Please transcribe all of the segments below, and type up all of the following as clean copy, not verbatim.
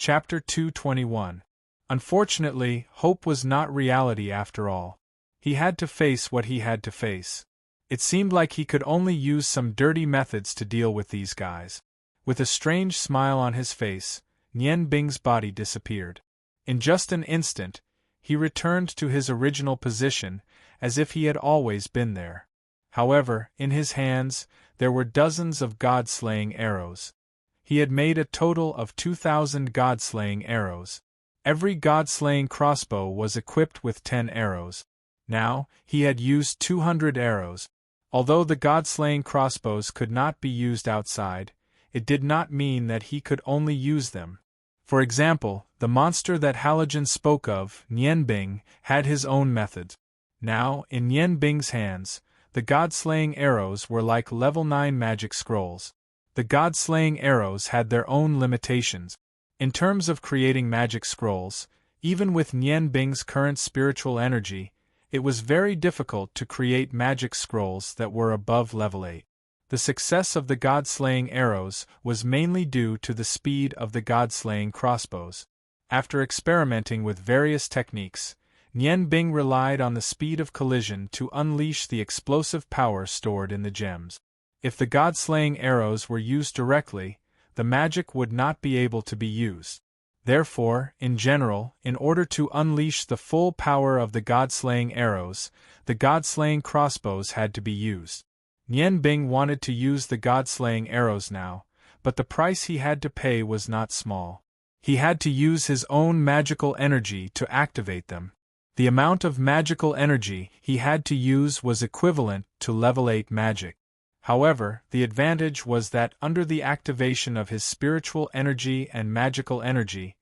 Chapter 221. Unfortunately, hope was not reality after all. He had to face what he had to face. It seemed like he could only use some dirty methods to deal with these guys. With a strange smile on his face, Nian Bing's body disappeared. In just an instant, he returned to his original position, as if he had always been there. However, in his hands, there were dozens of god-slaying arrows. He had made a total of 2,000 god-slaying arrows. Every god-slaying crossbow was equipped with 10 arrows. Now, he had used 200 arrows. Although the god-slaying crossbows could not be used outside, it did not mean that he could only use them. For example, the monster that Halogen spoke of, Nian Bing, had his own methods. Now, in Nian Bing's hands, the god-slaying arrows were like level 9 magic scrolls. The god-slaying arrows had their own limitations. In terms of creating magic scrolls, even with Nian Bing's current spiritual energy, it was very difficult to create magic scrolls that were above level 8. The success of the god-slaying arrows was mainly due to the speed of the god-slaying crossbows. After experimenting with various techniques, Nian Bing relied on the speed of collision to unleash the explosive power stored in the gems. If the god-slaying arrows were used directly, the magic would not be able to be used. Therefore, in general, in order to unleash the full power of the god-slaying arrows, the god-slaying crossbows had to be used. Nian Bing wanted to use the god-slaying arrows now, but the price he had to pay was not small. He had to use his own magical energy to activate them. The amount of magical energy he had to use was equivalent to level 8 magic. However, the advantage was that under the activation of his spiritual energy and magical energy,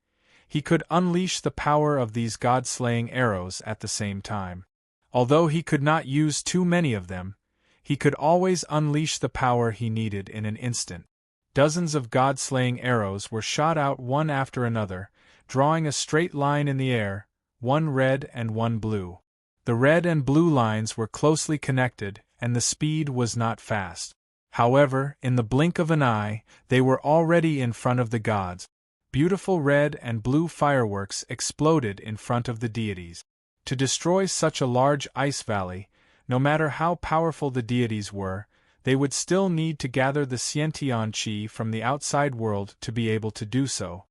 he could unleash the power of these god-slaying arrows at the same time. Although he could not use too many of them, he could always unleash the power he needed in an instant. Dozens of god-slaying arrows were shot out one after another, drawing a straight line in the air, one red and one blue. The red and blue lines were closely connected, and the speed was not fast. However, in the blink of an eye, they were already in front of the gods. Beautiful red and blue fireworks exploded in front of the deities. To destroy such a large ice valley, no matter how powerful the deities were, they would still need to gather the Xiantian Qi from the outside world to be able to do so.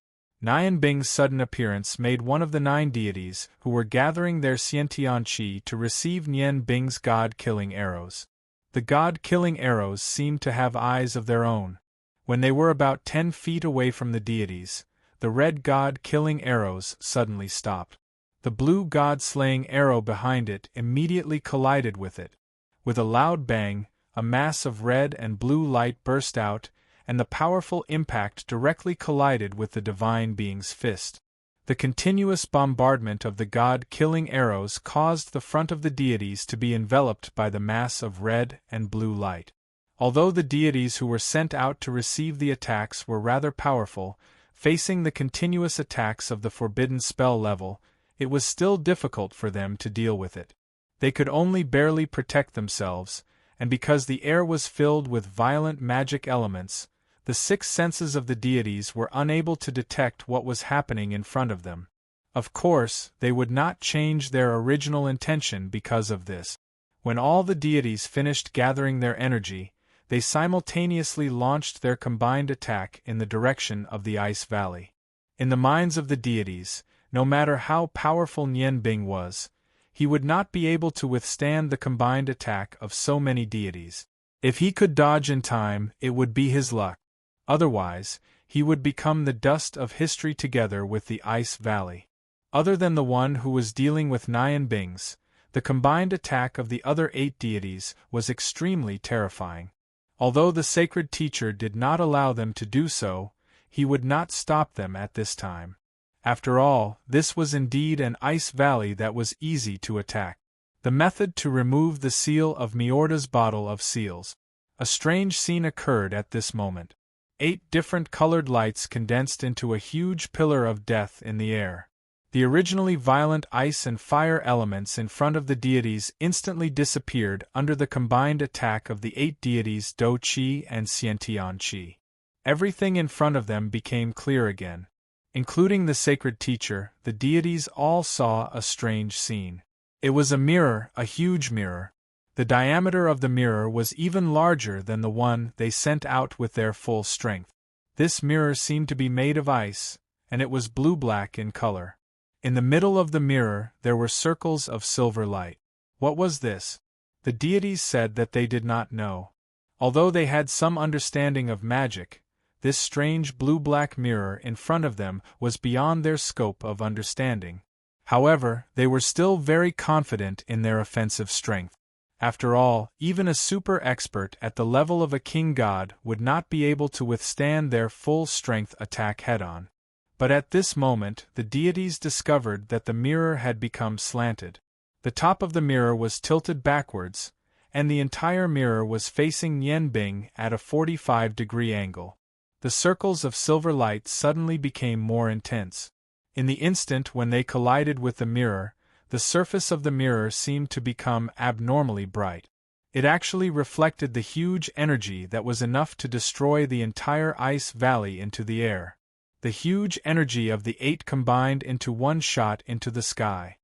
Nian Bing's sudden appearance made one of the 9 deities who were gathering their Xiantian Qi to receive Nian Bing's god-killing arrows. The god-killing arrows seemed to have eyes of their own. When they were about 10 feet away from the deities, the red god-killing arrows suddenly stopped. The blue god-slaying arrow behind it immediately collided with it. With a loud bang, a mass of red and blue light burst out, and the powerful impact directly collided with the divine being's fist. The continuous bombardment of the god-killing arrows caused the front of the deities to be enveloped by the mass of red and blue light. Although the deities who were sent out to receive the attacks were rather powerful, facing the continuous attacks of the forbidden spell level, it was still difficult for them to deal with it. They could only barely protect themselves, and because the air was filled with violent magic elements, the 6 senses of the deities were unable to detect what was happening in front of them. Of course, they would not change their original intention because of this. When all the deities finished gathering their energy, they simultaneously launched their combined attack in the direction of the ice valley. In the minds of the deities, no matter how powerful Nian Bing was, he would not be able to withstand the combined attack of so many deities. If he could dodge in time, it would be his luck. Otherwise, he would become the dust of history together with the ice valley. Other than the one who was dealing with Nian Bing's, the combined attack of the other 8 deities was extremely terrifying. Although the sacred teacher did not allow them to do so, he would not stop them at this time. After all, this was indeed an ice valley that was easy to attack. The method to remove the seal of Miorda's bottle of seals. A strange scene occurred at this moment. 8 different colored lights condensed into a huge pillar of death in the air. The originally violent ice and fire elements in front of the deities instantly disappeared under the combined attack of the 8 deities Do Qi and Xiantian Qi. Everything in front of them became clear again. Including the sacred teacher, the deities all saw a strange scene. It was a mirror, a huge mirror. The diameter of the mirror was even larger than the one they sent out with their full strength. This mirror seemed to be made of ice, and it was blue-black in color. In the middle of the mirror there were circles of silver light. What was this? The deities said that they did not know. Although they had some understanding of magic, this strange blue-black mirror in front of them was beyond their scope of understanding. However, they were still very confident in their offensive strength. After all, even a super expert at the level of a king god would not be able to withstand their full-strength attack head-on. But at this moment, the deities discovered that the mirror had become slanted. The top of the mirror was tilted backwards, and the entire mirror was facing Nian Bing at a 45-degree angle. The circles of silver light suddenly became more intense. In the instant when they collided with the mirror, the surface of the mirror seemed to become abnormally bright. It actually reflected the huge energy that was enough to destroy the entire ice valley into the air. The huge energy of the 8 combined into one shot into the sky.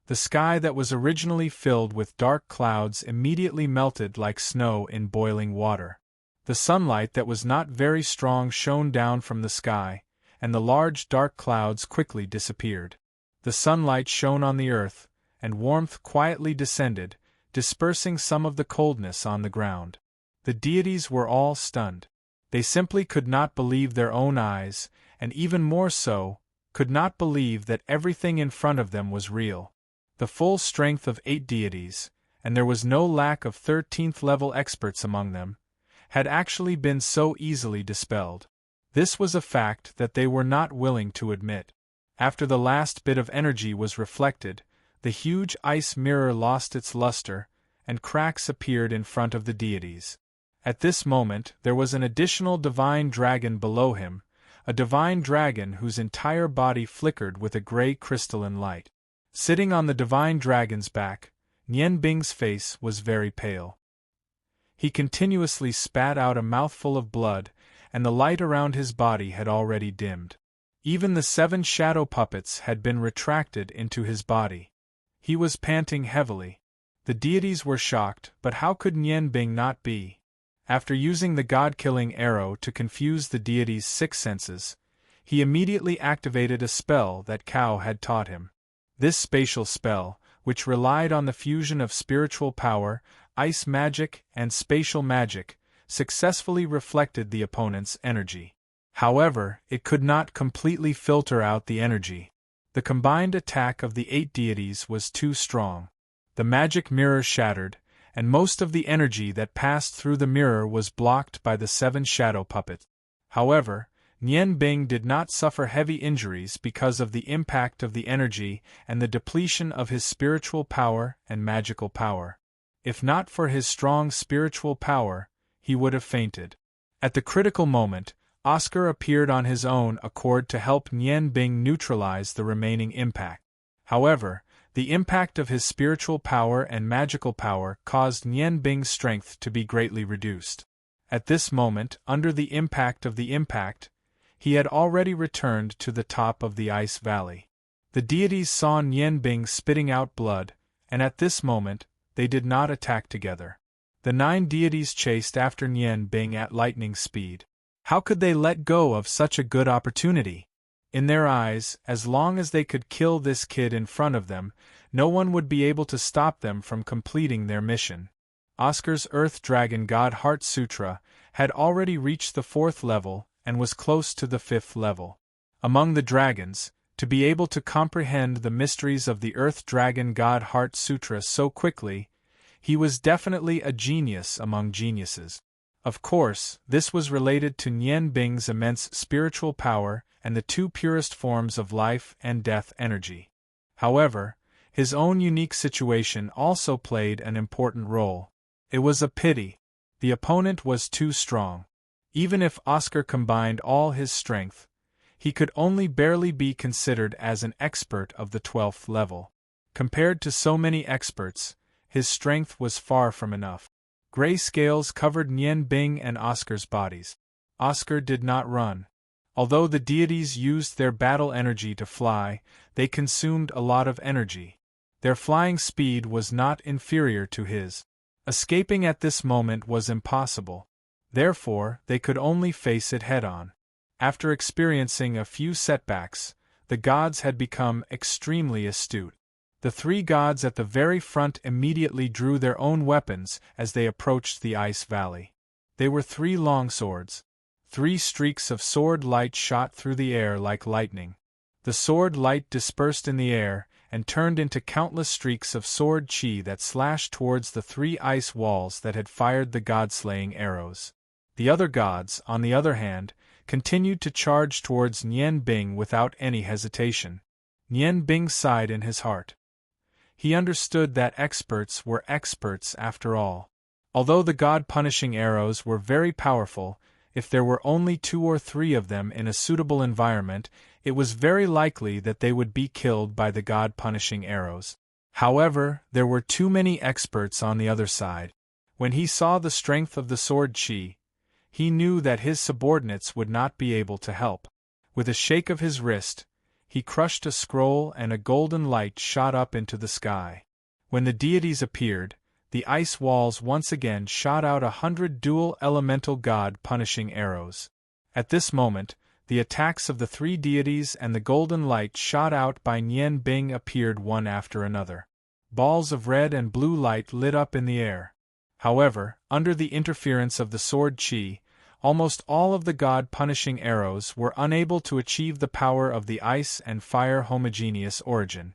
The sky that was originally filled with dark clouds immediately melted like snow in boiling water. The sunlight that was not very strong shone down from the sky, and the large dark clouds quickly disappeared. The sunlight shone on the earth, and warmth quietly descended, dispersing some of the coldness on the ground. The deities were all stunned. They simply could not believe their own eyes, and even more so, could not believe that everything in front of them was real. The full strength of 8 deities, and there was no lack of 13th-level experts among them, had actually been so easily dispelled. This was a fact that they were not willing to admit. After the last bit of energy was reflected, the huge ice mirror lost its luster, and cracks appeared in front of the deities. At this moment there was an additional divine dragon below him, a divine dragon whose entire body flickered with a gray crystalline light. Sitting on the divine dragon's back, Nian Bing's face was very pale. He continuously spat out a mouthful of blood, and the light around his body had already dimmed. Even the 7 shadow puppets had been retracted into his body. He was panting heavily. The deities were shocked, but how could Nian Bing not be? After using the god-killing arrow to confuse the deity's 6 senses, he immediately activated a spell that Cao had taught him. This spatial spell, which relied on the fusion of spiritual power, ice magic, and spatial magic, successfully reflected the opponent's energy. However, it could not completely filter out the energy. The combined attack of the 8 deities was too strong. The magic mirror shattered, and most of the energy that passed through the mirror was blocked by the 7 shadow puppets. However, Nian Bing did not suffer heavy injuries because of the impact of the energy and the depletion of his spiritual power and magical power. If not for his strong spiritual power, he would have fainted. At the critical moment, Oscar appeared on his own accord to help Nian Bing neutralize the remaining impact. However, the impact of his spiritual power and magical power caused Nian Bing's strength to be greatly reduced. At this moment, under the impact of the impact, he had already returned to the top of the ice valley. The deities saw Nian Bing spitting out blood, and at this moment, they did not attack together. The 9 deities chased after Nian Bing at lightning speed. How could they let go of such a good opportunity? In their eyes, as long as they could kill this kid in front of them, no one would be able to stop them from completing their mission. Oscar's Earth Dragon God Heart Sutra had already reached the 4th level and was close to the 5th level. Among the dragons, to be able to comprehend the mysteries of the Earth Dragon God Heart Sutra so quickly, he was definitely a genius among geniuses. Of course, this was related to Nian Bing's immense spiritual power and the 2 purest forms of life and death energy. However, his own unique situation also played an important role. It was a pity. The opponent was too strong. Even if Oscar combined all his strength, he could only barely be considered as an expert of the 12th level. Compared to so many experts, his strength was far from enough. Gray scales covered Nian Bing and Oscar's bodies. Oscar did not run. Although the deities used their battle energy to fly, they consumed a lot of energy. Their flying speed was not inferior to his. Escaping at this moment was impossible. Therefore, they could only face it head-on. After experiencing a few setbacks, the gods had become extremely astute. The three gods at the very front immediately drew their own weapons as they approached the ice valley. They were three longswords. 3 streaks of sword light shot through the air like lightning. The sword light dispersed in the air and turned into countless streaks of sword chi that slashed towards the 3 ice walls that had fired the god-slaying arrows. The other gods, on the other hand, continued to charge towards Nian Bing without any hesitation. Nian Bing sighed in his heart. He understood that experts were experts after all. Although the god-punishing arrows were very powerful, if there were only 2 or 3 of them in a suitable environment, it was very likely that they would be killed by the god-punishing arrows. However, there were too many experts on the other side. When he saw the strength of the sword chi, he knew that his subordinates would not be able to help. With a shake of his wrist, he crushed a scroll and a golden light shot up into the sky. When the deities appeared, the ice walls once again shot out 100 dual elemental god-punishing arrows. At this moment, the attacks of the 3 deities and the golden light shot out by Nian Bing appeared one after another. Balls of red and blue light lit up in the air. However, under the interference of the sword chi, almost all of the god-punishing arrows were unable to achieve the power of the ice and fire homogeneous origin.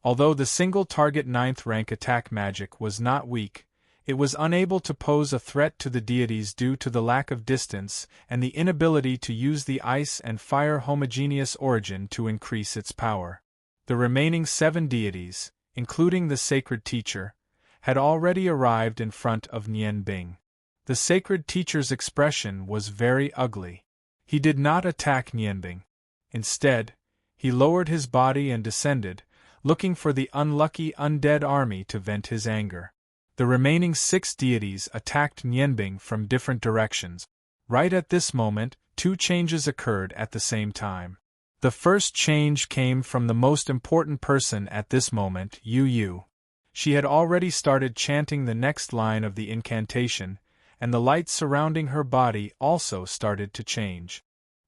Although the single-target 9th rank attack magic was not weak, it was unable to pose a threat to the deities due to the lack of distance and the inability to use the ice and fire homogeneous origin to increase its power. The remaining 7 deities, including the sacred teacher, had already arrived in front of Nian Bing. The sacred teacher's expression was very ugly. He did not attack Nian Bing. Instead, he lowered his body and descended, looking for the unlucky undead army to vent his anger. The remaining 6 deities attacked Nian Bing from different directions. Right at this moment, 2 changes occurred at the same time. The first change came from the most important person at this moment, Yu Yu. She had already started chanting the next line of the incantation, and the light surrounding her body also started to change.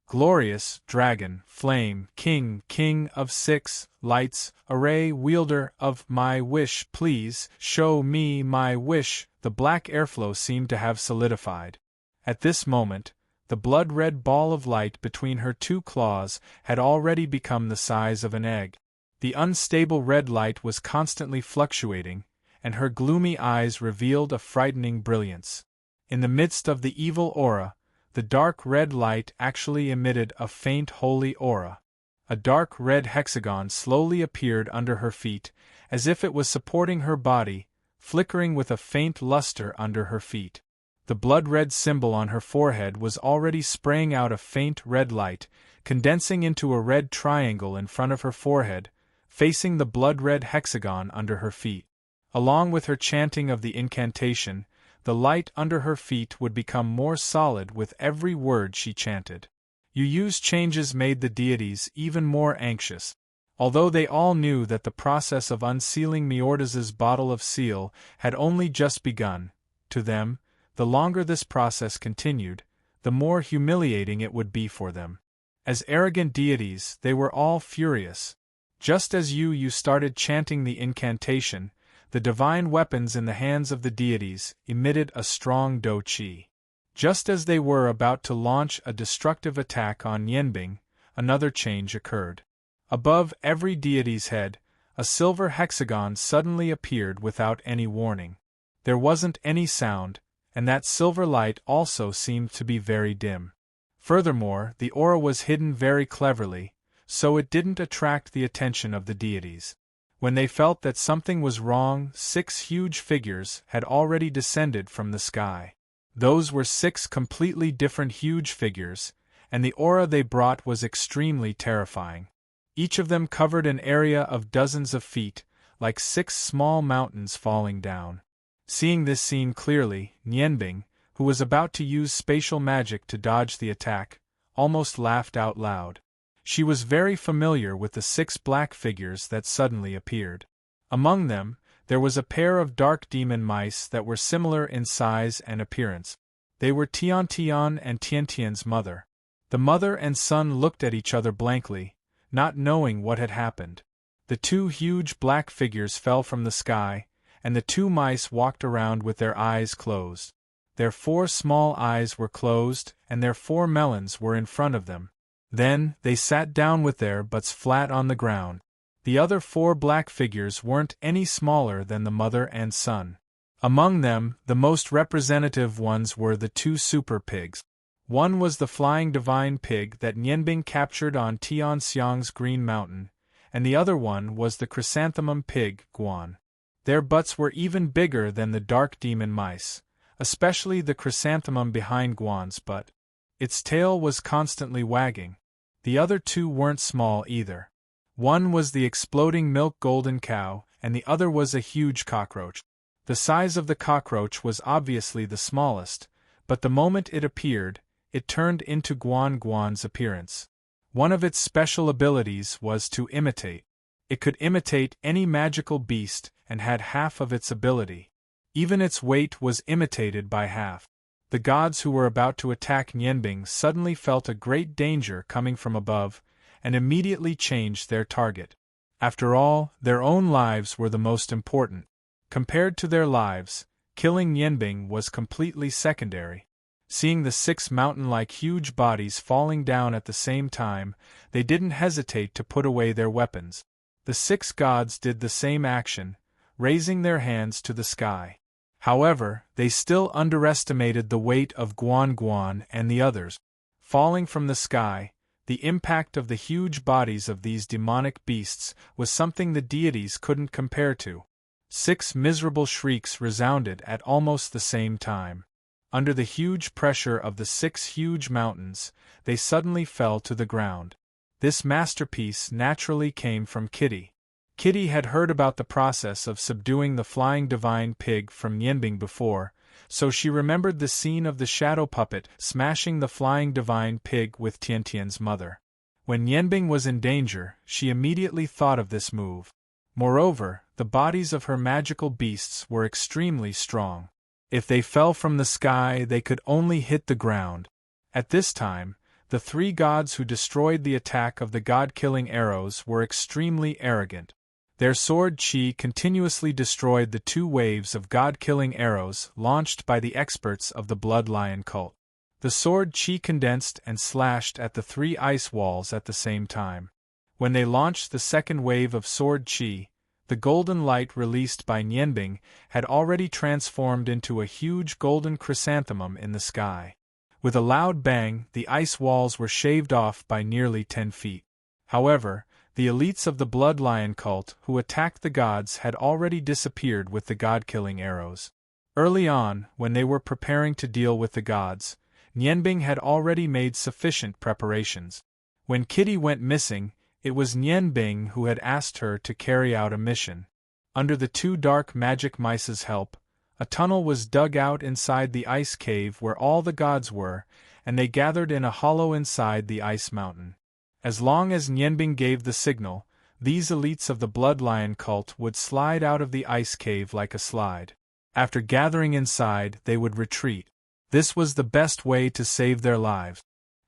Glorious, dragon, flame, king, king of 6 lights, array, wielder of my wish, please, show me my wish. The black airflow seemed to have solidified. At this moment, the blood-red ball of light between her 2 claws had already become the size of an egg. The unstable red light was constantly fluctuating, and her gloomy eyes revealed a frightening brilliance. In the midst of the evil aura, the dark red light actually emitted a faint holy aura. A dark red hexagon slowly appeared under her feet, as if it was supporting her body, flickering with a faint luster under her feet. The blood-red symbol on her forehead was already spraying out a faint red light, condensing into a red triangle in front of her forehead, facing the blood-red hexagon under her feet. Along with her chanting of the incantation, the light under her feet would become more solid with every word she chanted. Yu Yu's changes made the deities even more anxious. Although they all knew that the process of unsealing Miordas's bottle of seal had only just begun, to them, the longer this process continued, the more humiliating it would be for them. As arrogant deities, they were all furious. Just as Yu Yu started chanting the incantation, the divine weapons in the hands of the deities emitted a strong do chi. Just as they were about to launch a destructive attack on Nian Bing, another change occurred. Above every deity's head, a silver hexagon suddenly appeared without any warning. There wasn't any sound, and that silver light also seemed to be very dim. Furthermore, the aura was hidden very cleverly, so it didn't attract the attention of the deities. When they felt that something was wrong, 6 huge figures had already descended from the sky. Those were 6 completely different huge figures, and the aura they brought was extremely terrifying. Each of them covered an area of dozens of feet, like 6 small mountains falling down. Seeing this scene clearly, Nian Bing, who was about to use spatial magic to dodge the attack, almost laughed out loud. She was very familiar with the 6 black figures that suddenly appeared. Among them, there was a pair of dark demon mice that were similar in size and appearance. They were Tian Tian and Tian Tian's mother. The mother and son looked at each other blankly, not knowing what had happened. The 2 huge black figures fell from the sky, and the 2 mice walked around with their eyes closed. Their 4 small eyes were closed, and their 4 melons were in front of them. Then, they sat down with their butts flat on the ground. The other 4 black figures weren't any smaller than the mother and son. Among them, the most representative ones were the 2 super pigs. One was the flying divine pig that Nianbing captured on Tianxiang's Green Mountain, and the other one was the chrysanthemum pig, Guan. Their butts were even bigger than the dark demon mice, especially the chrysanthemum behind Guan's butt. Its tail was constantly wagging. The other 2 weren't small either. One was the exploding milk golden cow, and the other was a huge cockroach. The size of the cockroach was obviously the smallest, but the moment it appeared, it turned into Guan's appearance. One of its special abilities was to imitate. It could imitate any magical beast and had half of its ability. Even its weight was imitated by half. The gods who were about to attack Nianbing suddenly felt a great danger coming from above, and immediately changed their target. After all, their own lives were the most important. Compared to their lives, killing Nianbing was completely secondary. Seeing the 6 mountain-like huge bodies falling down at the same time, they didn't hesitate to put away their weapons. The 6 gods did the same action, raising their hands to the sky. However, they still underestimated the weight of Guan and the others. Falling from the sky, the impact of the huge bodies of these demonic beasts was something the deities couldn't compare to. 6 miserable shrieks resounded at almost the same time. Under the huge pressure of the 6 huge mountains, they suddenly fell to the ground. This masterpiece naturally came from Kitty. Kitty had heard about the process of subduing the flying divine pig from Nianbing before, so she remembered the scene of the shadow puppet smashing the flying divine pig with Tiantian's mother. When Nianbing was in danger, she immediately thought of this move. Moreover, the bodies of her magical beasts were extremely strong. If they fell from the sky, they could only hit the ground. At this time, the 3 gods who destroyed the attack of the god-killing arrows were extremely arrogant. Their sword chi continuously destroyed the 2 waves of god-killing arrows launched by the experts of the Blood Lion cult. The sword chi condensed and slashed at the 3 ice walls at the same time. When they launched the second wave of sword chi, the golden light released by Nianbing had already transformed into a huge golden chrysanthemum in the sky. With a loud bang, the ice walls were shaved off by nearly 10 feet. However, the elites of the Blood Lion cult who attacked the gods had already disappeared with the god-killing arrows. Early on, when they were preparing to deal with the gods, Nianbing had already made sufficient preparations. When Kitty went missing, it was Nianbing who had asked her to carry out a mission. Under the 2 dark magic mice's help, a tunnel was dug out inside the ice cave where all the gods were, and they gathered in a hollow inside the ice mountain. As long as Nianbing gave the signal, these elites of the Blood Lion cult would slide out of the ice cave like a slide. After gathering inside, they would retreat. This was the best way to save their lives.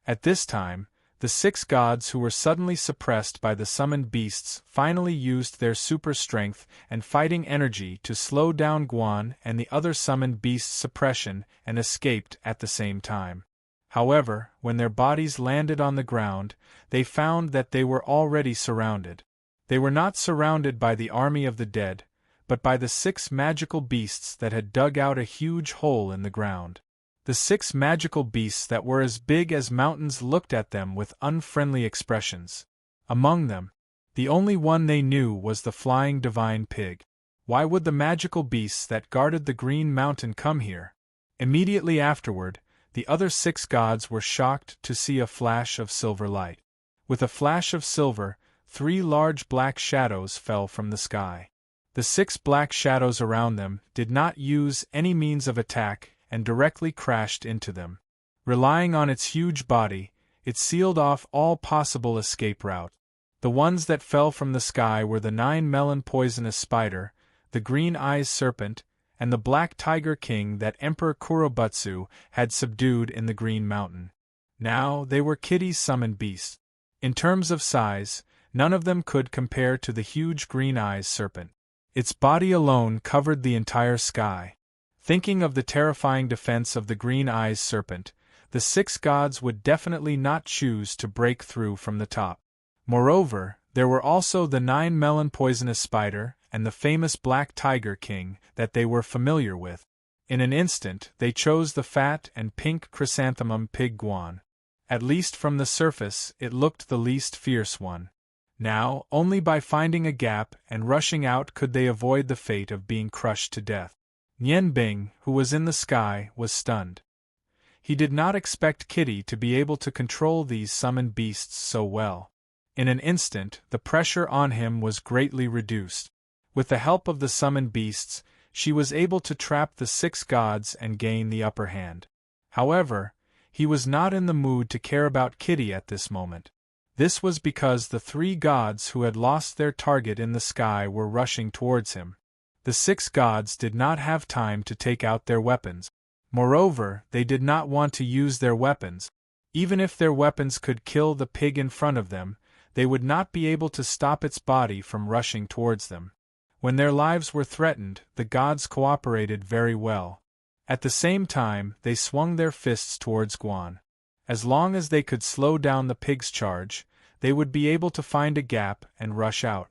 At this time, the 6 gods who were suddenly suppressed by the summoned beasts finally used their super strength and fighting energy to slow down Guan and the other summoned beasts' suppression and escaped at the same time. However, when their bodies landed on the ground, they found that they were already surrounded. They were not surrounded by the army of the dead, but by the 6 magical beasts that had dug out a huge hole in the ground. The 6 magical beasts that were as big as mountains looked at them with unfriendly expressions. Among them, the only one they knew was the flying divine pig. Why would the magical beasts that guarded the Green Mountain come here? Immediately afterward, the other 6 gods were shocked to see a flash of silver light. With a flash of silver, 3 large black shadows fell from the sky. The 6 black shadows around them did not use any means of attack and directly crashed into them. Relying on its huge body, it sealed off all possible escape route. The ones that fell from the sky were the 9-melon poisonous spider, the green eyes serpent, and the black tiger king that Emperor Kurobutsu had subdued in the Green Mountain. Now they were Kitty's summoned beasts. In terms of size, none of them could compare to the huge green eyes serpent. Its body alone covered the entire sky. Thinking of the terrifying defense of the green eyes serpent, the 6 gods would definitely not choose to break through from the top. Moreover, there were also the 9-melon poisonous spider and the famous black tiger king that they were familiar with. In an instant they chose the fat and pink chrysanthemum pig Guan. At least from the surface it looked the least fierce one. Now, only by finding a gap and rushing out could they avoid the fate of being crushed to death. Nian Bing, who was in the sky, was stunned. He did not expect Kitty to be able to control these summoned beasts so well. In an instant, the pressure on him was greatly reduced. With the help of the summoned beasts, she was able to trap the 6 gods and gain the upper hand. However, he was not in the mood to care about Kitty at this moment. This was because the 3 gods who had lost their target in the sky were rushing towards him. The 6 gods did not have time to take out their weapons. Moreover, they did not want to use their weapons. Even if their weapons could kill the pig in front of them, they would not be able to stop its body from rushing towards them. When their lives were threatened, the gods cooperated very well. At the same time, they swung their fists towards Guan. As long as they could slow down the pig's charge, they would be able to find a gap and rush out.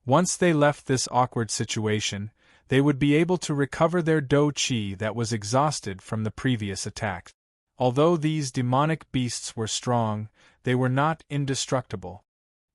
Once they left this awkward situation, they would be able to recover their Do Chi that was exhausted from the previous attack. Although these demonic beasts were strong, they were not indestructible.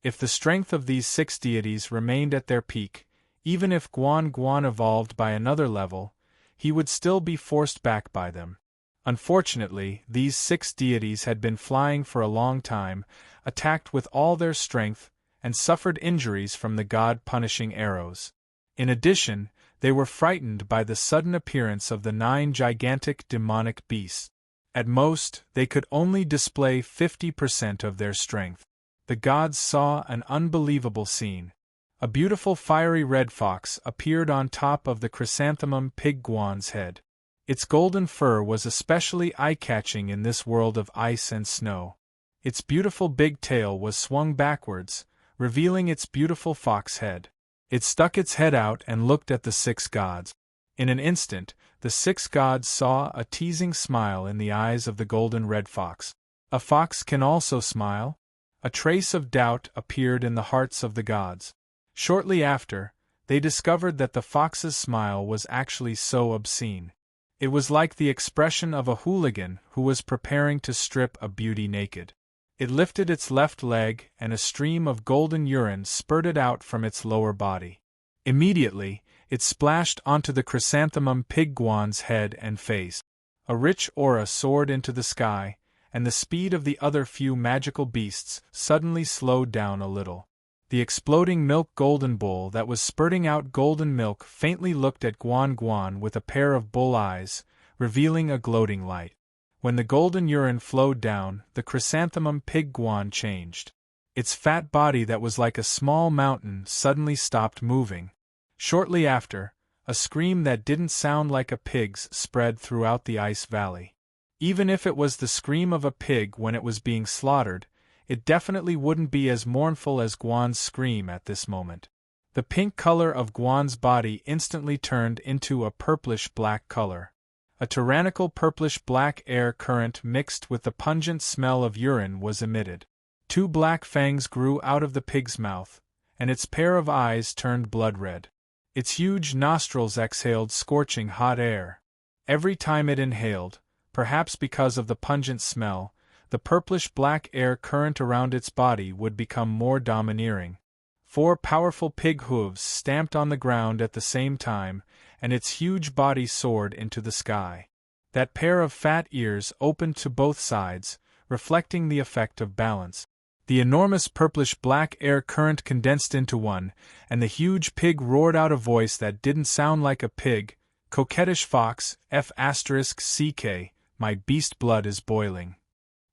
If the strength of these 6 deities remained at their peak, even if Guan evolved by another level, he would still be forced back by them. Unfortunately, these 6 deities had been flying for a long time, attacked with all their strength, and suffered injuries from the god-punishing arrows. In addition, they were frightened by the sudden appearance of the 9 gigantic demonic beasts. At most, they could only display 50% of their strength. The gods saw an unbelievable scene. A beautiful fiery red fox appeared on top of the chrysanthemum pig Guan's head. Its golden fur was especially eye-catching in this world of ice and snow. Its beautiful big tail was swung backwards, revealing its beautiful fox head. It stuck its head out and looked at the 6 gods. In an instant, the 6 gods saw a teasing smile in the eyes of the golden red fox. A fox can also smile? A trace of doubt appeared in the hearts of the gods. Shortly after, they discovered that the fox's smile was actually so obscene. It was like the expression of a hooligan who was preparing to strip a beauty naked. It lifted its left leg and a stream of golden urine spurted out from its lower body. Immediately, it splashed onto the chrysanthemum pig Guan's head and face. A rich aura soared into the sky, and the speed of the other few magical beasts suddenly slowed down a little. The exploding milk golden bull that was spurting out golden milk faintly looked at Guan with a pair of bull eyes, revealing a gloating light. When the golden urine flowed down, the chrysanthemum pig Guan changed. Its fat body that was like a small mountain suddenly stopped moving. Shortly after, a scream that didn't sound like a pig's spread throughout the ice valley. Even if it was the scream of a pig when it was being slaughtered, it definitely wouldn't be as mournful as Guan's scream at this moment. The pink color of Guan's body instantly turned into a purplish-black color. A tyrannical purplish-black air current mixed with the pungent smell of urine was emitted. 2 black fangs grew out of the pig's mouth, and its pair of eyes turned blood-red. Its huge nostrils exhaled scorching hot air. Every time it inhaled, perhaps because of the pungent smell, the purplish-black air current around its body would become more domineering. 4 powerful pig hooves stamped on the ground at the same time, and its huge body soared into the sky. That pair of fat ears opened to both sides, reflecting the effect of balance. The enormous purplish-black air current condensed into one, and the huge pig roared out a voice that didn't sound like a pig. Coquettish fox, F***ck, my beast blood is boiling.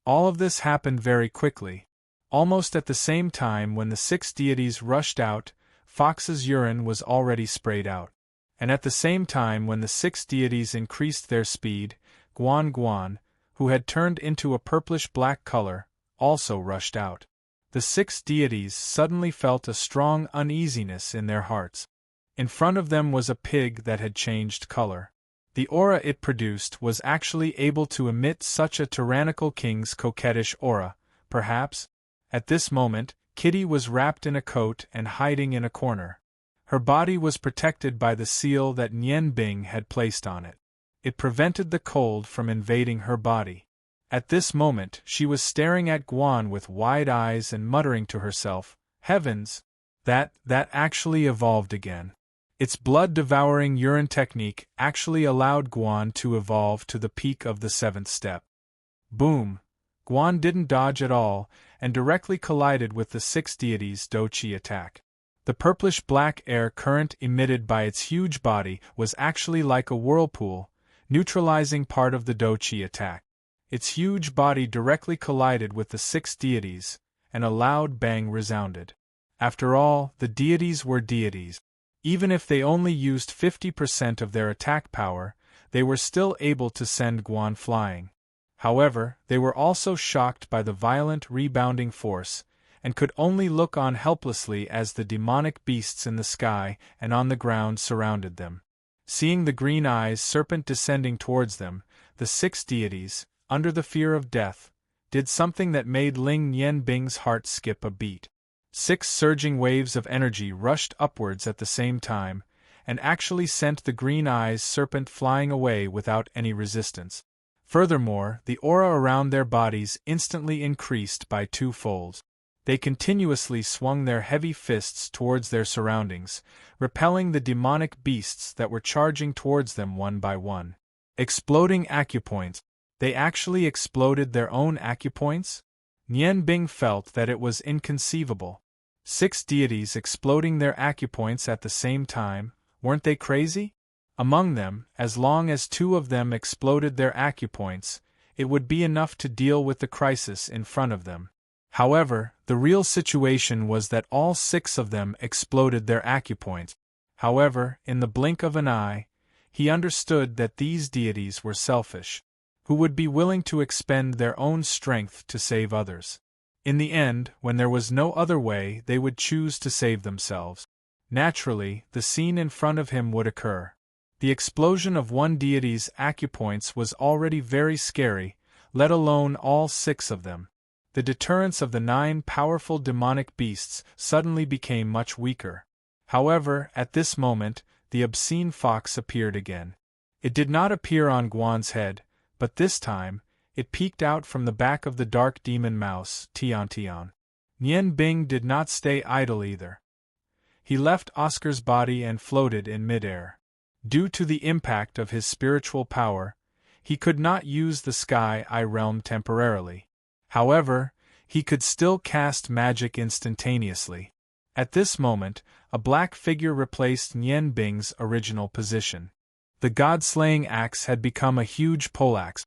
All of this happened very quickly. Almost at the same time when the 6 deities rushed out, Fox's urine was already sprayed out. And at the same time when the 6 deities increased their speed, Guan, who had turned into a purplish-black color, also rushed out. The 6 deities suddenly felt a strong uneasiness in their hearts. In front of them was a pig that had changed color. The aura it produced was actually able to emit such a tyrannical king's coquettish aura, perhaps. At this moment, Kitty was wrapped in a coat and hiding in a corner. Her body was protected by the seal that Nian Bing had placed on it. It prevented the cold from invading her body. At this moment she was staring at Guan with wide eyes and muttering to herself, "Heavens! That actually evolved again." Its blood-devouring urine technique actually allowed Guan to evolve to the peak of the 7th step. Boom! Guan didn't dodge at all, and directly collided with the 6 deities' Do-Chi attack. The purplish-black air current emitted by its huge body was actually like a whirlpool, neutralizing part of the Do-Chi attack. Its huge body directly collided with the 6 deities, and a loud bang resounded. After all, the deities were deities. Even if they only used 50% of their attack power, they were still able to send Guan flying. However, they were also shocked by the violent rebounding force, and could only look on helplessly as the demonic beasts in the sky and on the ground surrounded them. Seeing the green eyes serpent descending towards them, the 6 deities, under the fear of death, did something that made Ling Nianbing's heart skip a beat. 6 surging waves of energy rushed upwards at the same time, and actually sent the green eyes serpent flying away without any resistance. Furthermore, the aura around their bodies instantly increased by 2 folds. They continuously swung their heavy fists towards their surroundings, repelling the demonic beasts that were charging towards them one by one. Exploding acupoints. They actually exploded their own acupoints? Nian Bing felt that it was inconceivable. 6 deities exploding their acupoints at the same time, weren't they crazy? Among them, as long as 2 of them exploded their acupoints, it would be enough to deal with the crisis in front of them. However, the real situation was that all 6 of them exploded their acupoints. However, in the blink of an eye, he understood that these deities were selfish, who would be willing to expend their own strength to save others. In the end, when there was no other way, they would choose to save themselves. Naturally, the scene in front of him would occur. The explosion of one deity's acupoints was already very scary, let alone all 6 of them. The deterrence of the 9 powerful demonic beasts suddenly became much weaker. However, at this moment, the obscene fox appeared again. It did not appear on Guan's head, but this time, it peeked out from the back of the dark demon mouse, Tian. Nian Bing did not stay idle either. He left Oscar's body and floated in midair. Due to the impact of his spiritual power, he could not use the Sky Eye realm temporarily. However, he could still cast magic instantaneously. At this moment, a black figure replaced Nian Bing's original position. The god-slaying axe had become a huge poleaxe.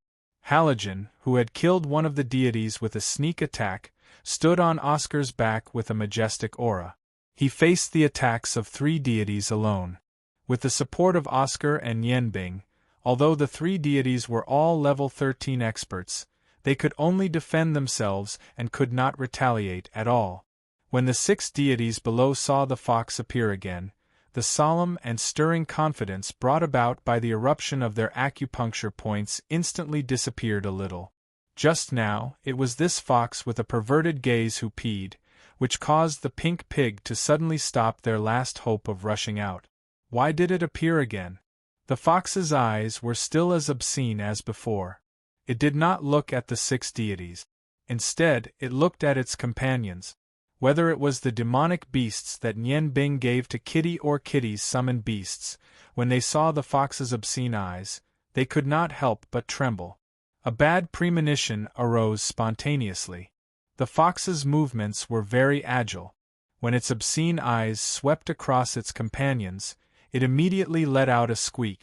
Halogen, who had killed one of the deities with a sneak attack, stood on Oscar's back with a majestic aura. He faced the attacks of 3 deities alone. With the support of Oscar and Nian Bing, although the 3 deities were all level 13 experts, they could only defend themselves and could not retaliate at all. When the 6 deities below saw the fox appear again, the solemn and stirring confidence brought about by the eruption of their acupuncture points instantly disappeared a little. Just now, it was this fox with a perverted gaze who peed, which caused the pink pig to suddenly stop their last hope of rushing out. Why did it appear again? The fox's eyes were still as obscene as before. It did not look at the 6 deities. Instead, it looked at its companions. Whether it was the demonic beasts that Nian Bing gave to Kitty or Kitty's summoned beasts, when they saw the fox's obscene eyes, they could not help but tremble. A bad premonition arose spontaneously. The fox's movements were very agile. When its obscene eyes swept across its companions, it immediately let out a squeak.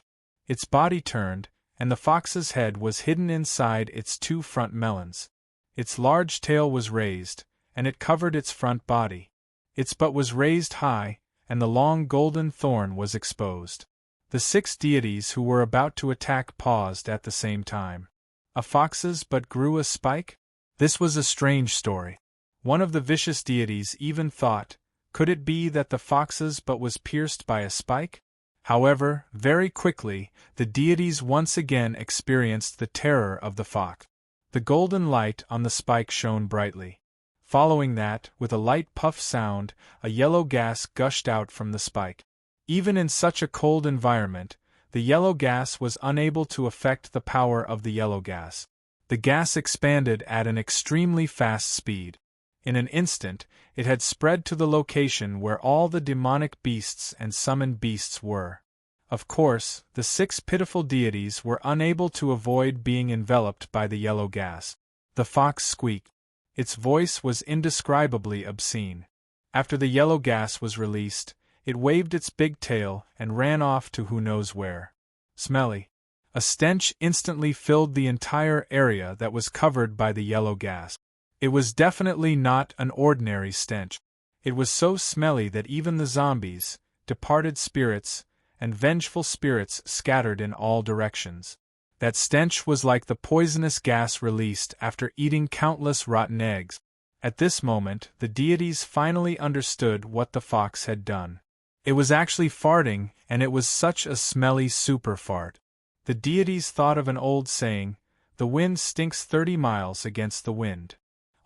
Its body turned, and the fox's head was hidden inside its 2 front melons. Its large tail was raised, and it covered its front body. Its butt was raised high, and the long golden thorn was exposed. The 6 deities who were about to attack paused at the same time. A fox's butt grew a spike? This was a strange story. One of the vicious deities even thought, could it be that the fox's butt was pierced by a spike? However, very quickly, the deities once again experienced the terror of the fox. The golden light on the spike shone brightly. Following that, with a light puff sound, a yellow gas gushed out from the spike. Even in such a cold environment, the yellow gas was unable to affect the power of the yellow gas. The gas expanded at an extremely fast speed. In an instant, it had spread to the location where all the demonic beasts and summoned beasts were. Of course, the 6 pitiful deities were unable to avoid being enveloped by the yellow gas. The fox squeaked. Its voice was indescribably obscene. After the yellow gas was released, it waved its big tail and ran off to who knows where. Smelly. A stench instantly filled the entire area that was covered by the yellow gas. It was definitely not an ordinary stench. It was so smelly that even the zombies, departed spirits, and vengeful spirits scattered in all directions. That stench was like the poisonous gas released after eating countless rotten eggs. At this moment, the deities finally understood what the fox had done. It was actually farting, and it was such a smelly super fart. The deities thought of an old saying, "The wind stinks 30 miles against the wind."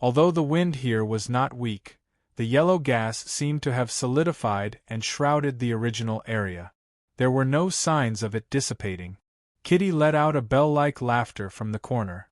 Although the wind here was not weak, the yellow gas seemed to have solidified and shrouded the original area. There were no signs of it dissipating. Kitty let out a bell-like laughter from the corner.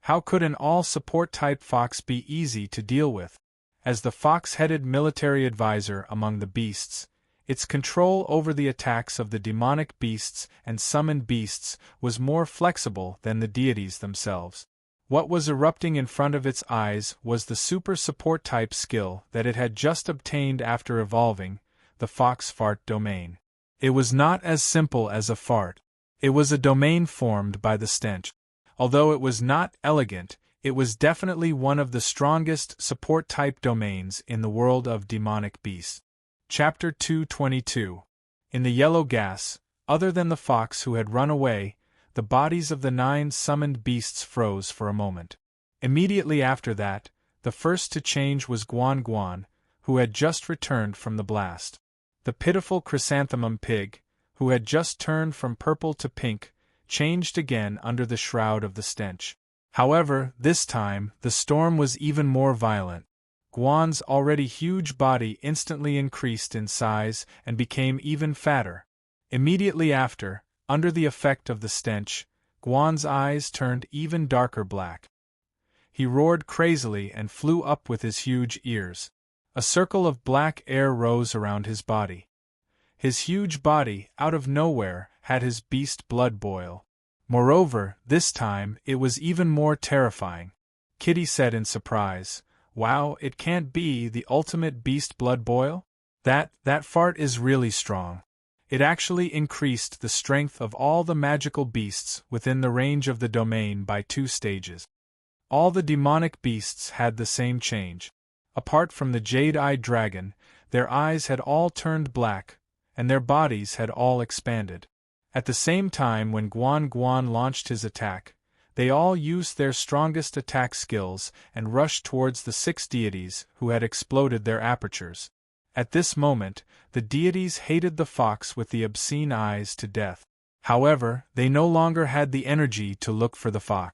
How could an all-support-type fox be easy to deal with? As the fox-headed military advisor among the beasts, its control over the attacks of the demonic beasts and summoned beasts was more flexible than the deities themselves. What was erupting in front of its eyes was the super support-type skill that it had just obtained after evolving, the fox fart domain. It was not as simple as a fart. It was a domain formed by the stench. Although it was not elegant, it was definitely one of the strongest support-type domains in the world of demonic beasts. Chapter 222. In the yellow gas, other than the fox who had run away, the bodies of the 9 summoned beasts froze for a moment. Immediately after that, the first to change was Guan Guan, who had just returned from the blast. The pitiful chrysanthemum pig, who had just turned from purple to pink, changed again under the shroud of the stench. However, this time, the storm was even more violent. Guan's already huge body instantly increased in size and became even fatter. Immediately after, under the effect of the stench, Guan's eyes turned even darker black. He roared crazily and flew up with his huge ears. A circle of black air rose around his body. His huge body, out of nowhere, had his beast blood boil. Moreover, this time, it was even more terrifying. Kitty said in surprise, "Wow, it can't be the ultimate beast blood boil? That fart is really strong." It actually increased the strength of all the magical beasts within the range of the domain by 2 stages. All the demonic beasts had the same change. Apart from the jade-eyed dragon, their eyes had all turned black, and their bodies had all expanded. At the same time when Guan Guan launched his attack, they all used their strongest attack skills and rushed towards the 6 deities who had exploded their apertures. At this moment, the deities hated the fox with the obscene eyes to death. However, they no longer had the energy to look for the fox.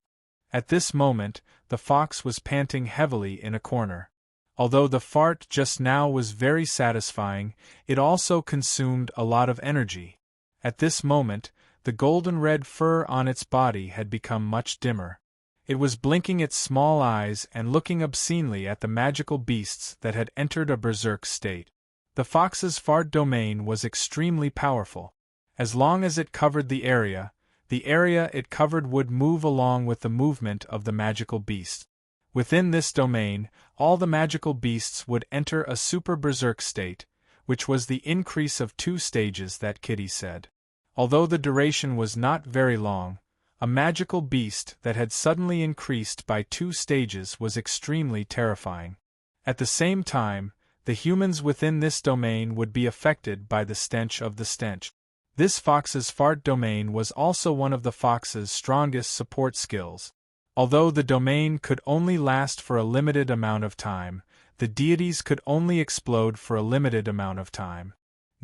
At this moment, the fox was panting heavily in a corner. Although the fart just now was very satisfying, it also consumed a lot of energy. At this moment, the golden-red fur on its body had become much dimmer. It was blinking its small eyes and looking obscenely at the magical beasts that had entered a berserk state. The fox's fart domain was extremely powerful. As long as it covered the area it covered would move along with the movement of the magical beast. Within this domain, all the magical beasts would enter a super berserk state, which was the increase of 2 stages that Kitty said. Although the duration was not very long, A magical beast that had suddenly increased by 2 stages was extremely terrifying. At the same time, the humans within this domain would be affected by the stench of the stench. This fox's fart domain was also one of the fox's strongest support skills. Although the domain could only last for a limited amount of time, the deities could only explode for a limited amount of time.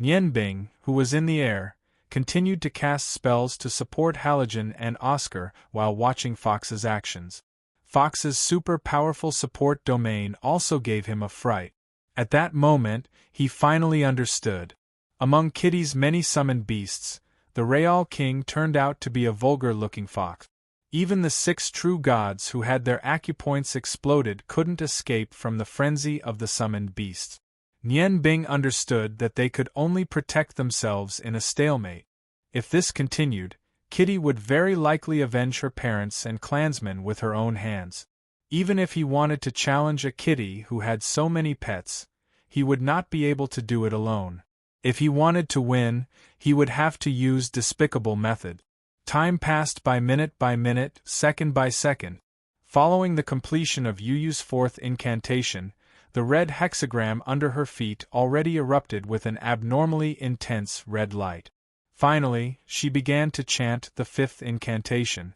Nianbing, who was in the air, continued to cast spells to support Halogen and Oscar while watching Fox's actions. Fox's super powerful support domain also gave him a fright. At that moment, he finally understood. Among Kitty's many summoned beasts, the Real King turned out to be a vulgar-looking fox. Even the 6 true gods who had their acupoints exploded couldn't escape from the frenzy of the summoned beasts. Nianbing understood that they could only protect themselves in a stalemate. If this continued, Kitty would very likely avenge her parents and clansmen with her own hands. Even if he wanted to challenge a kitty who had so many pets, he would not be able to do it alone. If he wanted to win, he would have to use despicable method. Time passed by minute, second by second. Following the completion of Yuyu's 4th incantation, the red hexagram under her feet already erupted with an abnormally intense red light. Finally, she began to chant the 5th incantation.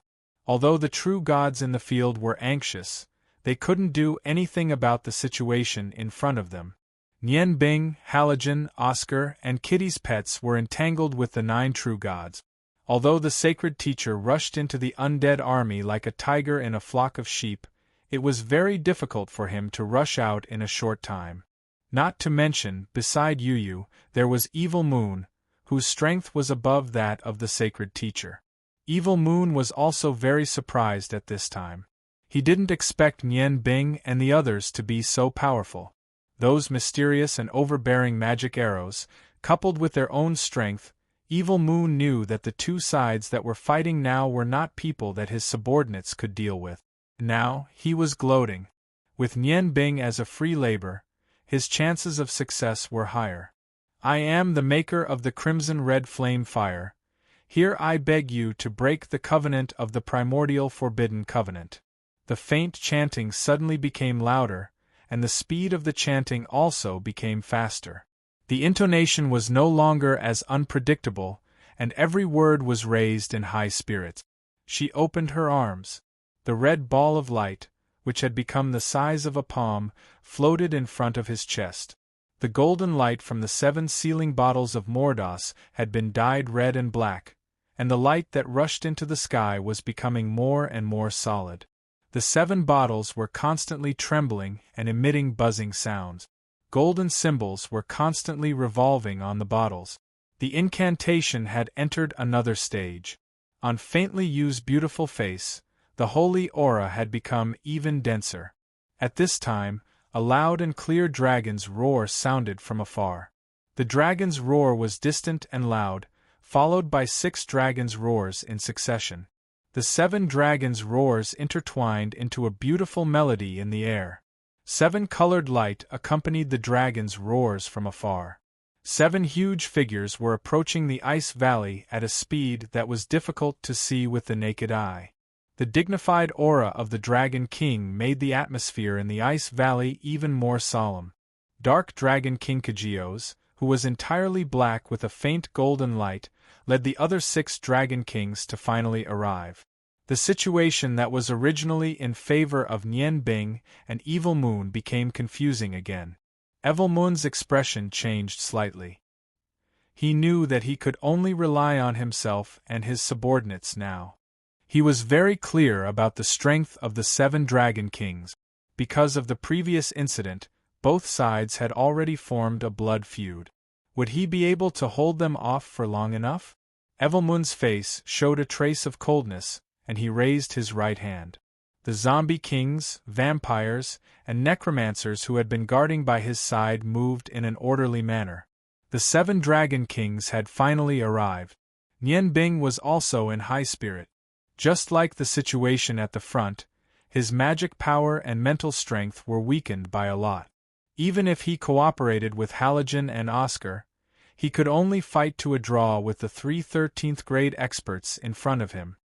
Although the true gods in the field were anxious, they couldn't do anything about the situation in front of them. Nianbing, Halogen, Oscar, and Kitty's pets were entangled with the 9 true gods. Although the sacred teacher rushed into the undead army like a tiger in a flock of sheep, it was very difficult for him to rush out in a short time. Not to mention, beside Yuyu, there was Evil Moon, whose strength was above that of the sacred teacher. Evil Moon was also very surprised at this time. He didn't expect Nianbing and the others to be so powerful. Those mysterious and overbearing magic arrows, coupled with their own strength, Evil Moon knew that the 2 sides that were fighting now were not people that his subordinates could deal with. Now, he was gloating. With Nianbing as a free labor, his chances of success were higher. I am the maker of the crimson-red flame fire. Here I beg you to break the covenant of the primordial forbidden covenant. The faint chanting suddenly became louder, and the speed of the chanting also became faster. The intonation was no longer as unpredictable, and every word was raised in high spirits. She opened her arms. The red ball of light, which had become the size of a palm, floated in front of his chest. The golden light from the 7 sealing bottles of Mordos had been dyed red and black, and the light that rushed into the sky was becoming more and more solid. The 7 bottles were constantly trembling and emitting buzzing sounds. Golden symbols were constantly revolving on the bottles. The incantation had entered another stage. On faintly Yu's beautiful face, the holy aura had become even denser. At this time, a loud and clear dragon's roar sounded from afar. The dragon's roar was distant and loud, followed by 6 dragons' roars in succession. The 7 dragons' roars intertwined into a beautiful melody in the air. 7 colored light accompanied the dragon's roars from afar. 7 huge figures were approaching the ice valley at a speed that was difficult to see with the naked eye. The dignified aura of the Dragon King made the atmosphere in the ice valley even more solemn. Dark Dragon King Kageos, who was entirely black with a faint golden light, led the other 6 Dragon Kings to finally arrive. The situation that was originally in favor of Nianbing and Evil Moon became confusing again. Evil Moon's expression changed slightly. He knew that he could only rely on himself and his subordinates now. He was very clear about the strength of the 7 Dragon Kings. Because of the previous incident, both sides had already formed a blood feud. Would he be able to hold them off for long enough? Evil Moon's face showed a trace of coldness, and he raised his right hand. The zombie kings, vampires, and necromancers who had been guarding by his side moved in an orderly manner. The 7 Dragon Kings had finally arrived. Nianbing was also in high spirit. Just like the situation at the front, his magic power and mental strength were weakened by a lot. Even if he cooperated with Halogen and Oscar, he could only fight to a draw with the 3 13th grade experts in front of him.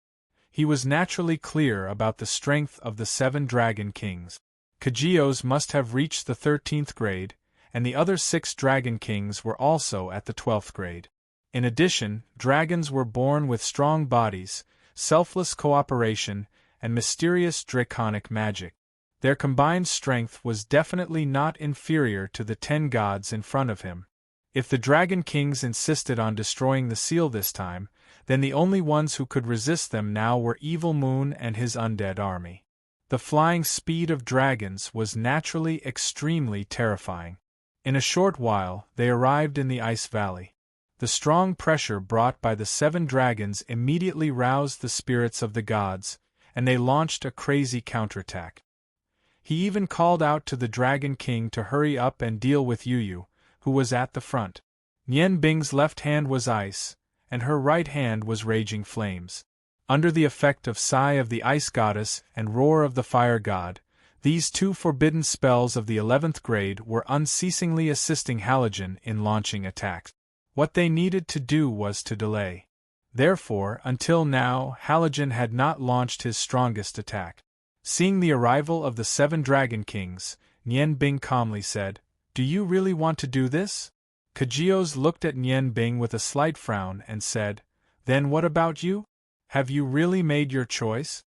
He was naturally clear about the strength of the 7 Dragon Kings. Kagyo's must have reached the 13th grade, and the other 6 Dragon Kings were also at the 12th grade. In addition, dragons were born with strong bodies, selfless cooperation, and mysterious draconic magic. Their combined strength was definitely not inferior to the 10 gods in front of him. If the Dragon Kings insisted on destroying the seal this time, then the only ones who could resist them now were Evil Moon and his undead army. The flying speed of dragons was naturally extremely terrifying. In a short while, they arrived in the Ice Valley. The strong pressure brought by the 7 dragons immediately roused the spirits of the gods, and they launched a crazy counterattack. He even called out to the Dragon King to hurry up and deal with Yu, who was at the front. Nian Bing's left hand was ice, and her right hand was raging flames. Under the effect of Sigh of the Ice Goddess and Roar of the Fire God, these 2 forbidden spells of the 11th grade were unceasingly assisting Halogen in launching attacks. What they needed to do was to delay. Therefore, until now, Halogen had not launched his strongest attack. Seeing the arrival of the 7 Dragon Kings, Nian Bing calmly said, "Do you really want to do this?" Kagyo's looked at Nian Bing with a slight frown and said, "Then what about you? Have you really made your choice?"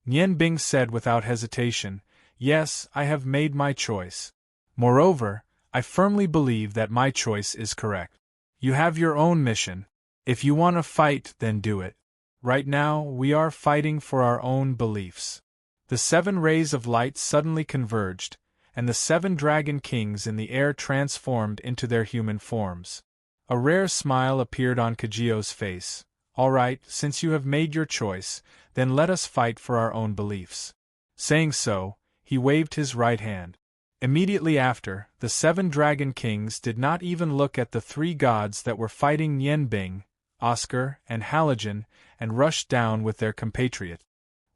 Nian Bing said without hesitation, "Yes, I have made my choice. Moreover, I firmly believe that my choice is correct. You have your own mission. If you want to fight, then do it. Right now, we are fighting for our own beliefs." The 7 rays of light suddenly converged, and the 7 Dragon Kings in the air transformed into their human forms. A rare smile appeared on Kagyo's face. "All right, since you have made your choice, then let us fight for our own beliefs." Saying so, he waved his right hand. Immediately after, the 7 Dragon Kings did not even look at the 3 gods that were fighting Nian Bing, Oscar, and Halogen, and rushed down with their compatriot.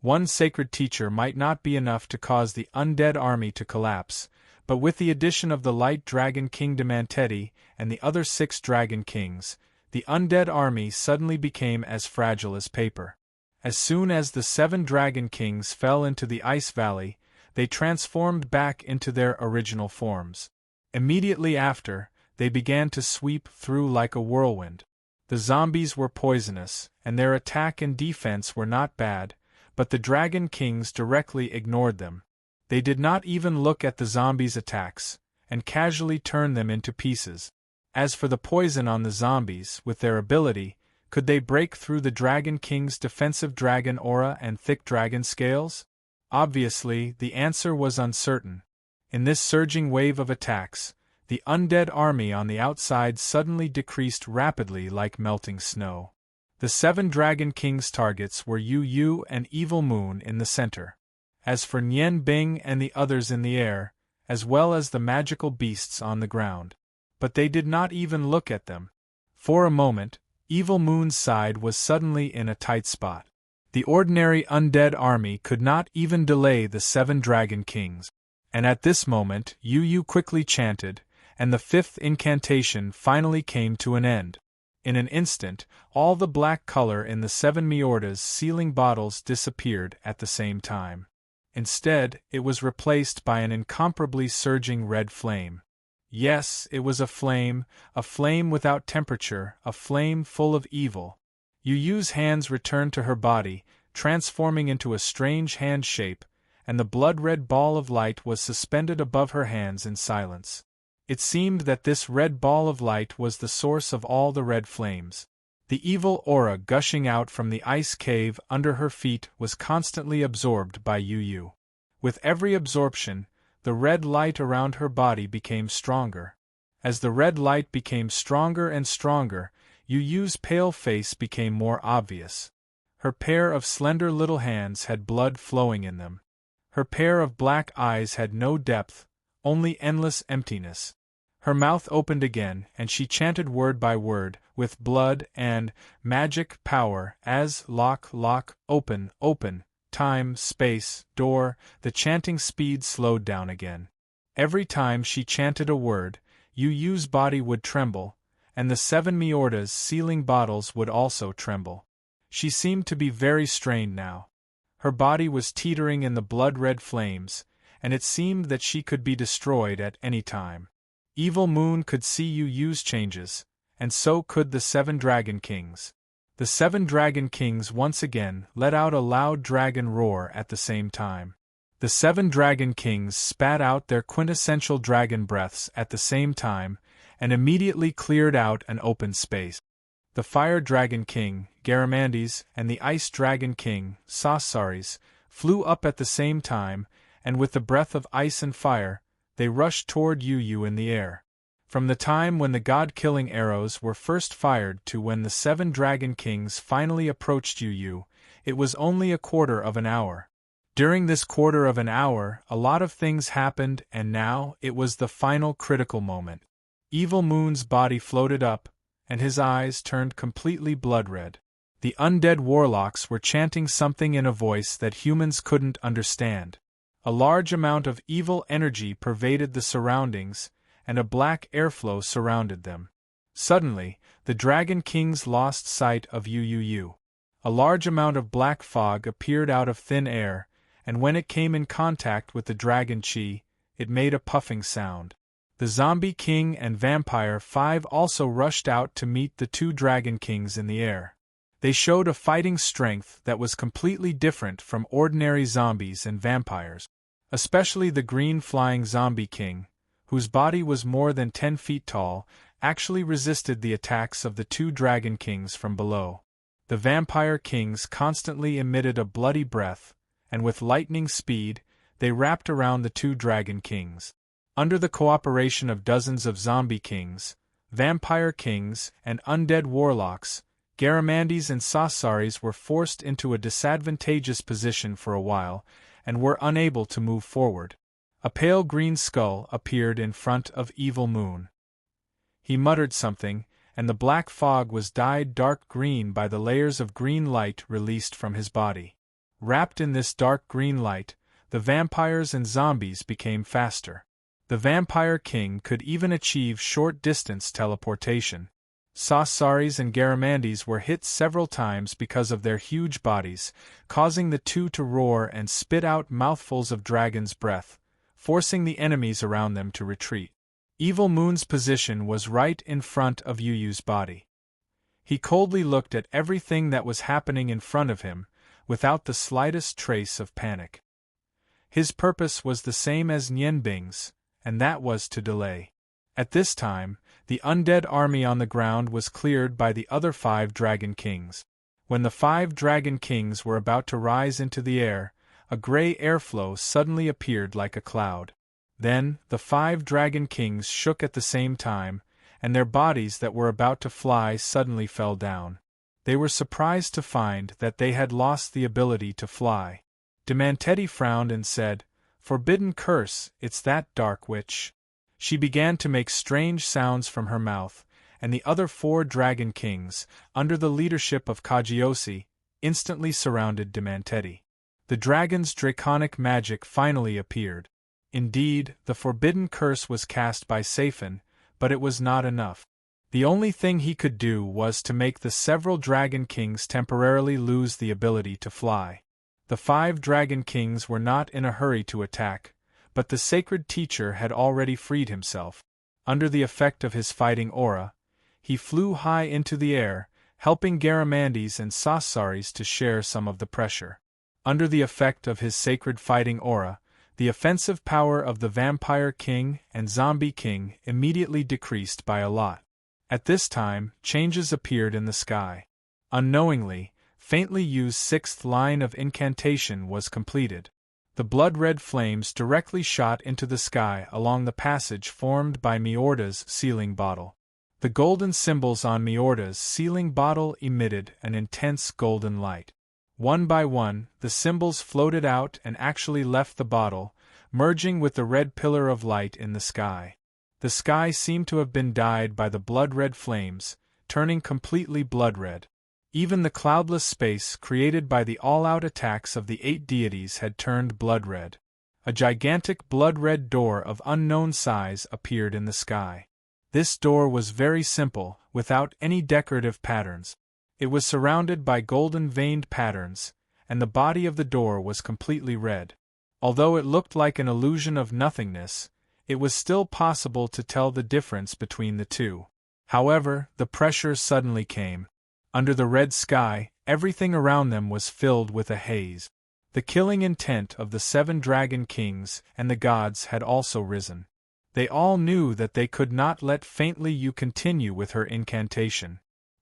One sacred teacher might not be enough to cause the undead army to collapse, but with the addition of the Light Dragon King Demanteti and the other 6 Dragon Kings, the undead army suddenly became as fragile as paper. As soon as the 7 Dragon Kings fell into the Ice Valley, they transformed back into their original forms. Immediately after, they began to sweep through like a whirlwind. The zombies were poisonous, and their attack and defense were not bad, but the Dragon Kings directly ignored them. They did not even look at the zombies' attacks, and casually turned them into pieces. As for the poison on the zombies, with their ability, could they break through the Dragon King's defensive dragon aura and thick dragon scales? Obviously, the answer was uncertain. In this surging wave of attacks, the undead army on the outside suddenly decreased rapidly like melting snow. The 7 Dragon Kings' targets were Yu and Evil Moon in the center. As for Nian Bing and the others in the air, as well as the magical beasts on the ground. But they did not even look at them. For a moment, Evil Moon's side was suddenly in a tight spot. The ordinary undead army could not even delay the 7 Dragon Kings. And at this moment, Yu quickly chanted, and the 5th incantation finally came to an end. In an instant, all the black color in the 7 Miorda's sealing bottles disappeared at the same time. Instead, it was replaced by an incomparably surging red flame. Yes, it was a flame without temperature, a flame full of evil. Yuyu's hands returned to her body, transforming into a strange hand shape, and the blood-red ball of light was suspended above her hands in silence. It seemed that this red ball of light was the source of all the red flames. The evil aura gushing out from the ice cave under her feet was constantly absorbed by Yu. With every absorption, the red light around her body became stronger. As the red light became stronger and stronger, Yuyu's pale face became more obvious. Her pair of slender little hands had blood flowing in them. Her pair of black eyes had no depth, only endless emptiness. Her mouth opened again, and she chanted word by word, with blood and magic power, as lock, open, time, space, door. The chanting speed slowed down again. Every time she chanted a word, Yuyu's body would tremble, and the 7 Miorda's sealing bottles would also tremble. She seemed to be very strained now. Her body was teetering in the blood-red flames, and it seemed that she could be destroyed at any time. Evil Moon could see Yu Yu's changes, and so could the 7 Dragon Kings. The 7 Dragon Kings once again let out a loud dragon roar at the same time. The 7 Dragon Kings spat out their quintessential dragon breaths at the same time, and immediately cleared out an open space. The Fire Dragon King, Garamandes, and the Ice Dragon King, Sasares, flew up at the same time, and with the breath of ice and fire, they rushed toward Yu Yu in the air. From the time when the god-killing arrows were first fired to when the 7 Dragon Kings finally approached Yu Yu, it was only a quarter of an hour. During this quarter of an hour, a lot of things happened, and now it was the final critical moment. Evil Moon's body floated up, and his eyes turned completely blood-red. The undead warlocks were chanting something in a voice that humans couldn't understand. A large amount of evil energy pervaded the surroundings, and a black airflow surrounded them. Suddenly, the Dragon Kings lost sight of Yu Yu. A large amount of black fog appeared out of thin air, and when it came in contact with the dragon chi, it made a puffing sound. The Zombie King and Vampire 5 also rushed out to meet the 2 Dragon Kings in the air. They showed a fighting strength that was completely different from ordinary zombies and vampires. Especially the green flying Zombie King, whose body was more than 10 feet tall, actually resisted the attacks of the 2 Dragon Kings from below. The Vampire Kings constantly emitted a bloody breath, and with lightning speed, they wrapped around the 2 Dragon Kings. Under the cooperation of dozens of Zombie Kings, Vampire Kings, and undead warlocks, Garamandes and Sasares were forced into a disadvantageous position for a while, and were unable to move forward. A pale green skull appeared in front of Evil Moon. He muttered something, and the black fog was dyed dark green by the layers of green light released from his body. Wrapped in this dark green light, the vampires and zombies became faster. The Vampire King could even achieve short-distance teleportation. Sasares and Garamandes were hit several times because of their huge bodies, causing the 2 to roar and spit out mouthfuls of dragon's breath, forcing the enemies around them to retreat. Evil Moon's position was right in front of Yu Yu's body. He coldly looked at everything that was happening in front of him, without the slightest trace of panic. His purpose was the same as Nianbing's, and that was to delay. At this time, the undead army on the ground was cleared by the other 5 Dragon Kings. When the 5 Dragon Kings were about to rise into the air, a gray airflow suddenly appeared like a cloud. Then, the 5 Dragon Kings shook at the same time, and their bodies that were about to fly suddenly fell down. They were surprised to find that they had lost the ability to fly. Demanteti frowned and said, "Forbidden curse, it's that dark witch." She began to make strange sounds from her mouth, and the other 4 Dragon Kings, under the leadership of Kagiosi, instantly surrounded Demanteti. The dragon's draconic magic finally appeared. Indeed, the forbidden curse was cast by Safin, but it was not enough. The only thing he could do was to make the several Dragon Kings temporarily lose the ability to fly. The 5 Dragon Kings were not in a hurry to attack, but the sacred teacher had already freed himself. Under the effect of his fighting aura, he flew high into the air, helping Garamandes and Sasares to share some of the pressure. Under the effect of his sacred fighting aura, the offensive power of the Vampire King and Zombie King immediately decreased by a lot. At this time, changes appeared in the sky. Unknowingly, faintly used 6th line of incantation was completed. The blood-red flames directly shot into the sky along the passage formed by Miorda's sealing bottle. The golden symbols on Miorda's sealing bottle emitted an intense golden light. One by one, the symbols floated out and actually left the bottle, merging with the red pillar of light in the sky. The sky seemed to have been dyed by the blood-red flames, turning completely blood-red. Even the cloudless space created by the all-out attacks of the 8 deities had turned blood-red. A gigantic blood-red door of unknown size appeared in the sky. This door was very simple, without any decorative patterns. It was surrounded by golden veined patterns, and the body of the door was completely red. Although it looked like an illusion of nothingness, it was still possible to tell the difference between the two. However, the pressure suddenly came. Under the red sky, everything around them was filled with a haze. The killing intent of the 7 dragon kings and the gods had also risen. They all knew that they could not let Faintly You continue with her incantation.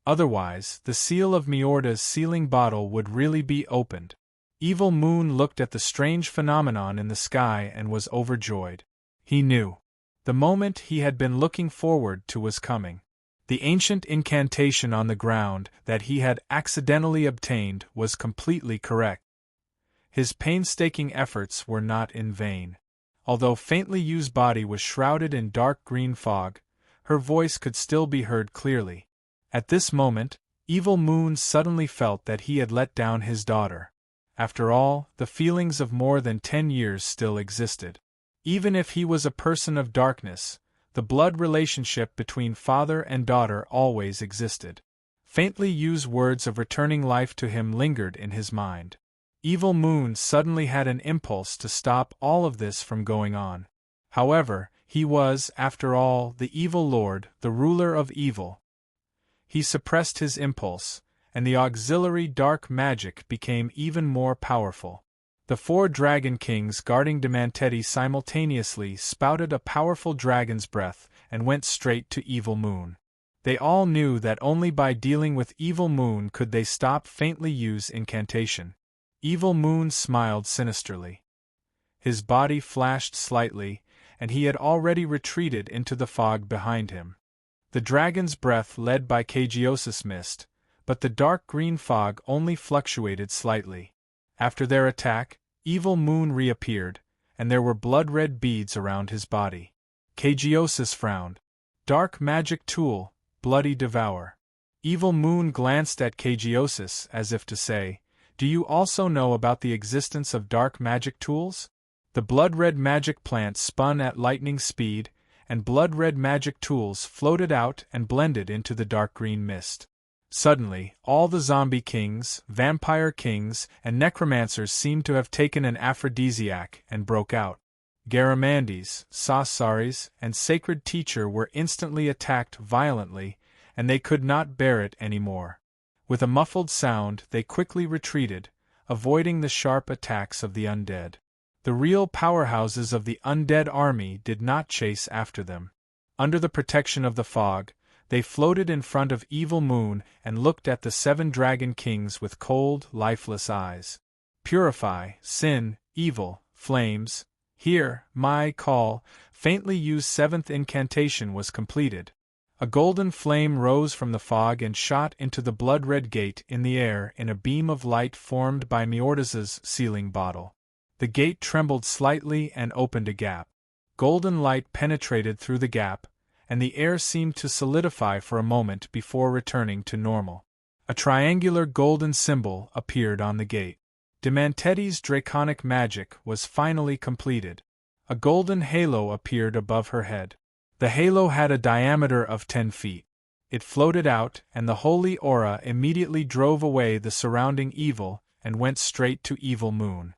Otherwise, the seal of Miorda's sealing bottle would really be opened. Evil Moon looked at the strange phenomenon in the sky and was overjoyed. He knew. The moment he had been looking forward to was coming. The ancient incantation on the ground that he had accidentally obtained was completely correct. His painstaking efforts were not in vain. Although Faintly You's body was shrouded in dark green fog, her voice could still be heard clearly. At this moment, Evil Moon suddenly felt that he had let down his daughter. After all, the feelings of more than 10 years still existed. Even if he was a person of darkness, the blood relationship between father and daughter always existed. Faintly You's words of returning life to him lingered in his mind. Evil Moon suddenly had an impulse to stop all of this from going on. However, he was, after all, the Evil Lord, the ruler of evil. He suppressed his impulse, and the auxiliary dark magic became even more powerful. The 4 dragon kings guarding Demanteti simultaneously spouted a powerful dragon's breath and went straight to Evil Moon. They all knew that only by dealing with Evil Moon could they stop Faintly You's incantation. Evil Moon smiled sinisterly. His body flashed slightly, and he had already retreated into the fog behind him. The dragon's breath led by Kagiosis mist, but the dark green fog only fluctuated slightly. After their attack, Evil Moon reappeared, and there were blood-red beads around his body. Kagiosis frowned. Dark magic tool, bloody devour. Evil Moon glanced at Kagiosis as if to say, "Do you also know about the existence of dark magic tools?" The blood-red magic plant spun at lightning speed, and blood-red magic tools floated out and blended into the dark green mist. Suddenly, all the zombie kings, vampire kings, and necromancers seemed to have taken an aphrodisiac and broke out. Garamandes, Sassaris, and Sacred Teacher were instantly attacked violently, and they could not bear it any more. With a muffled sound, they quickly retreated, avoiding the sharp attacks of the undead. The real powerhouses of the undead army did not chase after them. Under the protection of the fog, they floated in front of Evil Moon and looked at the 7 dragon kings with cold, lifeless eyes. Purify, sin, evil, flames. Here, my call, Faintly You's 7th incantation was completed. A golden flame rose from the fog and shot into the blood-red gate in the air in a beam of light formed by Miorda's sealing bottle. The gate trembled slightly and opened a gap. Golden light penetrated through the gap, and the air seemed to solidify for a moment before returning to normal. A triangular golden symbol appeared on the gate. Demanteti's draconic magic was finally completed. A golden halo appeared above her head. The halo had a diameter of 10 feet. It floated out, and the holy aura immediately drove away the surrounding evil and went straight to Evil Moon.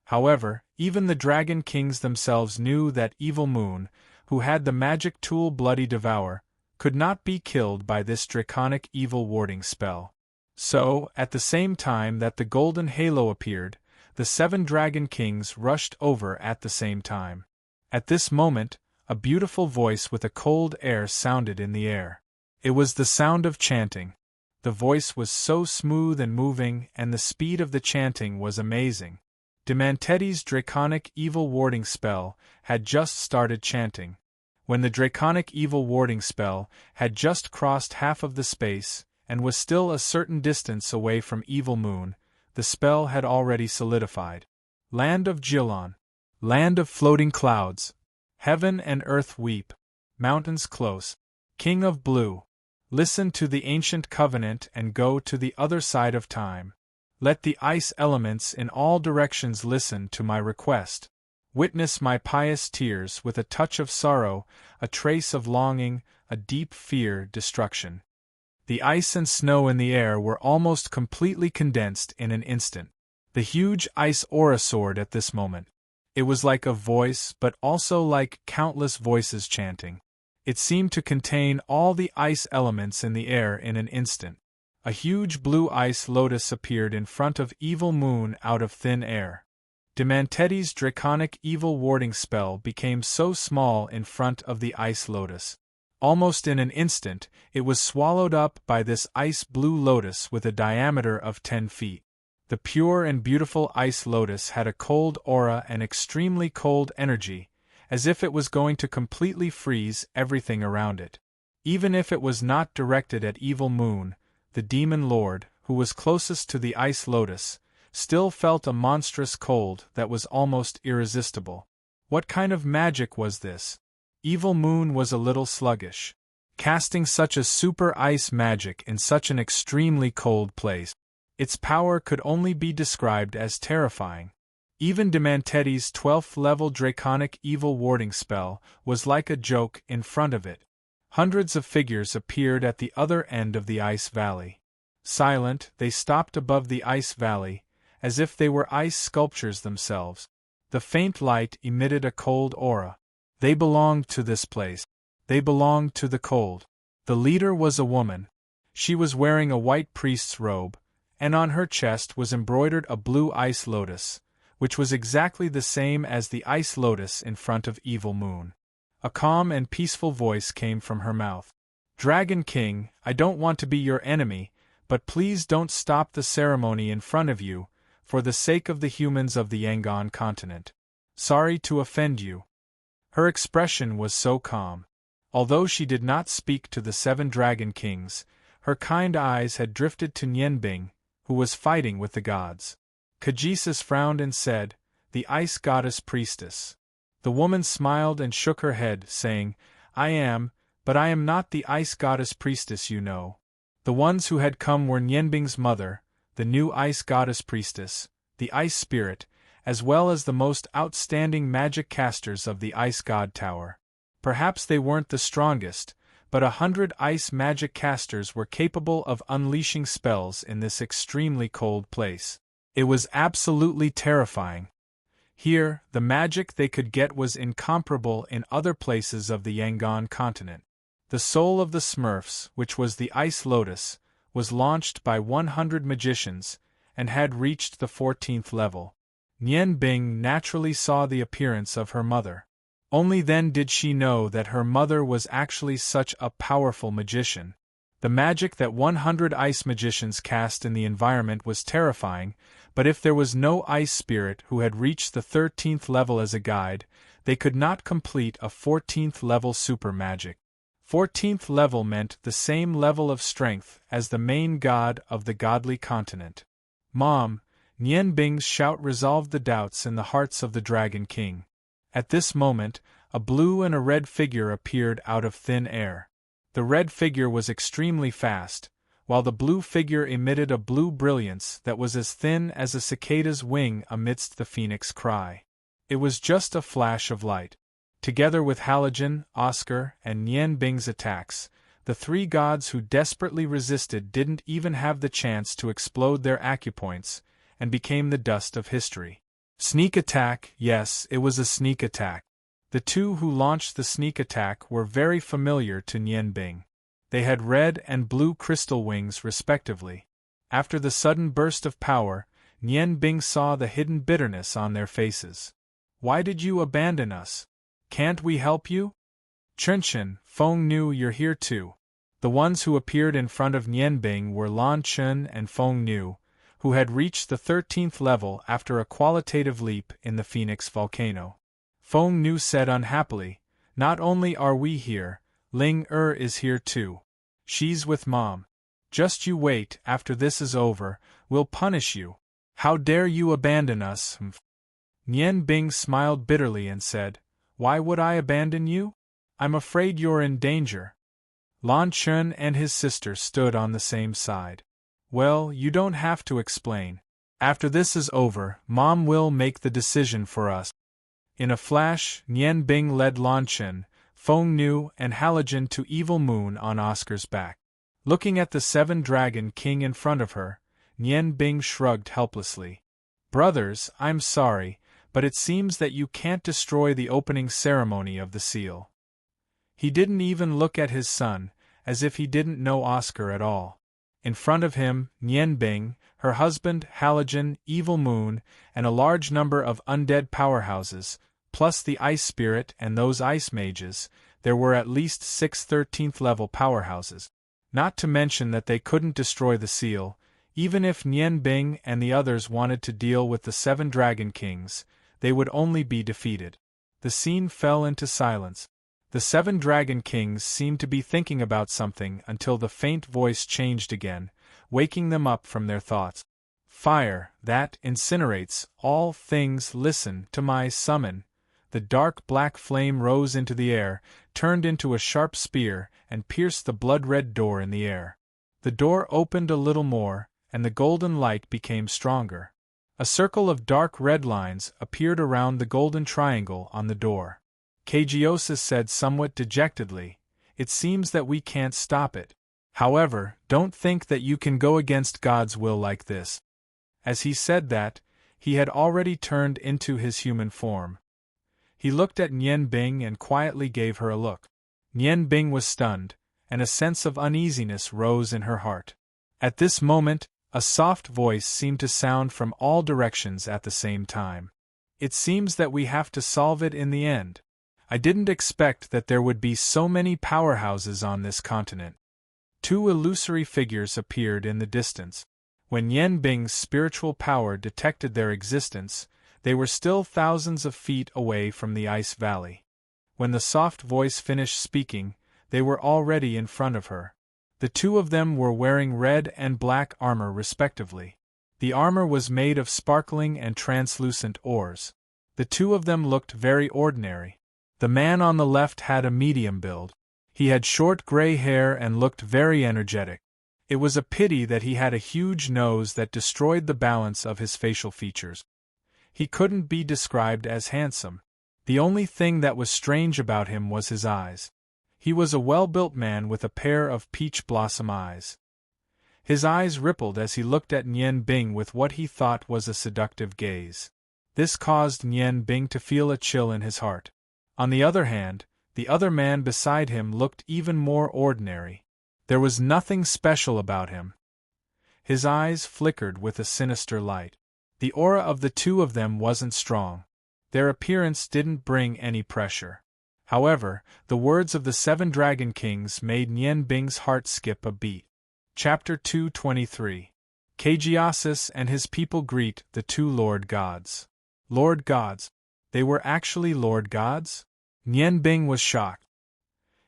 However, even the dragon kings themselves knew that Evil Moon, who had the magic tool Bloody Devour, could not be killed by this draconic evil warding spell. So, at the same time that the golden halo appeared, the 7 dragon kings rushed over at the same time. At this moment, a beautiful voice with a cold air sounded in the air. It was the sound of chanting. The voice was so smooth and moving, and the speed of the chanting was amazing. Demanteti's draconic evil warding spell had just started chanting. When the draconic evil warding spell had just crossed half of the space, and was still a certain distance away from Evil Moon, the spell had already solidified. Land of Gilon. Land of floating clouds. Heaven and earth weep. Mountains close. King of Blue. Listen to the ancient covenant and go to the other side of time. Let the ice elements in all directions listen to my request. Witness my pious tears with a touch of sorrow, a trace of longing, a deep fear, destruction. The ice and snow in the air were almost completely condensed in an instant. The huge ice aura soared at this moment. It was like a voice, but also like countless voices chanting. It seemed to contain all the ice elements in the air in an instant. A huge blue ice lotus appeared in front of Evil Moon out of thin air. Demanteti's draconic evil warding spell became so small in front of the ice lotus. Almost in an instant, it was swallowed up by this ice-blue lotus with a diameter of 10 feet. The pure and beautiful ice lotus had a cold aura and extremely cold energy, as if it was going to completely freeze everything around it. Even if it was not directed at Evil Moon, the demon lord, who was closest to the ice lotus, still felt a monstrous cold that was almost irresistible. What kind of magic was this? Evil Moon was a little sluggish. Casting such a super ice magic in such an extremely cold place, its power could only be described as terrifying. Even Demanteti's 12th level draconic evil warding spell was like a joke in front of it. Hundreds of figures appeared at the other end of the ice valley. Silent, they stopped above the ice valley, as if they were ice sculptures themselves. The faint light emitted a cold aura. They belonged to this place. They belonged to the cold. The leader was a woman. She was wearing a white priest's robe, and on her chest was embroidered a blue ice lotus, which was exactly the same as the ice lotus in front of Evil Moon. A calm and peaceful voice came from her mouth. "Dragon King, I don't want to be your enemy, but please don't stop the ceremony in front of you, for the sake of the humans of the Yangon continent. Sorry to offend you." Her expression was so calm. Although she did not speak to the 7 Dragon Kings, her kind eyes had drifted to Nianbing, who was fighting with the gods. Cajesus frowned and said, "The ice goddess priestess." The woman smiled and shook her head, saying, "I am, but I am not the ice goddess priestess, you know." The ones who had come were Nianbing's mother, the new ice goddess priestess, the ice spirit, as well as the most outstanding magic casters of the ice god tower. Perhaps they weren't the strongest, but 100 ice magic casters were capable of unleashing spells in this extremely cold place. It was absolutely terrifying. Here, the magic they could get was incomparable in other places of the Yangon continent. The soul of the Smurfs, which was the ice lotus, was launched by 100 magicians, and had reached the 14th level. Nianbing naturally saw the appearance of her mother. Only then did she know that her mother was actually such a powerful magician. The magic that 100 ice magicians cast in the environment was terrifying, but if there was no ice spirit who had reached the 13th level as a guide, they could not complete a 14th level super magic. 14th level meant the same level of strength as the main god of the godly continent. "Mom!" Nianbing's shout resolved the doubts in the hearts of the Dragon King. At this moment, a blue and a red figure appeared out of thin air. The red figure was extremely fast, while the blue figure emitted a blue brilliance that was as thin as a cicada's wing amidst the phoenix cry. It was just a flash of light. Together with Halogen, Oscar, and Nianbing's attacks, the 3 gods who desperately resisted didn't even have the chance to explode their acupoints, and became the dust of history. Sneak attack, yes, it was a sneak attack. The 2 who launched the sneak attack were very familiar to Nianbing. They had red and blue crystal wings respectively. After the sudden burst of power, Nianbing saw the hidden bitterness on their faces. "Why did you abandon us? Can't we help you?" "Chunchen, Feng Nu, you're here too." The ones who appeared in front of Nianbing were Lan Chun and Feng Nu, who had reached the 13th level after a qualitative leap in the Phoenix volcano. Feng Nu said unhappily, "Not only are we here, Ling is here too. She's with Mom. Just you wait, after this is over, we'll punish you. How dare you abandon us?" Nianbing smiled bitterly and said, "Why would I abandon you? I'm afraid you're in danger." Lan Chun and his sister stood on the same side. "Well, you don't have to explain. After this is over, Mom will make the decision for us." In a flash, Nianbing led Lan Chun, Feng Nu, and Halogen to Evil Moon on Oscar's back. Looking at the seven dragon king in front of her, Nian Bing shrugged helplessly. Brothers, I'm sorry, but it seems that you can't destroy the opening ceremony of the seal. He didn't even look at his son, as if he didn't know Oscar at all. In front of him, Nian Bing, her husband, Halogen, Evil Moon, and a large number of undead powerhouses, plus the Ice Spirit and those Ice Mages, there were at least 6 13th level powerhouses. Not to mention that they couldn't destroy the seal, even if Nian Bing and the others wanted to deal with the 7 Dragon Kings, they would only be defeated. The scene fell into silence. The 7 Dragon Kings seemed to be thinking about something until the faint voice changed again, waking them up from their thoughts. Fire, that incinerates all things, listen to my summon. The dark black flame rose into the air, turned into a sharp spear, and pierced the blood-red door in the air. The door opened a little more, and the golden light became stronger. A circle of dark red lines appeared around the golden triangle on the door. Kagiosis said somewhat dejectedly, "It seems that we can't stop it. However, don't think that you can go against God's will like this." As he said that, he had already turned into his human form. He looked at Nian Bing and quietly gave her a look. Nian Bing was stunned, and a sense of uneasiness rose in her heart. At this moment, a soft voice seemed to sound from all directions at the same time. "It seems that we have to solve it in the end. I didn't expect that there would be so many powerhouses on this continent." 2 illusory figures appeared in the distance. When Nian Bing's spiritual power detected their existence, they were still thousands of feet away from the ice valley. When the soft voice finished speaking, they were already in front of her. The 2 of them were wearing red and black armor respectively. The armor was made of sparkling and translucent ores. The 2 of them looked very ordinary. The man on the left had a medium build. He had short gray hair and looked very energetic. It was a pity that he had a huge nose that destroyed the balance of his facial features. He couldn't be described as handsome. The only thing that was strange about him was his eyes. He was a well-built man with a pair of peach blossom eyes. His eyes rippled as he looked at Nian Bing with what he thought was a seductive gaze. This caused Nian Bing to feel a chill in his heart. On the other hand, the other man beside him looked even more ordinary. There was nothing special about him. His eyes flickered with a sinister light. The aura of the 2 of them wasn't strong. Their appearance didn't bring any pressure. However, the words of the 7 Dragon Kings made Nian Bing's heart skip a beat. Chapter 223. Kagiosis and his people greet the 2 Lord Gods. Lord Gods? They were actually Lord Gods? Nian Bing was shocked.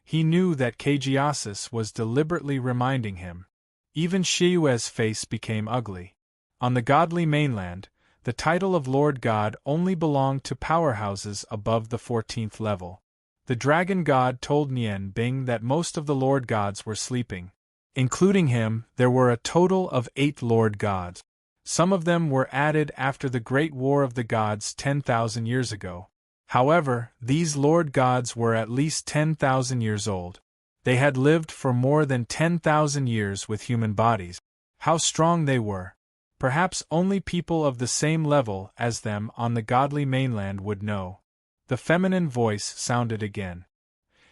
He knew that Kagiosis was deliberately reminding him. Even Shiyue's face became ugly. On the godly mainland, the title of Lord God only belonged to powerhouses above the 14th level. The Dragon God told Nian Bing that most of the Lord Gods were sleeping. Including him, there were a total of 8 Lord Gods. Some of them were added after the Great War of the Gods 10,000 years ago. However, these Lord Gods were at least 10,000 years old. They had lived for more than 10,000 years with human bodies. How strong they were! Perhaps only people of the same level as them on the godly mainland would know. The feminine voice sounded again.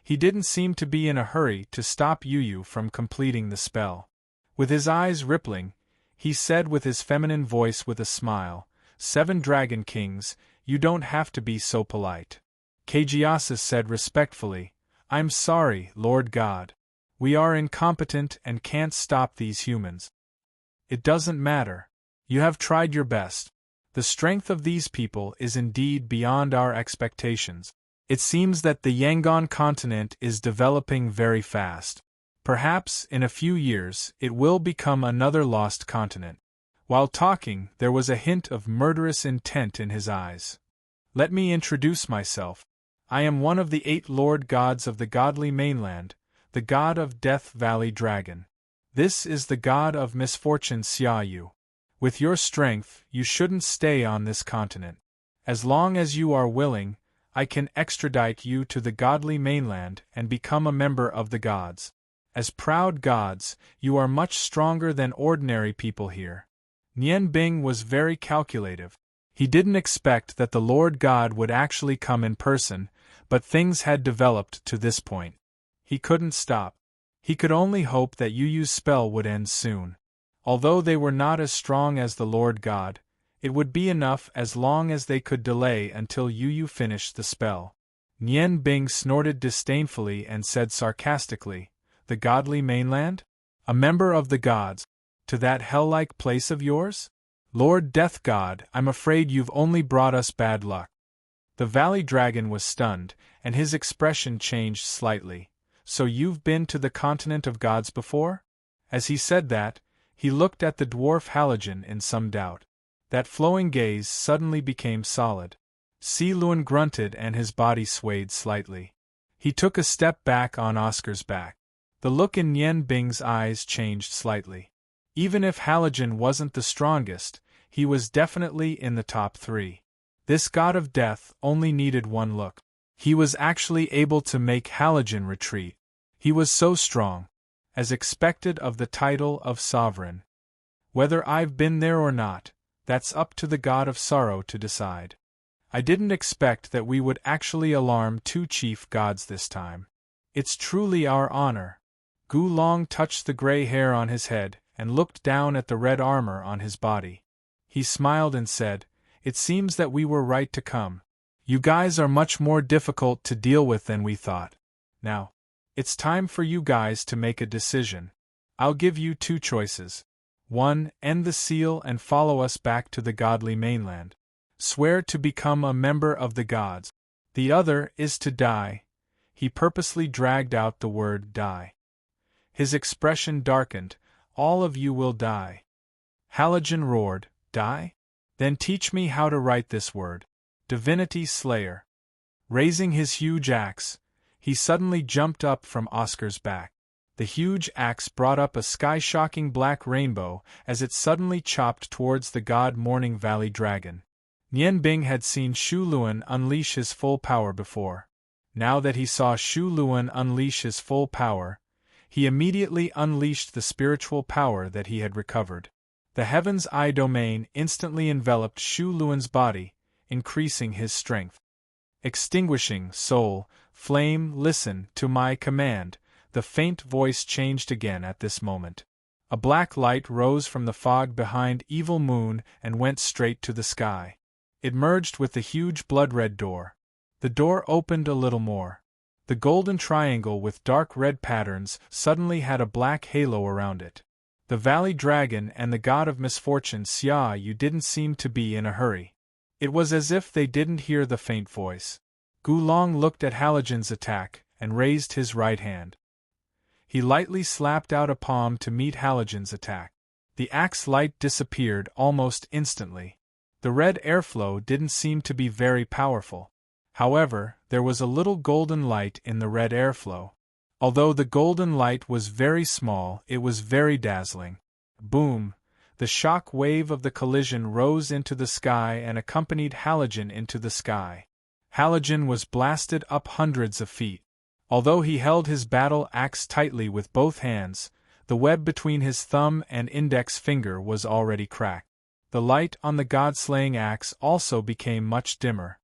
He didn't seem to be in a hurry to stop Yu from completing the spell. With his eyes rippling, he said with his feminine voice with a smile, "7 Dragon Kings, you don't have to be so polite." Kagiosis said respectfully, "I'm sorry, Lord God. We are incompetent and can't stop these humans." "It doesn't matter. You have tried your best. The strength of these people is indeed beyond our expectations. It seems that the Yangon continent is developing very fast. Perhaps, in a few years, it will become another lost continent." While talking, there was a hint of murderous intent in his eyes. "Let me introduce myself. I am one of the 8 Lord Gods of the godly mainland, the god of Death Valley Dragon. This is the god of misfortune Xiaoyu. With your strength, you shouldn't stay on this continent. As long as you are willing, I can extradite you to the godly mainland and become a member of the gods. As proud gods, you are much stronger than ordinary people here. Nian Bing was very calculative. He didn't expect that the Lord God would actually come in person, but things had developed to this point. He couldn't stop. He could only hope that Yu Yu's spell would end soon. Although they were not as strong as the Lord God, it would be enough as long as they could delay until Yu Yu finished the spell. Nian Bing snorted disdainfully and said sarcastically, "The godly mainland? A member of the gods? To that hell-like place of yours? Lord Death God, I'm afraid you've only brought us bad luck." The Valley Dragon was stunned, and his expression changed slightly. "So you've been to the continent of gods before?" As he said that, he looked at the dwarf Halogen in some doubt. That flowing gaze suddenly became solid. Si Luan grunted and his body swayed slightly. He took a step back on Oscar's back. The look in Nian Bing's eyes changed slightly. Even if Halogen wasn't the strongest, he was definitely in the top 3. This god of death only needed one look. He was actually able to make Halogen retreat. He was so strong. As expected of the title of sovereign. Whether I've been there or not, that's up to the god of sorrow to decide. I didn't expect that we would actually alarm 2 chief gods this time. It's truly our honor. Gu Long touched the gray hair on his head and looked down at the red armor on his body. He smiled and said, "It seems that we were right to come. You guys are much more difficult to deal with than we thought. Now, it's time for you guys to make a decision. I'll give you 2 choices. 1. End the seal and follow us back to the godly mainland. Swear to become a member of the gods. The other is to die." He purposely dragged out the word die. His expression darkened. "All of you will die." Halogen roared, "Die? Then teach me how to write this word. Divinity Slayer." Raising his huge axe, he suddenly jumped up from Oscar's back. The huge axe brought up a sky-shocking black rainbow as it suddenly chopped towards the god-mourning Valley Dragon. Nian Bing had seen Shu Luan unleash his full power before. Now that he saw Shu Luan unleash his full power, he immediately unleashed the spiritual power that he had recovered. The Heaven's Eye domain instantly enveloped Shu Luan's body, increasing his strength. Extinguishing, soul, flame, listen to my command. The faint voice changed again at this moment. A black light rose from the fog behind Evil Moon and went straight to the sky. It merged with the huge blood-red door. The door opened a little more. The golden triangle with dark red patterns suddenly had a black halo around it. The Valley Dragon and the god of misfortune Xia Yu didn't seem to be in a hurry. It was as if they didn't hear the faint voice. Gu Long looked at Halogen's attack and raised his right hand. He lightly slapped out a palm to meet Halogen's attack. The axe light disappeared almost instantly. The red airflow didn't seem to be very powerful. However, there was a little golden light in the red airflow. Although the golden light was very small, it was very dazzling. Boom! The shock wave of the collision rose into the sky and accompanied Halogen into the sky. Halogen was blasted up hundreds of feet. Although he held his battle axe tightly with both hands, the web between his thumb and index finger was already cracked. The light on the god-slaying axe also became much dimmer.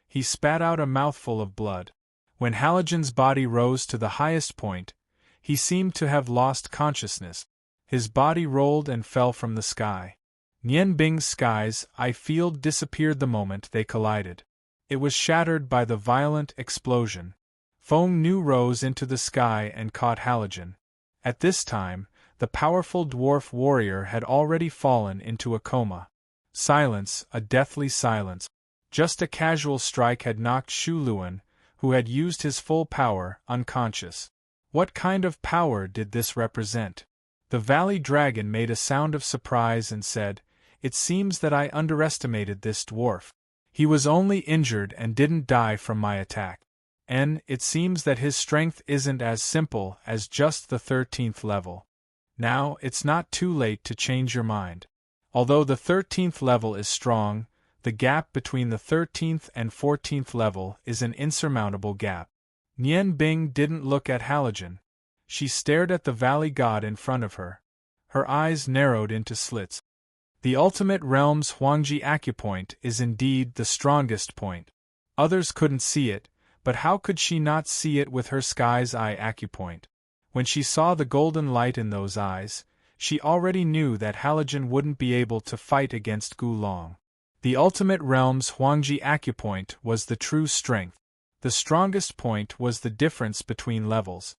He spat out a mouthful of blood. When Halogen's body rose to the highest point, he seemed to have lost consciousness. His body rolled and fell from the sky. Nian Bing's sky's eye field disappeared the moment they collided. It was shattered by the violent explosion. Foam Nu rose into the sky and caught Halogen. At this time, the powerful dwarf warrior had already fallen into a coma. Silence, a deathly silence. Just a casual strike had knocked Shu Luan, who had used his full power, unconscious. What kind of power did this represent? The Valley Dragon made a sound of surprise and said, "It seems that I underestimated this dwarf. He was only injured and didn't die from my attack. And it seems that his strength isn't as simple as just the 13th level. Now, it's not too late to change your mind. Although the 13th level is strong, the gap between the 13th and 14th level is an insurmountable gap." Nian Bing didn't look at Halogen. She stared at the valley god in front of her. Her eyes narrowed into slits. The ultimate realm's Huangji acupoint is indeed the strongest point. Others couldn't see it, but how could she not see it with her sky's eye acupoint? When she saw the golden light in those eyes, she already knew that Halogen wouldn't be able to fight against Gulong. The ultimate realm's Huangji acupoint was the true strength. The strongest point was the difference between levels.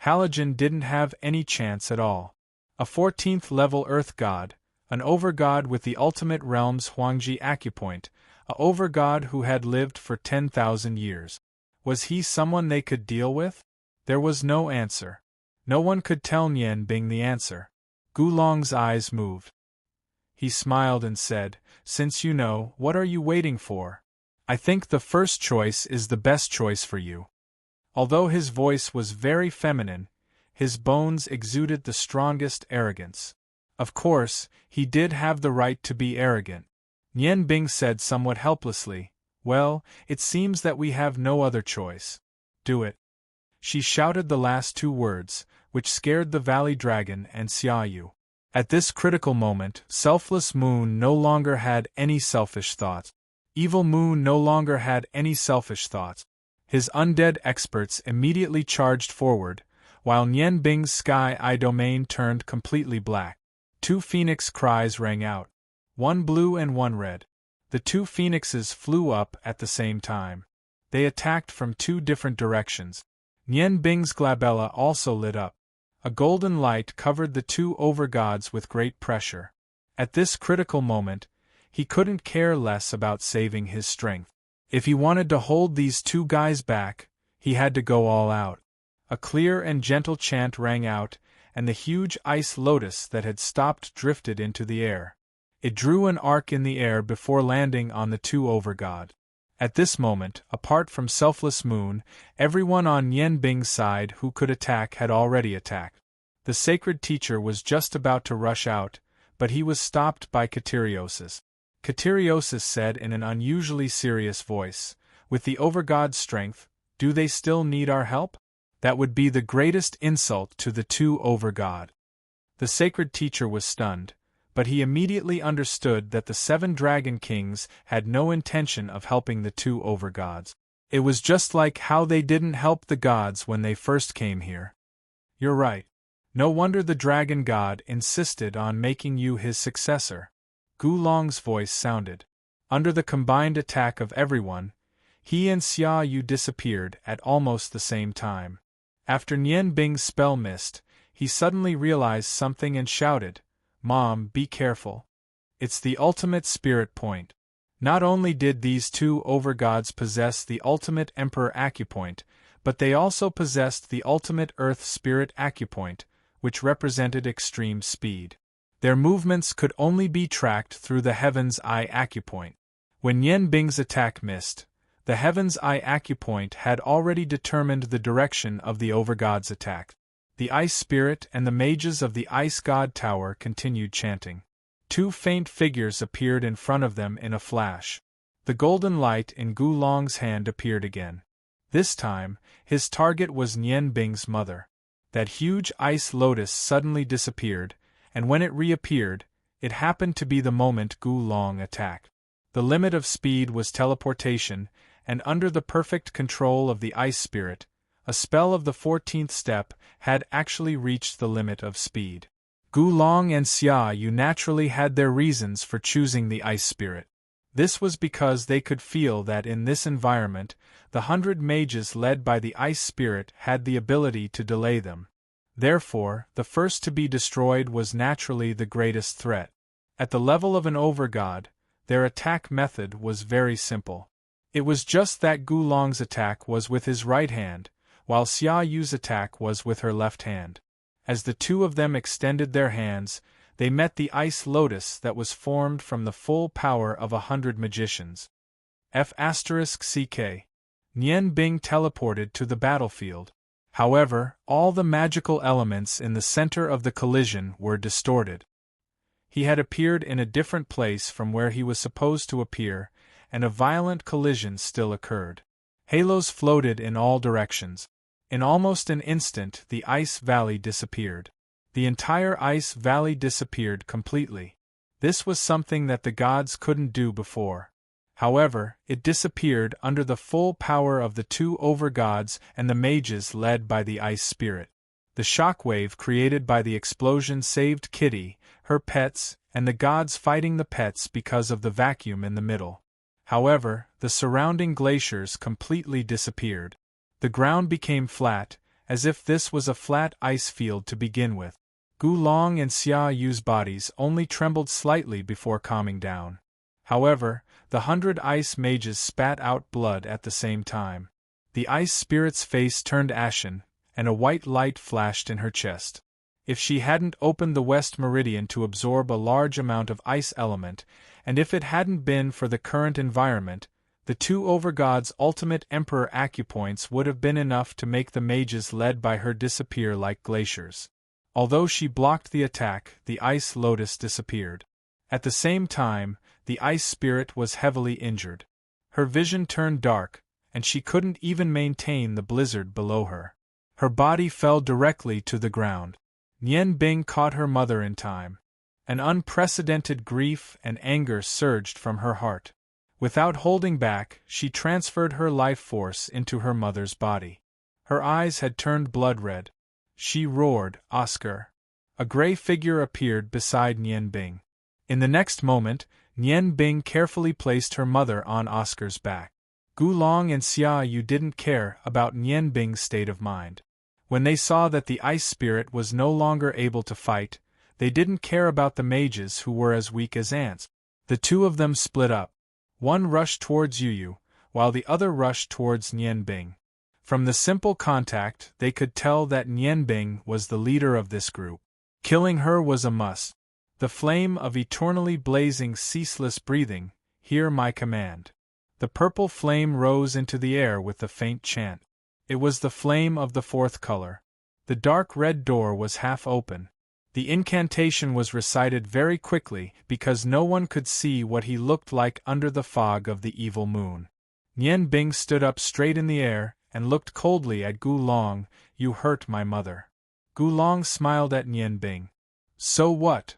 Halogen didn't have any chance at all. A 14th level earth god, an overgod with the ultimate realm's Huangji acupoint, a overgod who had lived for 10,000 years. Was he someone they could deal with? There was no answer. No one could tell Nian Bing the answer. Gulong's eyes moved. He smiled and said, "Since you know, what are you waiting for? I think the first choice is the best choice for you." Although his voice was very feminine, his bones exuded the strongest arrogance. Of course, he did have the right to be arrogant. Nian Bing said somewhat helplessly, "Well, it seems that we have no other choice. Do it." She shouted the last two words, which scared the valley dragon and Xiaoyu. At this critical moment, Selfless Moon no longer had any selfish thoughts. Evil Moon no longer had any selfish thoughts. His undead experts immediately charged forward, while Nian Bing's sky eye domain turned completely black. Two phoenix cries rang out. One blue and one red. The two phoenixes flew up at the same time. They attacked from two different directions. Nian Bing's glabella also lit up. A golden light covered the two overgods with great pressure. At this critical moment, he couldn't care less about saving his strength. If he wanted to hold these two guys back, he had to go all out. A clear and gentle chant rang out, and the huge ice lotus that had stopped drifted into the air. It drew an arc in the air before landing on the two overgods. At this moment, apart from Selfless Moon, everyone on Nian Bing's side who could attack had already attacked. The sacred teacher was just about to rush out, but he was stopped by Kateriosis. Kateriosis said in an unusually serious voice, "With the overgod's strength, do they still need our help? That would be the greatest insult to the two overgod." The sacred teacher was stunned, but he immediately understood that the 7 dragon kings had no intention of helping the two overgods. It was just like how they didn't help the gods when they first came here. "You're right. No wonder the dragon god insisted on making you his successor." Gulong's voice sounded. Under the combined attack of everyone, he and Xiaoyu disappeared at almost the same time. After Nian Bing's spell missed, he suddenly realized something and shouted, "Mom, be careful. It's the ultimate spirit point." Not only did these two overgods possess the ultimate Emperor acupoint, but they also possessed the ultimate Earth Spirit acupoint, which represented extreme speed. Their movements could only be tracked through the Heaven's Eye acupoint. When Nian Bing's attack missed, the Heaven's Eye acupoint had already determined the direction of the overgod's attack. The Ice Spirit and the mages of the Ice God Tower continued chanting. Two faint figures appeared in front of them in a flash. The golden light in Gulong's hand appeared again. This time, his target was Nian Bing's mother. That huge ice lotus suddenly disappeared, and when it reappeared, it happened to be the moment Gulong attacked. The limit of speed was teleportation, and under the perfect control of the Ice Spirit, a spell of the 14th step had actually reached the limit of speed. Gulong and Xiaoyu naturally had their reasons for choosing the Ice Spirit. This was because they could feel that in this environment, the 100 mages led by the Ice Spirit had the ability to delay them. Therefore, the first to be destroyed was naturally the greatest threat. At the level of an overgod, their attack method was very simple. It was just that Gulong's attack was with his right hand, while Xiaoyu's attack was with her left hand. As the two of them extended their hands, they met the ice lotus that was formed from the full power of 100 magicians. F***CK. Nian Bing teleported to the battlefield. However, all the magical elements in the center of the collision were distorted. He had appeared in a different place from where he was supposed to appear, and a violent collision still occurred. Halos floated in all directions. In almost an instant the ice valley disappeared. The entire ice valley disappeared completely. This was something that the gods couldn't do before. However, it disappeared under the full power of the two overgods and the mages led by the ice spirit. The shockwave created by the explosion saved Kitty, her pets, and the gods fighting the pets because of the vacuum in the middle. However, the surrounding glaciers completely disappeared. The ground became flat, as if this was a flat ice field to begin with. Gulong and Xia Yu's bodies only trembled slightly before calming down. However, the 100 ice mages spat out blood at the same time. The ice spirit's face turned ashen, and a white light flashed in her chest. If she hadn't opened the west meridian to absorb a large amount of ice element, and if it hadn't been for the current environment, the two overgods' ultimate emperor acupoints would have been enough to make the mages led by her disappear like glaciers. Although she blocked the attack, the ice lotus disappeared. At the same time, the ice spirit was heavily injured. Her vision turned dark, and she couldn't even maintain the blizzard below her. Her body fell directly to the ground. Nian Bing caught her mother in time. An unprecedented grief and anger surged from her heart. Without holding back, she transferred her life force into her mother's body. Her eyes had turned blood red. She roared, "Oscar!" A gray figure appeared beside Nian Bing. In the next moment, Nian Bing carefully placed her mother on Oscar's back. Gulong and Xia Yu didn't care about Nian Bing's state of mind. When they saw that the ice spirit was no longer able to fight, they didn't care about the mages who were as weak as ants. The two of them split up. One rushed towards Yu, while the other rushed towards Nian Bing. From the simple contact, they could tell that Nian Bing was the leader of this group. Killing her was a must. The flame of eternally blazing ceaseless breathing, hear my command. The purple flame rose into the air with the faint chant. It was the flame of the fourth color. The dark red door was half open. The incantation was recited very quickly because no one could see what he looked like under the fog of the evil moon. Nian Bing stood up straight in the air and looked coldly at Gulong. "You hurt my mother." Gulong smiled at Nian Bing. "So what?"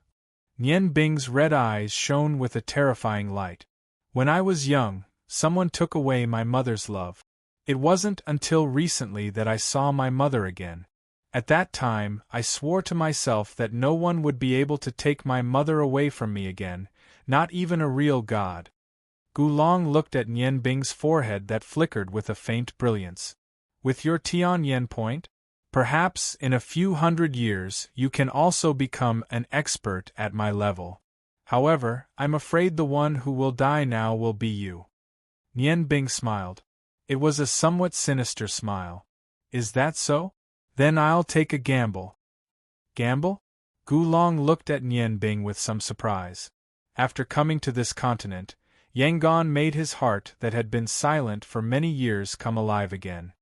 Nian Bing's red eyes shone with a terrifying light. "When I was young, someone took away my mother's love. It wasn't until recently that I saw my mother again. At that time, I swore to myself that no one would be able to take my mother away from me again, not even a real god." Gulong looked at Nian Bing's forehead that flickered with a faint brilliance. "With your Tianyan point? Perhaps in a few hundred years you can also become an expert at my level. However, I'm afraid the one who will die now will be you." Nian Bing smiled. It was a somewhat sinister smile. "Is that so? Then I'll take a gamble." "Gamble?" Gulong looked at Nian Bing with some surprise. After coming to this continent, Yangon made his heart that had been silent for many years come alive again.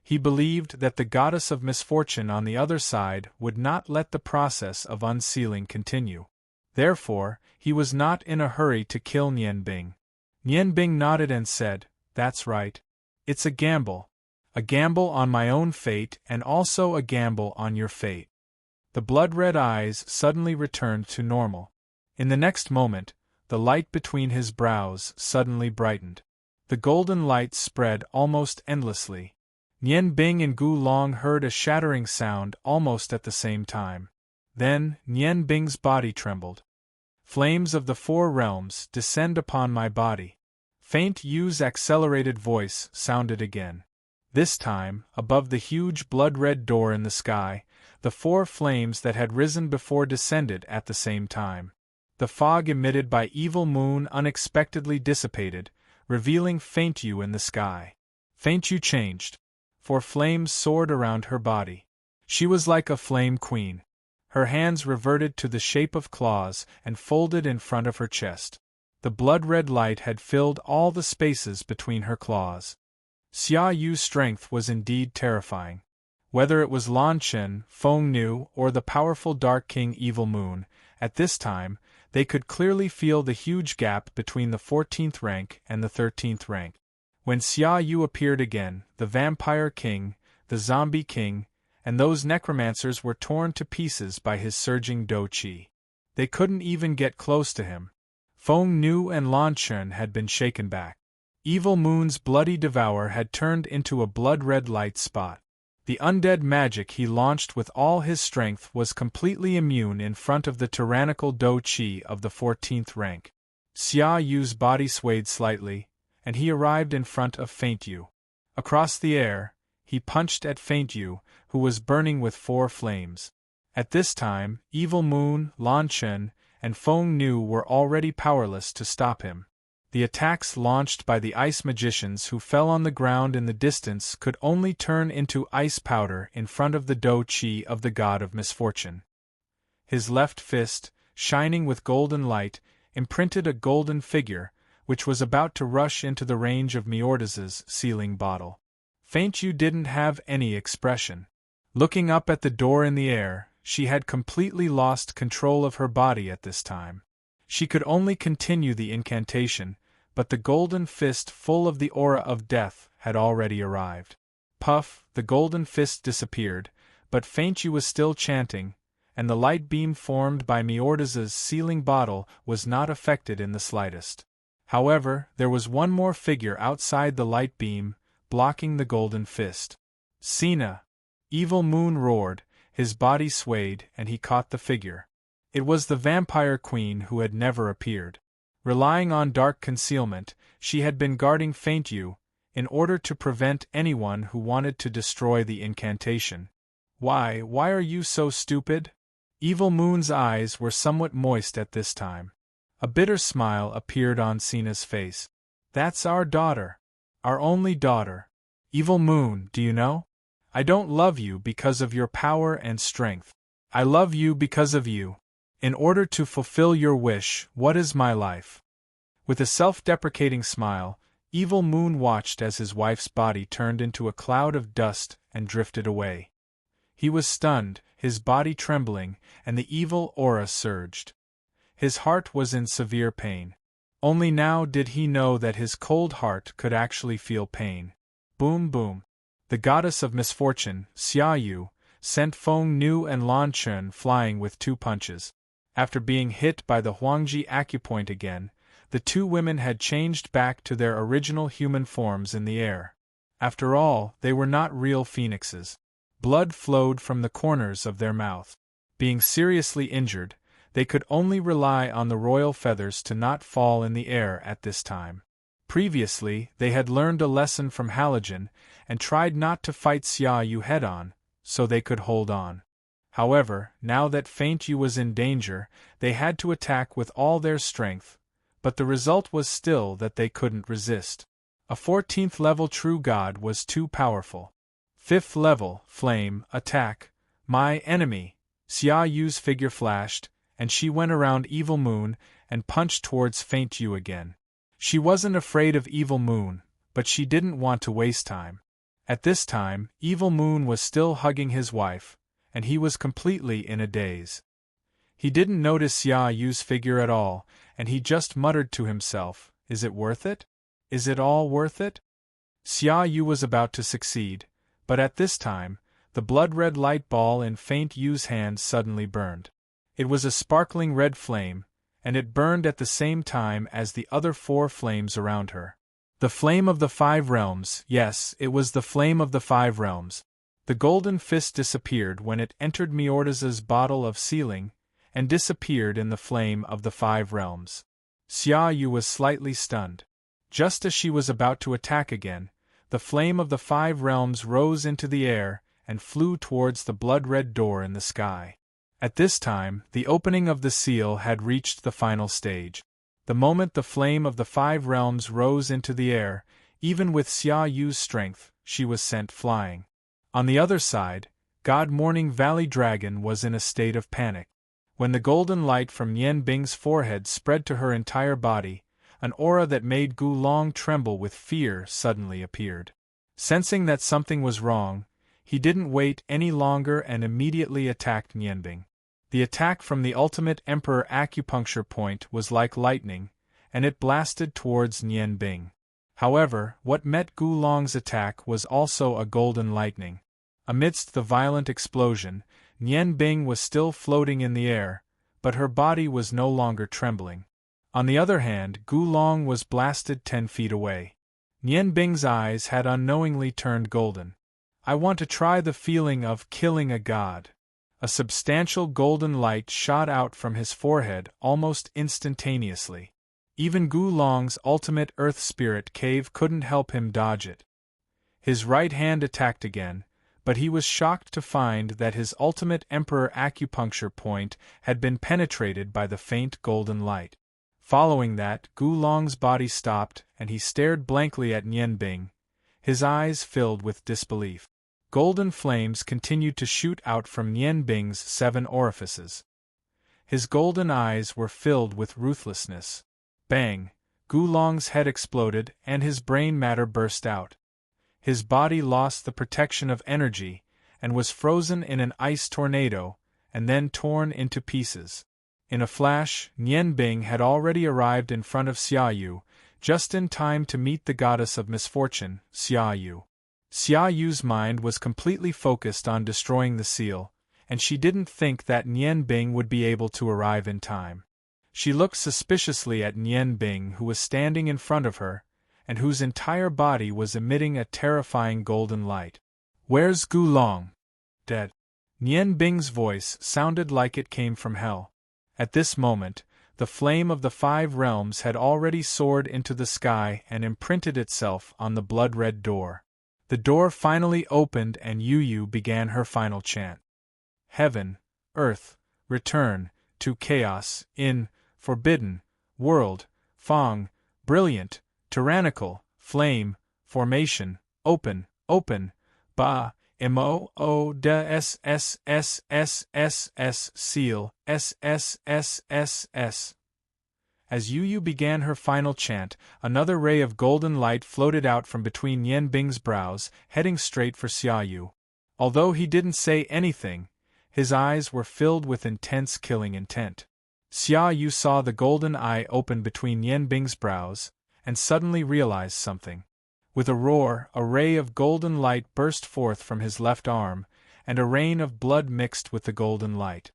He believed that the goddess of misfortune on the other side would not let the process of unsealing continue. Therefore, he was not in a hurry to kill Nian Bing. Nian Bing nodded and said, "That's right. It's a gamble. A gamble on my own fate and also a gamble on your fate." The blood-red eyes suddenly returned to normal. In the next moment, the light between his brows suddenly brightened. The golden light spread almost endlessly. Nian Bing and Gulong heard a shattering sound almost at the same time. Then, Nian Bing's body trembled. "Flames of the four realms, descend upon my body." Faint Yu's accelerated voice sounded again. This time, above the huge blood-red door in the sky, the four flames that had risen before descended at the same time. The fog emitted by Evil Moon unexpectedly dissipated, revealing Faint Yu in the sky. Faint Yu changed, for flames soared around her body. She was like a flame queen. Her hands reverted to the shape of claws and folded in front of her chest. The blood-red light had filled all the spaces between her claws. Xia Yu's strength was indeed terrifying. Whether it was Lan Chen, Feng Nu, or the powerful Dark King Evil Moon, at this time, they could clearly feel the huge gap between the 14th rank and the 13th rank. When Xia Yu appeared again, the Vampire King, the zombie king, and those necromancers were torn to pieces by his surging do qi. They couldn't even get close to him. Feng Nu and Lan Chen had been shaken back. Evil Moon's bloody devour had turned into a blood-red light spot. The undead magic he launched with all his strength was completely immune in front of the tyrannical do qi of the 14th rank. Xia Yu's body swayed slightly, and he arrived in front of Feint Yu. Across the air, he punched at Feint Yu, who was burning with 4 flames. At this time, Evil Moon, Lan Chen, and Feng Nu were already powerless to stop him. The attacks launched by the ice magicians who fell on the ground in the distance could only turn into ice powder in front of the do qi of the god of misfortune. His left fist, shining with golden light, imprinted a golden figure, which was about to rush into the range of Miordas's sealing bottle. Feint Yu didn't have any expression. Looking up at the door in the air, she had completely lost control of her body at this time. She could only continue the incantation, but the golden fist full of the aura of death had already arrived. Puff, the golden fist disappeared, but Feint Yu was still chanting, and the light beam formed by Miordas's sealing bottle was not affected in the slightest. However, there was one more figure outside the light beam, blocking the golden fist. Sina! Evil Moon roared, his body swayed, and he caught the figure. It was the vampire queen who had never appeared. Relying on dark concealment, she had been guarding Feint Yu, in order to prevent anyone who wanted to destroy the incantation. Why are you so stupid? Evil Moon's eyes were somewhat moist at this time. A bitter smile appeared on Sina's face. That's our daughter. Our only daughter. Evil Moon, do you know? I don't love you because of your power and strength. I love you because of you. In order to fulfill your wish, what is my life? With a self-deprecating smile, Evil Moon watched as his wife's body turned into a cloud of dust and drifted away. He was stunned, his body trembling, and the evil aura surged. His heart was in severe pain. Only now did he know that his cold heart could actually feel pain. Boom boom. The goddess of misfortune, Xia Yu, sent Feng Nu and Lan Chen flying with 2 punches. After being hit by the Huangji acupoint again, the 2 women had changed back to their original human forms in the air. After all, they were not real phoenixes. Blood flowed from the corners of their mouth. Being seriously injured, they could only rely on the royal feathers to not fall in the air at this time. Previously, they had learned a lesson from Halogen and tried not to fight Xia Yu head-on, so they could hold on. However, now that Feint Yu was in danger, they had to attack with all their strength, but the result was still that they couldn't resist. A 14th level true god was too powerful. 5th level, flame, attack, my enemy. Xia Yu's figure flashed, and she went around Evil Moon and punched towards Feint Yu again. She wasn't afraid of Evil Moon, but she didn't want to waste time. At this time, Evil Moon was still hugging his wife, and he was completely in a daze. He didn't notice Xia Yu's figure at all, and he just muttered to himself, "Is it worth it? Is it all worth it?" Xia Yu was about to succeed, but at this time, the blood-red light ball in Feint Yu's hand suddenly burned. It was a sparkling red flame, and it burned at the same time as the other 4 flames around her. The flame of the 5 realms, yes, it was the flame of the 5 realms. The golden fist disappeared when it entered Miordas's bottle of sealing, and disappeared in the flame of the 5 realms. Xia Yu was slightly stunned. Just as she was about to attack again, the flame of the 5 realms rose into the air and flew towards the blood-red door in the sky. At this time, the opening of the seal had reached the final stage. The moment the flame of the 5 realms rose into the air, even with Xia Yu's strength, she was sent flying. On the other side, God Morning Valley Dragon was in a state of panic. When the golden light from Nian Bing's forehead spread to her entire body, an aura that made Gu Long tremble with fear suddenly appeared. Sensing that something was wrong, he didn't wait any longer and immediately attacked Nianbing. The attack from the ultimate Emperor acupuncture point was like lightning, and it blasted towards Nianbing. However, what met Gu Long's attack was also a golden lightning. Amidst the violent explosion, Nian Bing was still floating in the air, but her body was no longer trembling. On the other hand, Gu Long was blasted 10 feet away. Nian Bing's eyes had unknowingly turned golden. I want to try the feeling of killing a god. A substantial golden light shot out from his forehead almost instantaneously. Even Gu Long's ultimate earth spirit cave couldn't help him dodge it. His right hand attacked again, but he was shocked to find that his ultimate emperor acupuncture point had been penetrated by the faint golden light. Following that, Gu Long's body stopped and he stared blankly at Nian Bing, his eyes filled with disbelief. Golden flames continued to shoot out from Nian Bing's 7 orifices. His golden eyes were filled with ruthlessness. Bang! Gu Long's head exploded and his brain matter burst out. His body lost the protection of energy and was frozen in an ice tornado and then torn into pieces. In a flash, Nian Bing had already arrived in front of Xia Yu, just in time to meet the goddess of misfortune, Xia Yu. Xia Yu's mind was completely focused on destroying the seal, and she didn't think that Nian Bing would be able to arrive in time. She looked suspiciously at Nian Bing, who was standing in front of her, and whose entire body was emitting a terrifying golden light. "Where's Gu Long?" "Dead." Nian Bing's voice sounded like it came from hell. At this moment, the flame of the 5 realms had already soared into the sky and imprinted itself on the blood-red door. The door finally opened and Yu began her final chant. Heaven, earth, return, to chaos, in, forbidden, world, Fong, brilliant, tyrannical, flame, formation, open, ba, mo, de s seal, s. As Yu began her final chant, another ray of golden light floated out from between Nian Bing's brows, heading straight for Xia Yu. Although he didn't say anything, his eyes were filled with intense killing intent. Xia Yu saw the golden eye open between Nian Bing's brows, and suddenly realized something. With a roar, a ray of golden light burst forth from his left arm, and a rain of blood mixed with the golden light.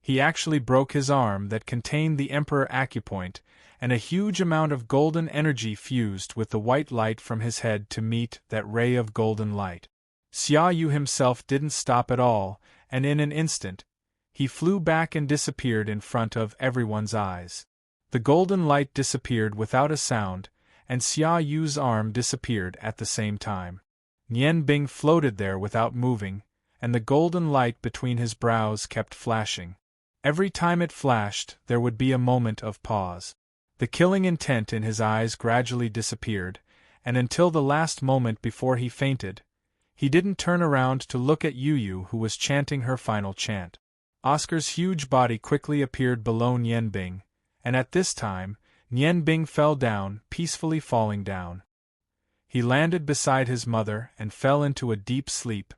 He actually broke his arm that contained the Emperor Acupoint, and a huge amount of golden energy fused with the white light from his head to meet that ray of golden light. Xia Yu himself didn't stop at all, and in an instant, he flew back and disappeared in front of everyone's eyes. The golden light disappeared without a sound, and Xia Yu's arm disappeared at the same time. Nian Bing floated there without moving, and the golden light between his brows kept flashing. Every time it flashed, there would be a moment of pause. The killing intent in his eyes gradually disappeared, and until the last moment before he fainted, he didn't turn around to look at Yu, who was chanting her final chant. Oscar's huge body quickly appeared below Nian Bing, and at this time, Nian Bing fell down, peacefully falling down. He landed beside his mother and fell into a deep sleep,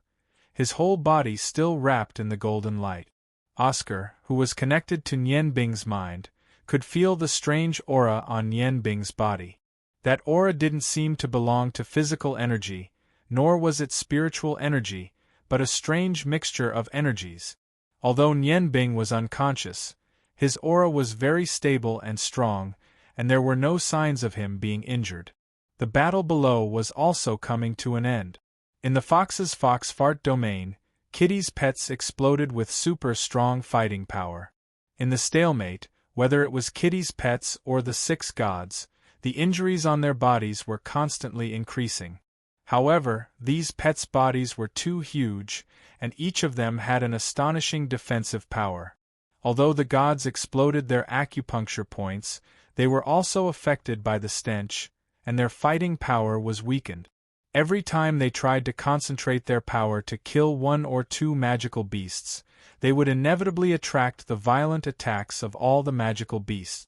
his whole body still wrapped in the golden light. Oscar, who was connected to Nian Bing's mind, could feel the strange aura on Nian Bing's body. That aura didn't seem to belong to physical energy, nor was it spiritual energy, but a strange mixture of energies. Although Nian Bing was unconscious, his aura was very stable and strong, and there were no signs of him being injured. The battle below was also coming to an end. In the Fox's Fox Fart domain, Kitty's pets exploded with super strong fighting power. In the stalemate, whether it was Kitty's pets or the 6 gods, the injuries on their bodies were constantly increasing. However, these pets' bodies were too huge, and each of them had an astonishing defensive power. Although the gods exploded their acupuncture points, they were also affected by the stench, and their fighting power was weakened. Every time they tried to concentrate their power to kill 1 or 2 magical beasts, they would inevitably attract the violent attacks of all the magical beasts.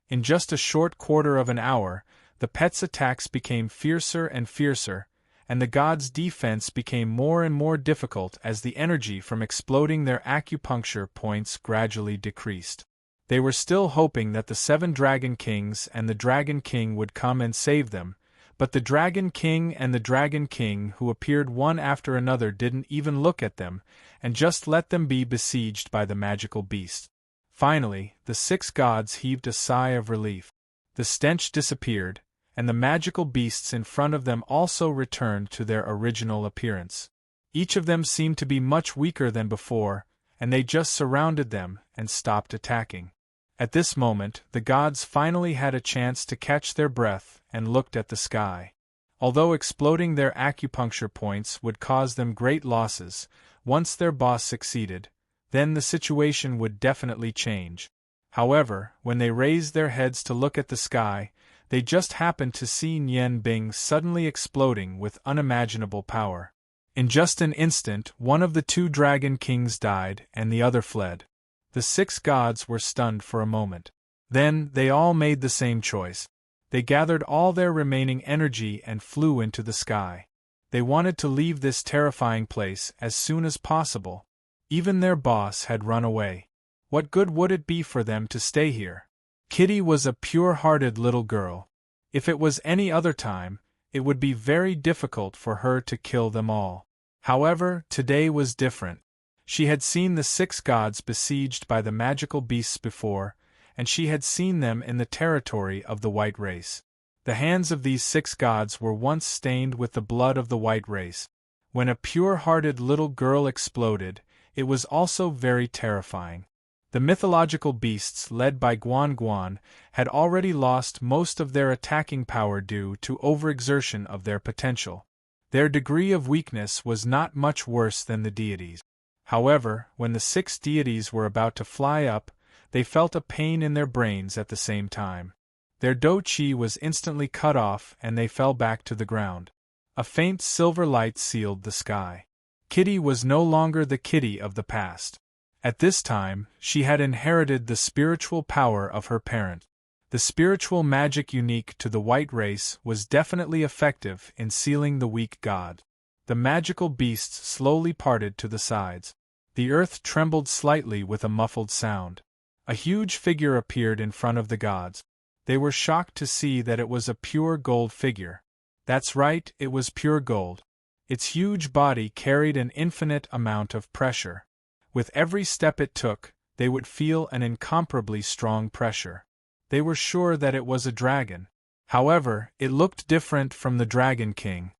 In just a short quarter of an hour, the pets' attacks became fiercer and fiercer, and the gods' defense became more and more difficult as the energy from exploding their acupuncture points gradually decreased. They were still hoping that the 7 Dragon Kings and the Dragon King would come and save them, But the Dragon King and the Dragon King who appeared one after another didn't even look at them, and just let them be besieged by the magical beasts. Finally, the 6 gods heaved a sigh of relief. The stench disappeared, and the magical beasts in front of them also returned to their original appearance. Each of them seemed to be much weaker than before, and they just surrounded them and stopped attacking. At this moment, the gods finally had a chance to catch their breath and looked at the sky. Although exploding their acupuncture points would cause them great losses, once their boss succeeded, then the situation would definitely change. However, when they raised their heads to look at the sky, they just happened to see Nian Bing suddenly exploding with unimaginable power. In just an instant, one of the 2 Dragon Kings died and the other fled. The 6 gods were stunned for a moment. Then, they all made the same choice. They gathered all their remaining energy and flew into the sky. They wanted to leave this terrifying place as soon as possible. Even their boss had run away. What good would it be for them to stay here? Kitty was a pure-hearted little girl. If it was any other time, it would be very difficult for her to kill them all. However, today was different. She had seen the 6 gods besieged by the magical beasts before, and she had seen them in the territory of the white race. The hands of these 6 gods were once stained with the blood of the white race. When a pure-hearted little girl exploded, it was also very terrifying. The mythological beasts led by Guan Guan had already lost most of their attacking power due to overexertion of their potential. Their degree of weakness was not much worse than the deities. However, when the 6 deities were about to fly up, they felt a pain in their brains at the same time. Their do-chi was instantly cut off and they fell back to the ground. A faint silver light sealed the sky. Kitty was no longer the Kitty of the past. At this time, she had inherited the spiritual power of her parent. The spiritual magic unique to the white race was definitely effective in sealing the weak god. The magical beasts slowly parted to the sides. The earth trembled slightly with a muffled sound. A huge figure appeared in front of the gods. They were shocked to see that it was a pure gold figure. That's right, it was pure gold. Its huge body carried an infinite amount of pressure. With every step it took, they would feel an incomparably strong pressure. They were sure that it was a dragon. However, it looked different from the Dragon King.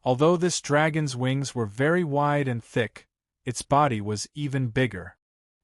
Although this dragon's wings were very wide and thick, its body was even bigger.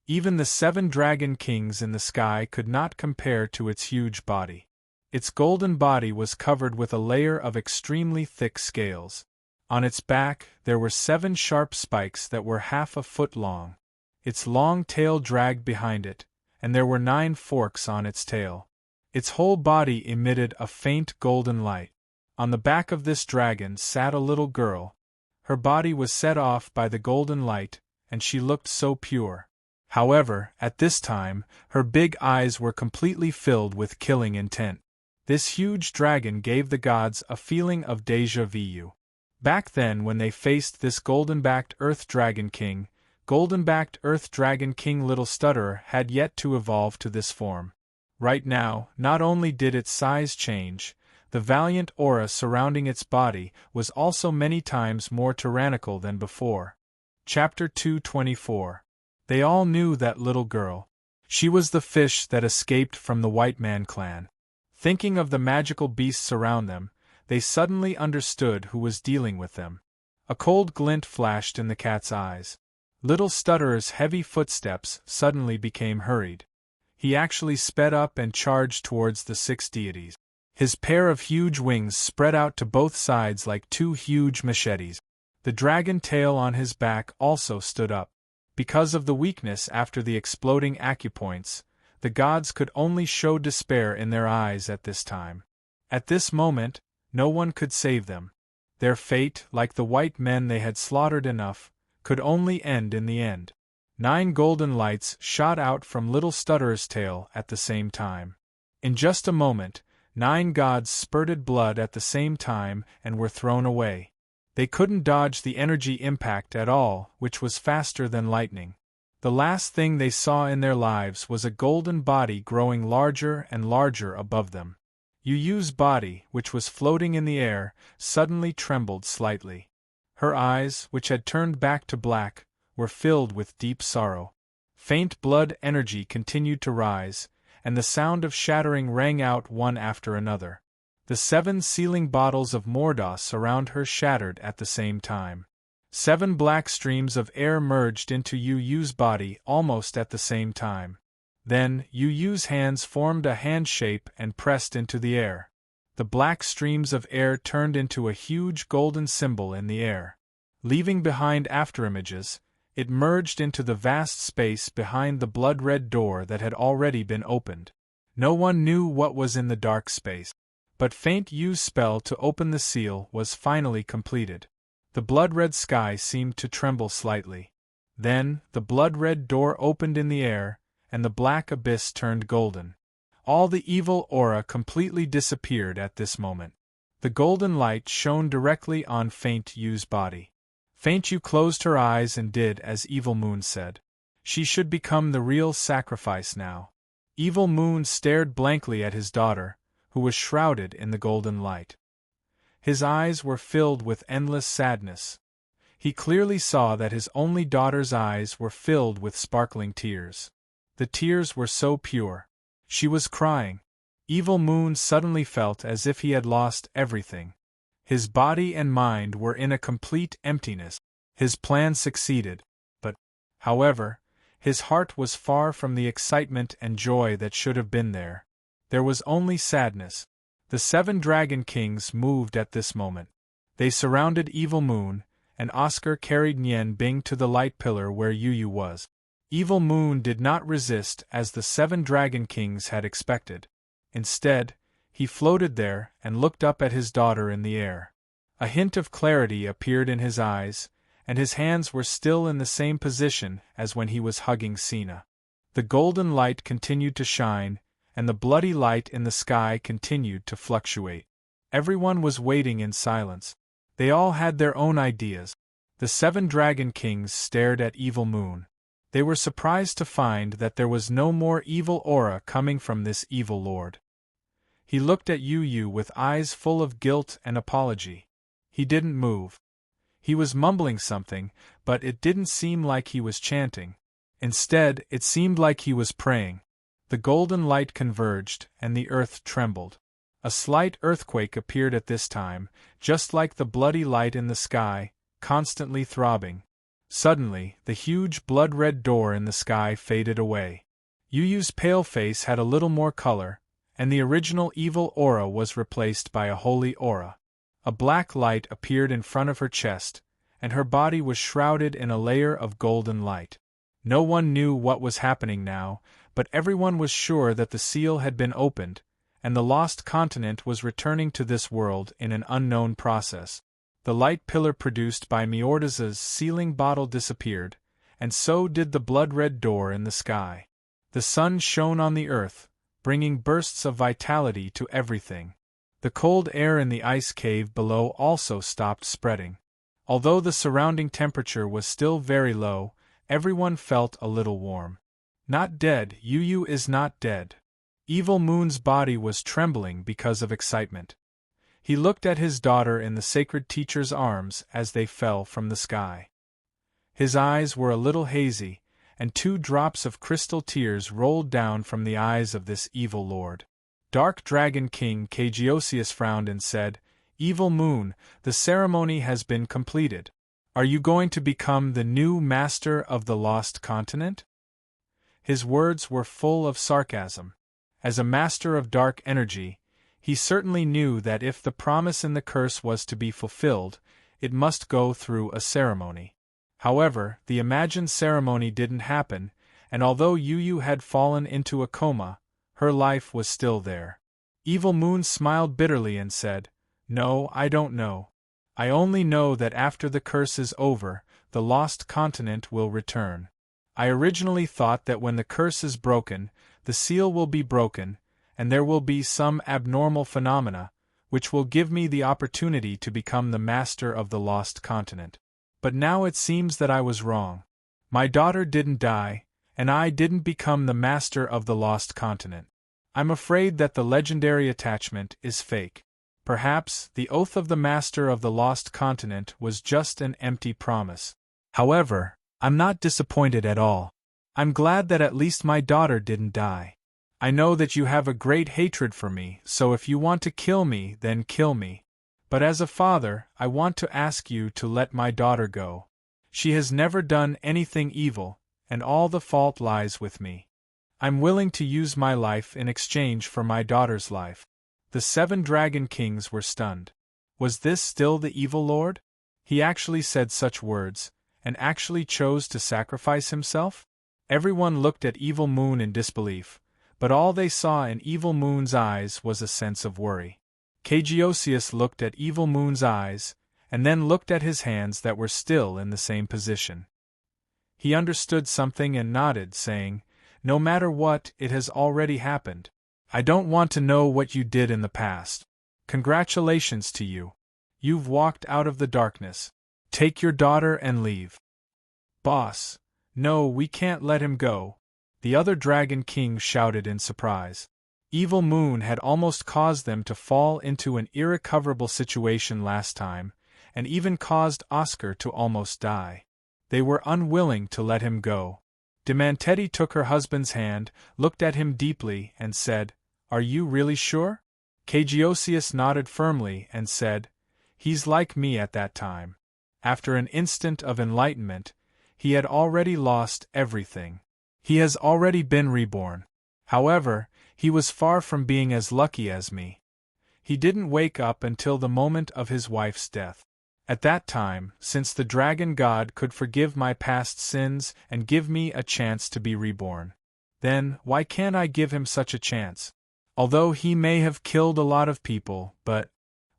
Even the 7 Dragon Kings in the sky could not compare to its huge body. Its golden body was covered with a layer of extremely thick scales. On its back, there were 7 sharp spikes that were half a foot long. Its long tail dragged behind it, and there were 9 forks on its tail. Its whole body emitted a faint golden light. On the back of this dragon sat a little girl. Her body was set off by the golden light, and she looked so pure. However, at this time, her big eyes were completely filled with killing intent. This huge dragon gave the gods a feeling of déjà vu. Back then when they faced this golden-backed Earth Dragon King, golden-backed Earth Dragon King Little Stutterer had yet to evolve to this form. Right now, not only did its size change, the valiant aura surrounding its body was also many times more tyrannical than before. Chapter 224. They all knew that little girl. She was the fish that escaped from the White Man clan. Thinking of the magical beasts around them, they suddenly understood who was dealing with them. A cold glint flashed in the cat's eyes. Little Stutterer's heavy footsteps suddenly became hurried. He actually sped up and charged towards the 6 deities. His pair of huge wings spread out to both sides like 2 huge machetes. The dragon tail on his back also stood up. Because of the weakness after the exploding acupoints, the gods could only show despair in their eyes at this time. At this moment, no one could save them. Their fate, like the white men they had slaughtered enough, could only end in the end. 9 golden lights shot out from Little Stutterer's tail at the same time. In just a moment, 9 gods spurted blood at the same time and were thrown away. They couldn't dodge the energy impact at all, which was faster than lightning. The last thing they saw in their lives was a golden body growing larger and larger above them. Yu Yu's body, which was floating in the air, suddenly trembled slightly. Her eyes, which had turned back to black, were filled with deep sorrow. Faint blood energy continued to rise, and the sound of shattering rang out one after another. The 7 sealing bottles of Mordos around her shattered at the same time. 7 black streams of air merged into Yu Yu's body almost at the same time. Then, Yu Yu's hands formed a hand shape and pressed into the air. The black streams of air turned into a huge golden symbol in the air. Leaving behind afterimages, it merged into the vast space behind the blood-red door that had already been opened. No one knew what was in the dark space, but faint Yu's spell to open the seal was finally completed. The blood-red sky seemed to tremble slightly. Then, the blood-red door opened in the air, and the black abyss turned golden. All the evil aura completely disappeared at this moment. The golden light shone directly on Faint Yu's body. Faint Yu closed her eyes and did as Evil Moon said. She should become the real sacrifice now. Evil Moon stared blankly at his daughter, who was shrouded in the golden light. His eyes were filled with endless sadness. He clearly saw that his only daughter's eyes were filled with sparkling tears. The tears were so pure. She was crying. Evil Moon suddenly felt as if he had lost everything. His body and mind were in a complete emptiness. His plan succeeded, but, however, his heart was far from the excitement and joy that should have been there. There was only sadness. The 7 Dragon Kings moved at this moment. They surrounded Evil Moon, and Oscar carried Nian Bing to the light pillar where Yu Yu was. Evil Moon did not resist as the 7 Dragon Kings had expected. Instead, he floated there and looked up at his daughter in the air. A hint of clarity appeared in his eyes, and his hands were still in the same position as when he was hugging Sina. The golden light continued to shine, and the bloody light in the sky continued to fluctuate. Everyone was waiting in silence. They all had their own ideas. The 7 Dragon Kings stared at Evil Moon. They were surprised to find that there was no more evil aura coming from this evil lord. He looked at Yu Yu with eyes full of guilt and apology. He didn't move. He was mumbling something, but it didn't seem like he was chanting. Instead, it seemed like he was praying. The golden light converged, and the earth trembled. A slight earthquake appeared at this time, just like the bloody light in the sky, constantly throbbing. Suddenly, the huge blood-red door in the sky faded away. Yu Yu's pale face had a little more color, and the original evil aura was replaced by a holy aura. A black light appeared in front of her chest, and her body was shrouded in a layer of golden light. No one knew what was happening now, but everyone was sure that the seal had been opened, and the lost continent was returning to this world in an unknown process. The light pillar produced by Miordas's sealing bottle disappeared, and so did the blood-red door in the sky. The sun shone on the earth, bringing bursts of vitality to everything. The cold air in the ice cave below also stopped spreading. Although the surrounding temperature was still very low, everyone felt a little warm. Not dead, Yu Yu is not dead. Evil Moon's body was trembling because of excitement. He looked at his daughter in the sacred teacher's arms as they fell from the sky. His eyes were a little hazy, and 2 drops of crystal tears rolled down from the eyes of this evil lord. Dark Dragon King Kagiosius frowned and said, "Evil Moon, the ceremony has been completed. Are you going to become the new master of the lost continent?" His words were full of sarcasm. As a master of dark energy, he certainly knew that if the promise in the curse was to be fulfilled, it must go through a ceremony. However, the imagined ceremony didn't happen, and although Yu Yu had fallen into a coma, her life was still there. Evil Moon smiled bitterly and said, "No, I don't know. I only know that after the curse is over, the lost continent will return. I originally thought that when the curse is broken, the seal will be broken, and there will be some abnormal phenomena, which will give me the opportunity to become the master of the lost continent. But now it seems that I was wrong. My daughter didn't die, and I didn't become the master of the lost continent. I'm afraid that the legendary attachment is fake. Perhaps the oath of the master of the lost continent was just an empty promise. However, I'm not disappointed at all. I'm glad that at least my daughter didn't die. I know that you have a great hatred for me, so if you want to kill me, then kill me. But as a father, I want to ask you to let my daughter go. She has never done anything evil, and all the fault lies with me. I'm willing to use my life in exchange for my daughter's life. The 7 dragon kings were stunned. Was this still the evil lord? He actually said such words, and actually chose to sacrifice himself? Everyone looked at Evil Moon in disbelief, but all they saw in Evil Moon's eyes was a sense of worry. Kageosius looked at Evil Moon's eyes, and then looked at his hands that were still in the same position. He understood something and nodded, saying, "No matter what, it has already happened. I don't want to know what you did in the past. Congratulations to you. You've walked out of the darkness. Take your daughter and leave." "Boss, no, we can't let him go," the other dragon kings shouted in surprise. Evil Moon had almost caused them to fall into an irrecoverable situation last time, and even caused Oscar to almost die. They were unwilling to let him go. Demantetti took her husband's hand, looked at him deeply, and said, "Are you really sure?" Kageosius nodded firmly and said, "He's like me at that time." After an instant of enlightenment, he had already lost everything. He has already been reborn. However, he was far from being as lucky as me. He didn't wake up until the moment of his wife's death. At that time, since the dragon god could forgive my past sins and give me a chance to be reborn, then why can't I give him such a chance? Although he may have killed a lot of people, but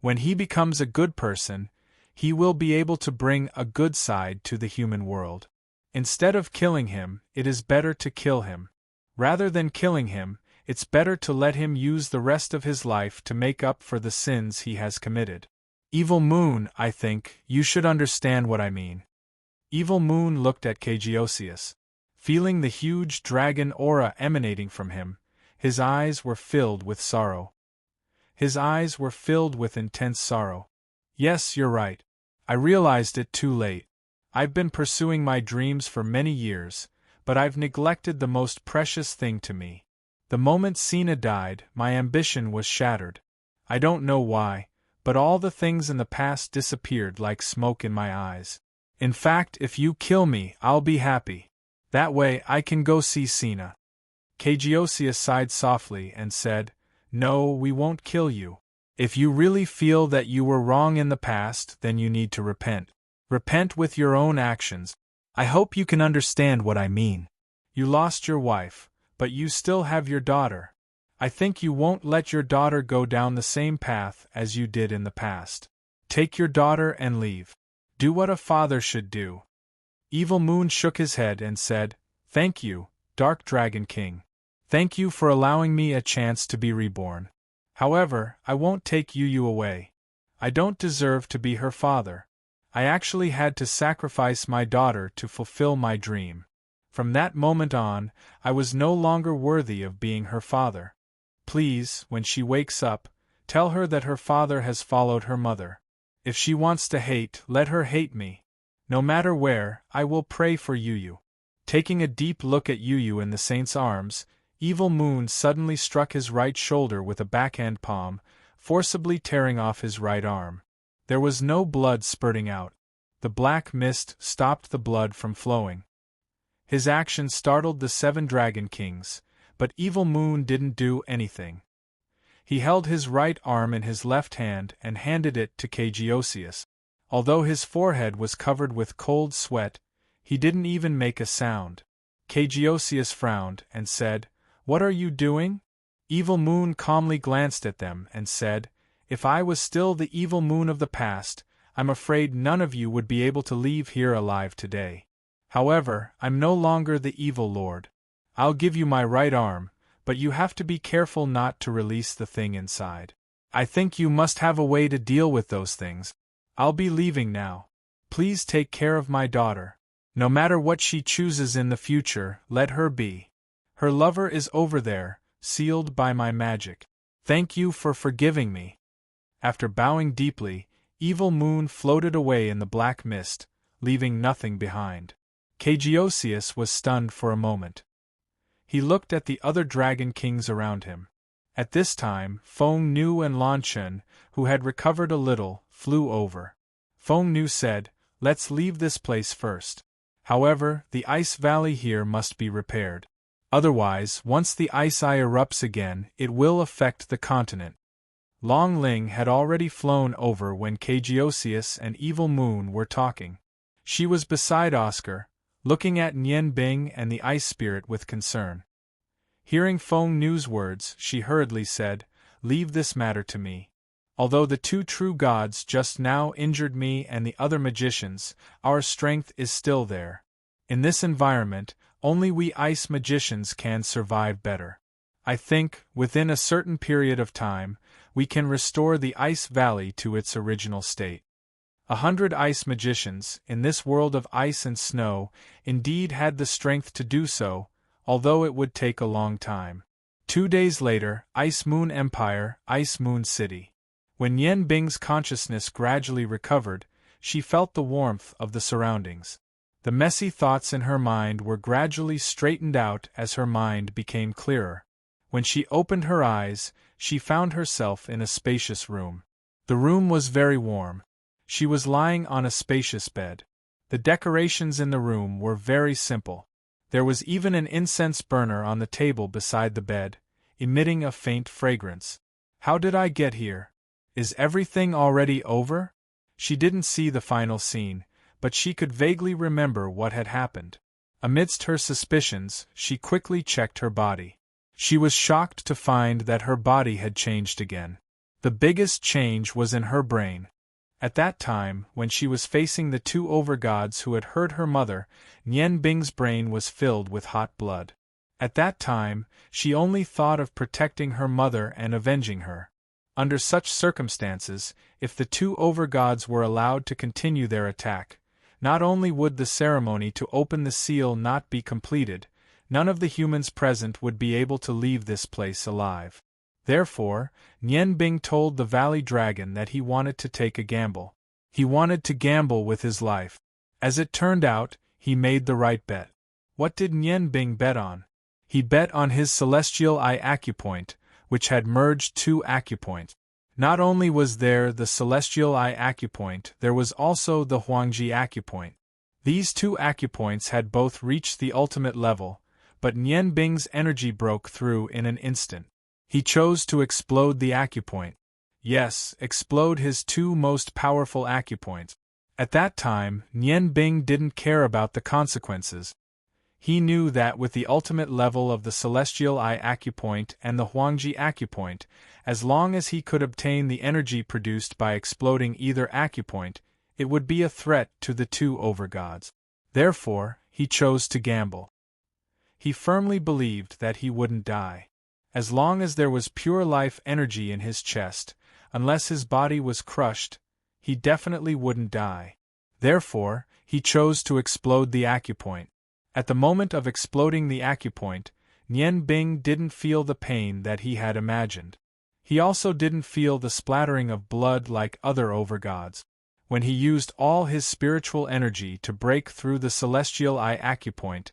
when he becomes a good person, he will be able to bring a good side to the human world. Instead of killing him, it is better to kill him. Rather than killing him, it's better to let him use the rest of his life to make up for the sins he has committed. Evil Moon, I think, you should understand what I mean. Evil Moon looked at Kageosius. Feeling the huge dragon aura emanating from him, his eyes were filled with sorrow. His eyes were filled with intense sorrow. "Yes, you're right. I realized it too late. I've been pursuing my dreams for many years, but I've neglected the most precious thing to me. The moment Sina died, my ambition was shattered. I don't know why, but all the things in the past disappeared like smoke in my eyes. In fact, if you kill me, I'll be happy. That way I can go see Sina." Kageosius sighed softly and said, "No, we won't kill you. If you really feel that you were wrong in the past, then you need to repent. Repent with your own actions. I hope you can understand what I mean. You lost your wife, but you still have your daughter. I think you won't let your daughter go down the same path as you did in the past. Take your daughter and leave. Do what a father should do." Evil Moon shook his head and said, "Thank you, Dark Dragon King. Thank you for allowing me a chance to be reborn. However, I won't take Yuyu away. I don't deserve to be her father. I actually had to sacrifice my daughter to fulfill my dream. From that moment on, I was no longer worthy of being her father. Please, when she wakes up, tell her that her father has followed her mother. If she wants to hate, let her hate me. No matter where, I will pray for Yuyu." Taking a deep look at Yuyu in the saint's arms, Evil Moon suddenly struck his right shoulder with a backhand palm, forcibly tearing off his right arm. There was no blood spurting out. The black mist stopped the blood from flowing. His action startled the 7 dragon kings, but Evil Moon didn't do anything. He held his right arm in his left hand and handed it to Kageosius. Although his forehead was covered with cold sweat, he didn't even make a sound. Kageosius frowned and said, "What are you doing?" Evil Moon calmly glanced at them and said, "If I was still the Evil Moon of the past, I'm afraid none of you would be able to leave here alive today. However, I'm no longer the Evil Lord. I'll give you my right arm, but you have to be careful not to release the thing inside. I think you must have a way to deal with those things. I'll be leaving now. Please take care of my daughter. No matter what she chooses in the future, let her be. Her lover is over there, sealed by my magic. Thank you for forgiving me." After bowing deeply, Evil Moon floated away in the black mist, leaving nothing behind. Kageosius was stunned for a moment. He looked at the other dragon kings around him. At this time, Feng Nu and Lan Chen, who had recovered a little, flew over. Feng Nu said, "Let's leave this place first. However, the ice valley here must be repaired. Otherwise, once the ice eye erupts again, it will affect the continent." Long Ling had already flown over when Kageosius and Evil Moon were talking. She was beside Oscar, looking at Nian Bing and the ice spirit with concern. Hearing Feng Nu's words, she hurriedly said, "Leave this matter to me. Although the two true gods just now injured me and the other magicians, our strength is still there. In this environment, only we ice magicians can survive better. I think, within a certain period of time, we can restore the ice valley to its original state. 100 ice magicians, in this world of ice and snow, indeed had the strength to do so, although it would take a long time." 2 days later, Ice Moon Empire, Ice Moon City. When Yen Bing's consciousness gradually recovered, she felt the warmth of the surroundings. The messy thoughts in her mind were gradually straightened out as her mind became clearer. When she opened her eyes, she found herself in a spacious room. The room was very warm. She was lying on a spacious bed. The decorations in the room were very simple. There was even an incense burner on the table beside the bed, emitting a faint fragrance. How did I get here? Is everything already over? She didn't see the final scene, but she could vaguely remember what had happened. Amidst her suspicions, she quickly checked her body. She was shocked to find that her body had changed again. The biggest change was in her brain. At that time, when she was facing the two overgods who had hurt her mother, Nian Bing's brain was filled with hot blood. At that time, she only thought of protecting her mother and avenging her. Under such circumstances, if the two overgods were allowed to continue their attack, not only would the ceremony to open the seal not be completed, none of the humans present would be able to leave this place alive. Therefore, Nian Bing told the Valley Dragon that he wanted to take a gamble. He wanted to gamble with his life. As it turned out, he made the right bet. What did Nian Bing bet on? He bet on his Celestial Eye Acupoint, which had merged two acupoints. Not only was there the Celestial Eye Acupoint, there was also the Huangji Acupoint. These two acupoints had both reached the ultimate level, but Nian Bing's energy broke through in an instant. He chose to explode the acupoint. Yes, explode his two most powerful acupoints. At that time, Nian Bing didn't care about the consequences. He knew that with the ultimate level of the Celestial Eye Acupoint and the Huangji Acupoint, as long as he could obtain the energy produced by exploding either acupoint, it would be a threat to the two overgods. Therefore, he chose to gamble. He firmly believed that he wouldn't die. As long as there was pure life energy in his chest, unless his body was crushed, he definitely wouldn't die. Therefore, he chose to explode the acupoint. At the moment of exploding the acupoint, Nian Bing didn't feel the pain that he had imagined. He also didn't feel the splattering of blood like other overgods. When he used all his spiritual energy to break through the Celestial Eye Acupoint,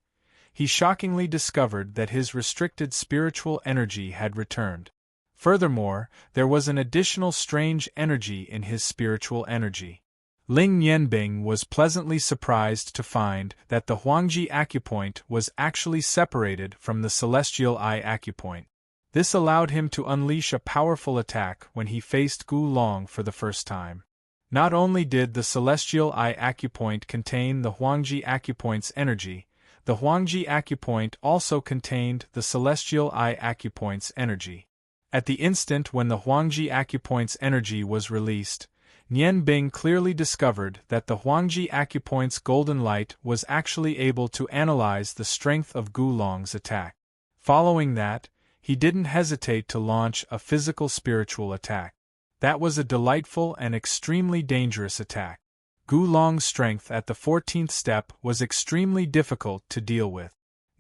he shockingly discovered that his restricted spiritual energy had returned. Furthermore, there was an additional strange energy in his spiritual energy. Ling Nianbing was pleasantly surprised to find that the Huangji Acupoint was actually separated from the Celestial Eye Acupoint. This allowed him to unleash a powerful attack when he faced Gu Long for the first time. Not only did the Celestial Eye Acupoint contain the Huangji Acupoint's energy, the Huangji Acupoint also contained the Celestial Eye Acupoint's energy. At the instant when the Huangji Acupoint's energy was released, Nian Bing clearly discovered that the Huangji Acupoint's golden light was actually able to analyze the strength of Gu Long's attack. Following that, he didn't hesitate to launch a physical spiritual attack. That was a delightful and extremely dangerous attack. Gu Long's strength at the 14th step was extremely difficult to deal with.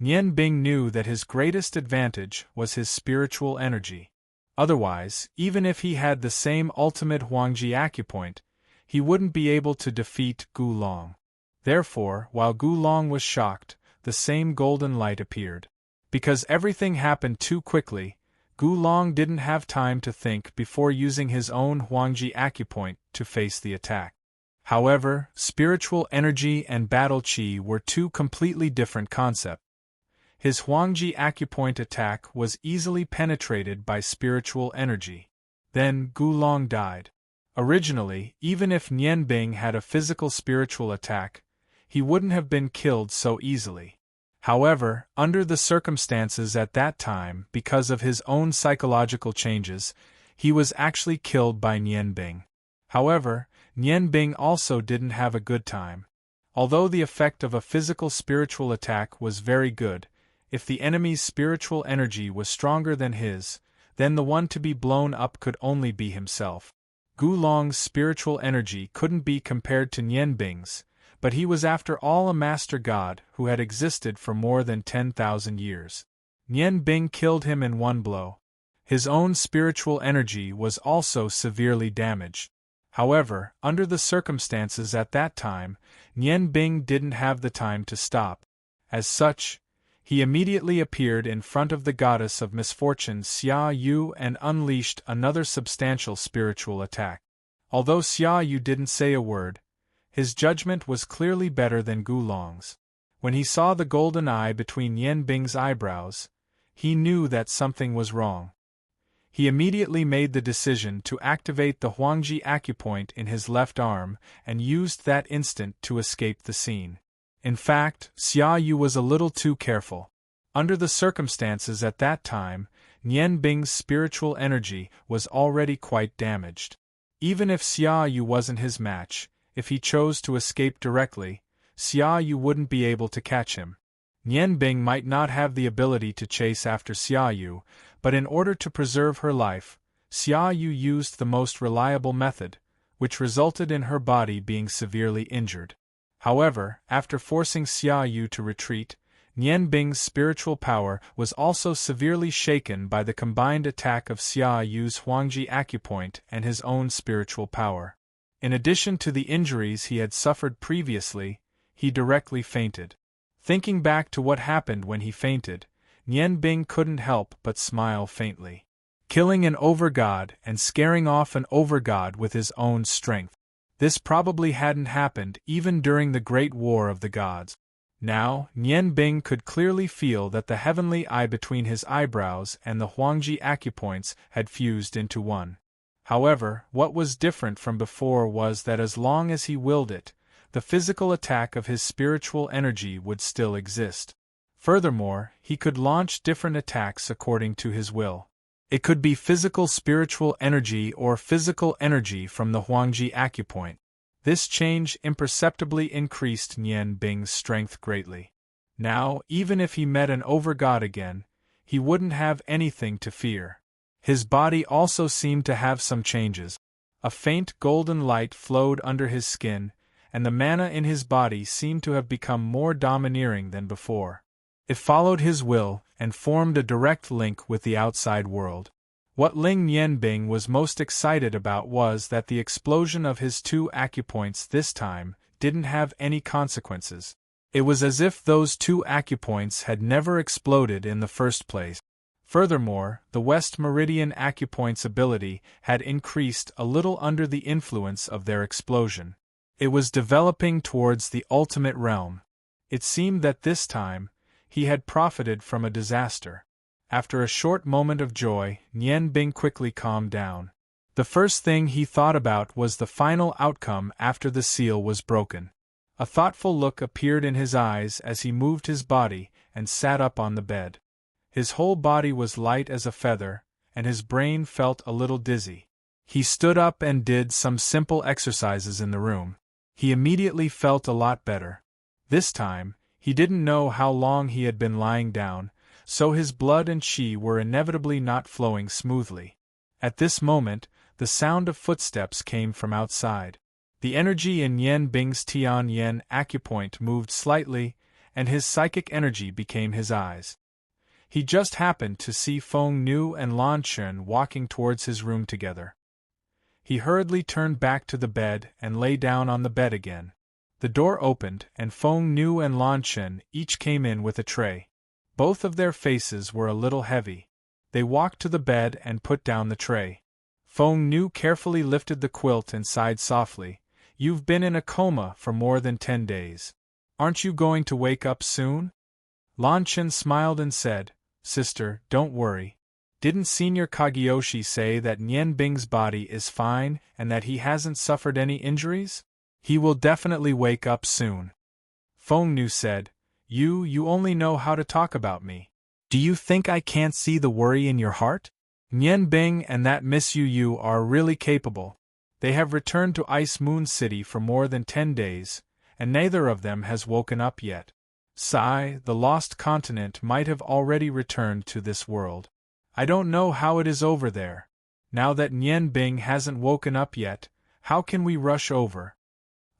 Nian Bing knew that his greatest advantage was his spiritual energy. Otherwise, even if he had the same ultimate Huangji acupoint, he wouldn't be able to defeat Gu Long. Therefore, while Gu Long was shocked, the same golden light appeared. Because everything happened too quickly, Gu Long didn't have time to think before using his own Huangji acupoint to face the attack. However, spiritual energy and battle qi were two completely different concepts. His Huangji acupoint attack was easily penetrated by spiritual energy. Then Gu Long died. Originally, even if Nian Bing had a physical spiritual attack, he wouldn't have been killed so easily. However, under the circumstances at that time, because of his own psychological changes, he was actually killed by Nian Bing. However, Nian Bing also didn't have a good time. Although the effect of a physical spiritual attack was very good, if the enemy's spiritual energy was stronger than his, then the one to be blown up could only be himself. Gu Long's spiritual energy couldn't be compared to Nian Bing's, but he was after all a master god who had existed for more than 10,000 years. Nian Bing killed him in one blow. His own spiritual energy was also severely damaged. However, under the circumstances at that time, Nian Bing didn't have the time to stop. As such, he immediately appeared in front of the goddess of misfortune Xia Yu and unleashed another substantial spiritual attack. Although Xia Yu didn't say a word, his judgment was clearly better than Gu Long's. When he saw the golden eye between Nian Bing's eyebrows, he knew that something was wrong. He immediately made the decision to activate the Huangji acupoint in his left arm and used that instant to escape the scene. In fact, Xia Yu was a little too careful. Under the circumstances at that time, Nian Bing's spiritual energy was already quite damaged. Even if Xia Yu wasn't his match, if he chose to escape directly, Xia Yu wouldn't be able to catch him. Nian Bing might not have the ability to chase after Xia Yu, but in order to preserve her life, Xia Yu used the most reliable method, which resulted in her body being severely injured. However, after forcing Xia Yu to retreat, Nian Bing's spiritual power was also severely shaken by the combined attack of Xia Yu's Huangji acupoint and his own spiritual power. In addition to the injuries he had suffered previously, he directly fainted. Thinking back to what happened when he fainted, Nian Bing couldn't help but smile faintly. Killing an overgod and scaring off an overgod with his own strength. This probably hadn't happened even during the Great War of the Gods. Now, Nian Bing could clearly feel that the heavenly eye between his eyebrows and the Huangji acupoints had fused into one. However, what was different from before was that as long as he willed it, the physical attack of his spiritual energy would still exist. Furthermore, he could launch different attacks according to his will. It could be physical spiritual energy or physical energy from the Huangji acupoint. This change imperceptibly increased Nian Bing's strength greatly. Now, even if he met an overgod again, he wouldn't have anything to fear. His body also seemed to have some changes. A faint golden light flowed under his skin, and the mana in his body seemed to have become more domineering than before. It followed his will and formed a direct link with the outside world. What Ling Nian Bing was most excited about was that the explosion of his two acupoints this time didn't have any consequences. It was as if those two acupoints had never exploded in the first place. Furthermore, the West Meridian acupoint's ability had increased a little under the influence of their explosion. It was developing towards the ultimate realm. It seemed that this time, he had profited from a disaster. After a short moment of joy, Nian Bing quickly calmed down. The first thing he thought about was the final outcome after the seal was broken. A thoughtful look appeared in his eyes as he moved his body and sat up on the bed. His whole body was light as a feather, and his brain felt a little dizzy. He stood up and did some simple exercises in the room. He immediately felt a lot better. This time, he didn't know how long he had been lying down, so his blood and qi were inevitably not flowing smoothly. At this moment, the sound of footsteps came from outside. The energy in Nian Bing's Tian Yen acupoint moved slightly, and his psychic energy became his eyes. He just happened to see Feng Nu and Lan Shen walking towards his room together. He hurriedly turned back to the bed and lay down on the bed again. The door opened, and Feng Nu and Lan Shen each came in with a tray. Both of their faces were a little heavy. They walked to the bed and put down the tray. Feng Nu carefully lifted the quilt and sighed softly. "You've been in a coma for more than 10 days. Aren't you going to wake up soon?" Lan Shen smiled and said, "Sister, don't worry. Didn't Senior Kageyoshi say that Nian Bing's body is fine and that he hasn't suffered any injuries? He will definitely wake up soon." Feng Nu said, You only know how to talk about me. Do you think I can't see the worry in your heart? Nian Bing and that Miss Yu are really capable. They have returned to Ice Moon City for more than 10 days, and neither of them has woken up yet. Sigh, the lost continent might have already returned to this world. I don't know how it is over there. Now that Nian Bing hasn't woken up yet, how can we rush over?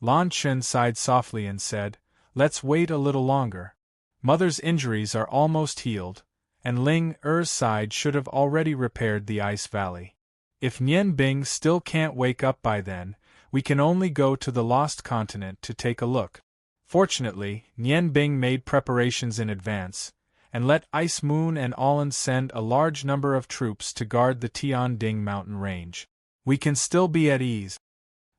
Lan Shen sighed softly and said, "Let's wait a little longer. Mother's injuries are almost healed, and Ling Er's side should have already repaired the ice valley. If Nian Bing still can't wake up by then, we can only go to the lost continent to take a look." Fortunately, Nian Bing made preparations in advance, and let Ice Moon and Allan send a large number of troops to guard the Tianding mountain range. We can still be at ease.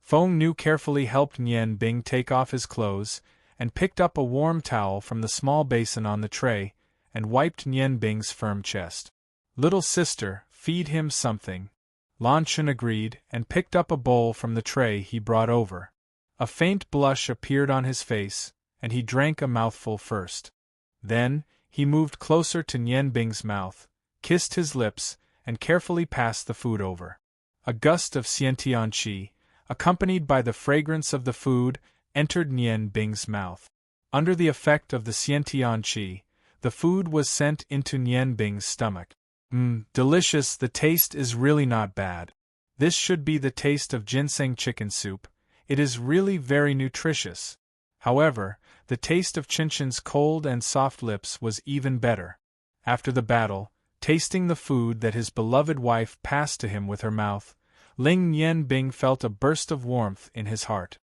Feng Nu carefully helped Nian Bing take off his clothes, and picked up a warm towel from the small basin on the tray, and wiped Nian Bing's firm chest. "Little sister, feed him something." Lan Shen agreed, and picked up a bowl from the tray he brought over. A faint blush appeared on his face, and he drank a mouthful first. Then, he moved closer to Nian Bing's mouth, kissed his lips, and carefully passed the food over. A gust of Xiantian qi, accompanied by the fragrance of the food, entered Nian Bing's mouth. Under the effect of the Xiantian qi, the food was sent into Nian Bing's stomach. Delicious, the taste is really not bad. This should be the taste of ginseng chicken soup. It is really very nutritious. However, the taste of Qinshin's cold and soft lips was even better. After the battle, tasting the food that his beloved wife passed to him with her mouth, Ling Nian Bing felt a burst of warmth in his heart.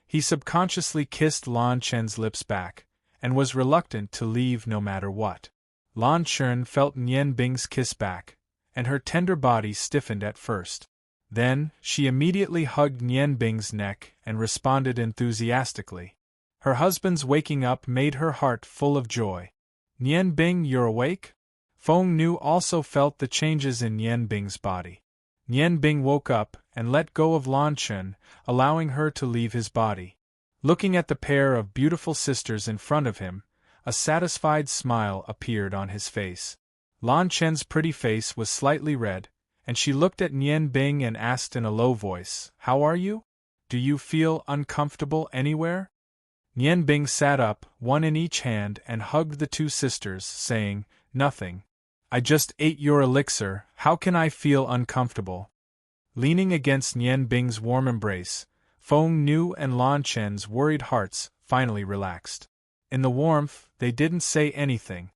He subconsciously kissed Lan Shen's lips back, and was reluctant to leave no matter what. Lan Shen felt Nian Bing's kiss back, and her tender body stiffened at first. Then, she immediately hugged Nian Bing's neck and responded enthusiastically. Her husband's waking up made her heart full of joy. "Nian Bing, you're awake?" Feng Nu also felt the changes in Nian Bing's body. Nian Bing woke up and let go of Lan Shen, allowing her to leave his body. Looking at the pair of beautiful sisters in front of him, a satisfied smile appeared on his face. Lan Shen's pretty face was slightly red, and she looked at Nian Bing and asked in a low voice, "How are you? Do you feel uncomfortable anywhere?" Nian Bing sat up, one in each hand, and hugged the two sisters, saying, "Nothing. I just ate your elixir, how can I feel uncomfortable?" Leaning against Nian Bing's warm embrace, Feng Nu and Lan Shen's worried hearts finally relaxed. In the warmth, they didn't say anything.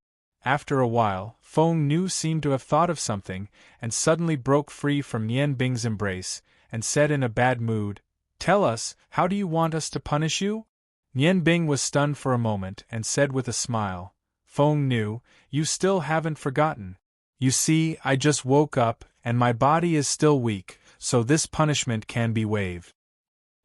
After a while, Feng Nu seemed to have thought of something, and suddenly broke free from Nian Bing's embrace, and said in a bad mood, "Tell us, how do you want us to punish you?" Nian Bing was stunned for a moment and said with a smile, "Feng Nu, you still haven't forgotten. You see, I just woke up, and my body is still weak, so this punishment can be waived."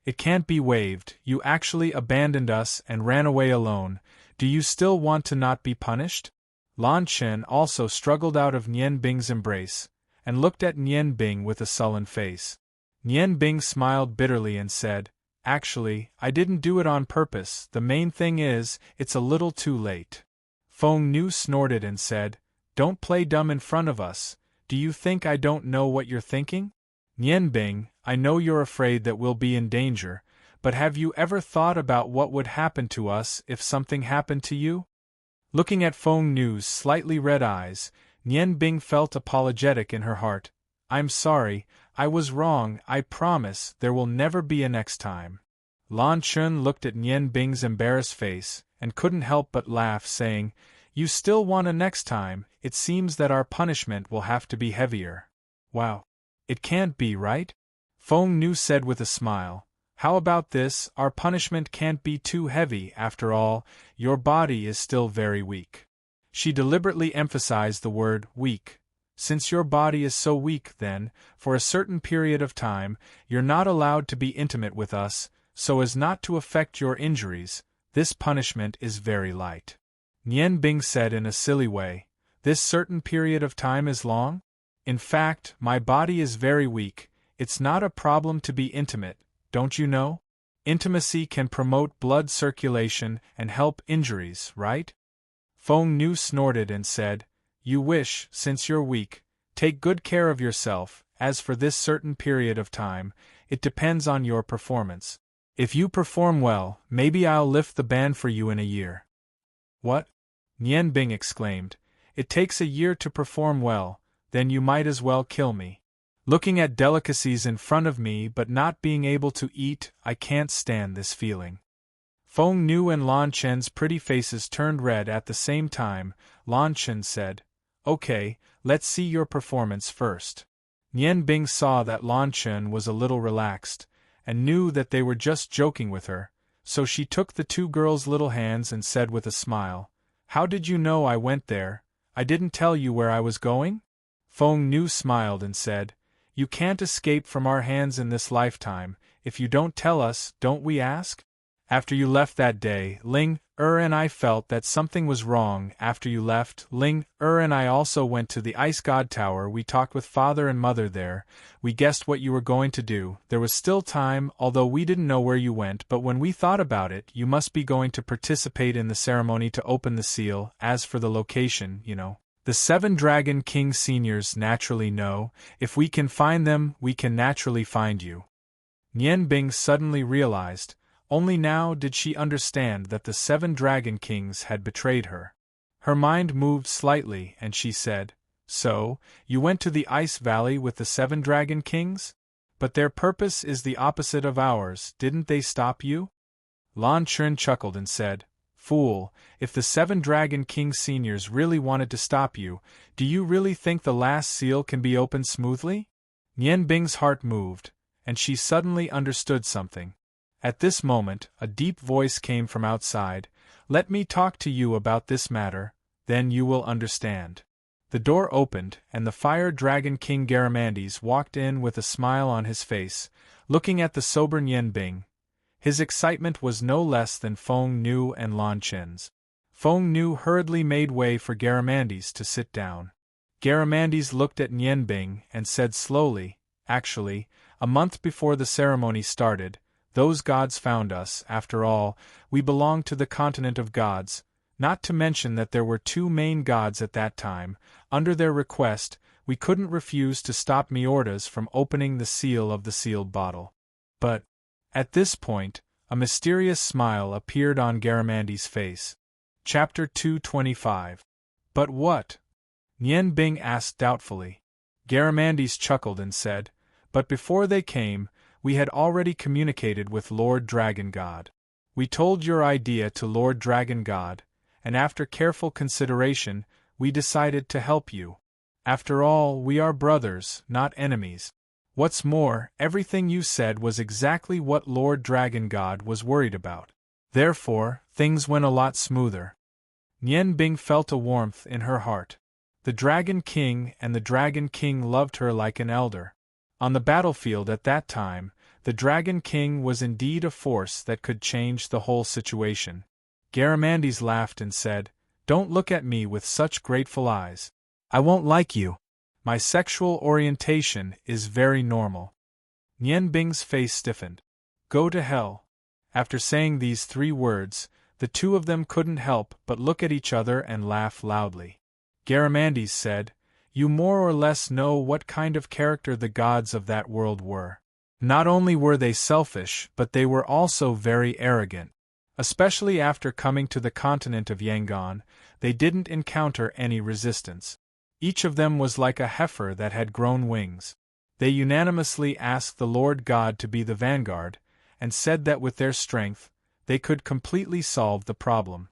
"It can't be waived, you actually abandoned us and ran away alone. Do you still want to not be punished?" Lan Shen also struggled out of Nian Bing's embrace, and looked at Nian Bing with a sullen face. Nian Bing smiled bitterly and said, "Actually, I didn't do it on purpose, the main thing is, it's a little too late." Feng Nu snorted and said, "Don't play dumb in front of us, do you think I don't know what you're thinking? Nian Bing, I know you're afraid that we'll be in danger, but have you ever thought about what would happen to us if something happened to you?" Looking at Feng Nu's slightly red eyes, Nian Bing felt apologetic in her heart. "I'm sorry, I was wrong, I promise there will never be a next time." Lan Shen looked at Nian Bing's embarrassed face, and couldn't help but laugh, saying, "You still want a next time, it seems that our punishment will have to be heavier." "Wow. It can't be, right?" Feng Nu said with a smile. "How about this, our punishment can't be too heavy, after all, your body is still very weak." She deliberately emphasized the word weak. "Since your body is so weak, then, for a certain period of time, you're not allowed to be intimate with us, so as not to affect your injuries. This punishment is very light." Nian Bing said in a silly way, "This certain period of time is long? In fact, my body is very weak, it's not a problem to be intimate, don't you know? Intimacy can promote blood circulation and help injuries, right?" Feng Nu snorted and said, "You wish, since you're weak, take good care of yourself. As for this certain period of time, it depends on your performance. If you perform well, maybe I'll lift the ban for you in a year." "What?" Nian Bing exclaimed. "It takes a year to perform well, then you might as well kill me. Looking at delicacies in front of me but not being able to eat, I can't stand this feeling." Feng Nu and Lan Chen's pretty faces turned red at the same time. Lan Chen said, "Okay, let's see your performance first." Nian Bing saw that Lan Chen was a little relaxed, and knew that they were just joking with her, so she took the two girls' little hands and said with a smile, "How did you know I went there? I didn't tell you where I was going?" Feng Nu smiled and said, "You can't escape from our hands in this lifetime. If you don't tell us, don't we ask? After you left that day, Ling and I felt that something was wrong. After you left, Ling and I also went to the Ice God Tower. We talked with Father and Mother there. We guessed what you were going to do. There was still time, although we didn't know where you went, but when we thought about it, you must be going to participate in the ceremony to open the seal. As for the location, the 7 Dragon King seniors naturally know. If we can find them, we can naturally find you." Nian Bing suddenly realized, only now did she understand that the 7 Dragon Kings had betrayed her. Her mind moved slightly and she said, "So, you went to the Ice Valley with the 7 Dragon Kings? But their purpose is the opposite of ours, didn't they stop you?" Lan Chen chuckled and said, "Fool, if the 7 Dragon King seniors really wanted to stop you, do you really think the last seal can be opened smoothly?" Nian Bing's heart moved, and she suddenly understood something. At this moment, a deep voice came from outside. "Let me talk to you about this matter, then you will understand." The door opened, and the Fire Dragon King Garamandes walked in with a smile on his face, looking at the sober Nian Bing. His excitement was no less than Feng Nu and Lan Chen's. Feng Nu hurriedly made way for Garamandes to sit down. Garamandes looked at Nian Bing and said slowly, "Actually, a month before the ceremony started, those gods found us. After all, we belong to the continent of gods, not to mention that there were 2 main gods at that time. Under their request, we couldn't refuse to stop Miordas from opening the seal of the sealed bottle. But..." At this point, a mysterious smile appeared on Garamandes' face. Chapter 225. "But what?" Nian Bing asked doubtfully. Garamandes chuckled and said, "But before they came, we had already communicated with Lord Dragon God. We told your idea to Lord Dragon God, and after careful consideration, we decided to help you. After all, we are brothers, not enemies. What's more, everything you said was exactly what Lord Dragon God was worried about. Therefore, things went a lot smoother." Nian Bing felt a warmth in her heart. The Dragon King and the Dragon King loved her like an elder. On the battlefield at that time, the Dragon King was indeed a force that could change the whole situation. Garamandes laughed and said, "Don't look at me with such grateful eyes. I won't like you. My sexual orientation is very normal." Nian Bing's face stiffened. "Go to hell." After saying these 3 words, the 2 of them couldn't help but look at each other and laugh loudly. Garamandes said, "You more or less know what kind of character the gods of that world were. Not only were they selfish, but they were also very arrogant. Especially after coming to the continent of Yangon, they didn't encounter any resistance. Each of them was like a heifer that had grown wings. They unanimously asked the Lord God to be the vanguard, and said that with their strength, they could completely solve the problem.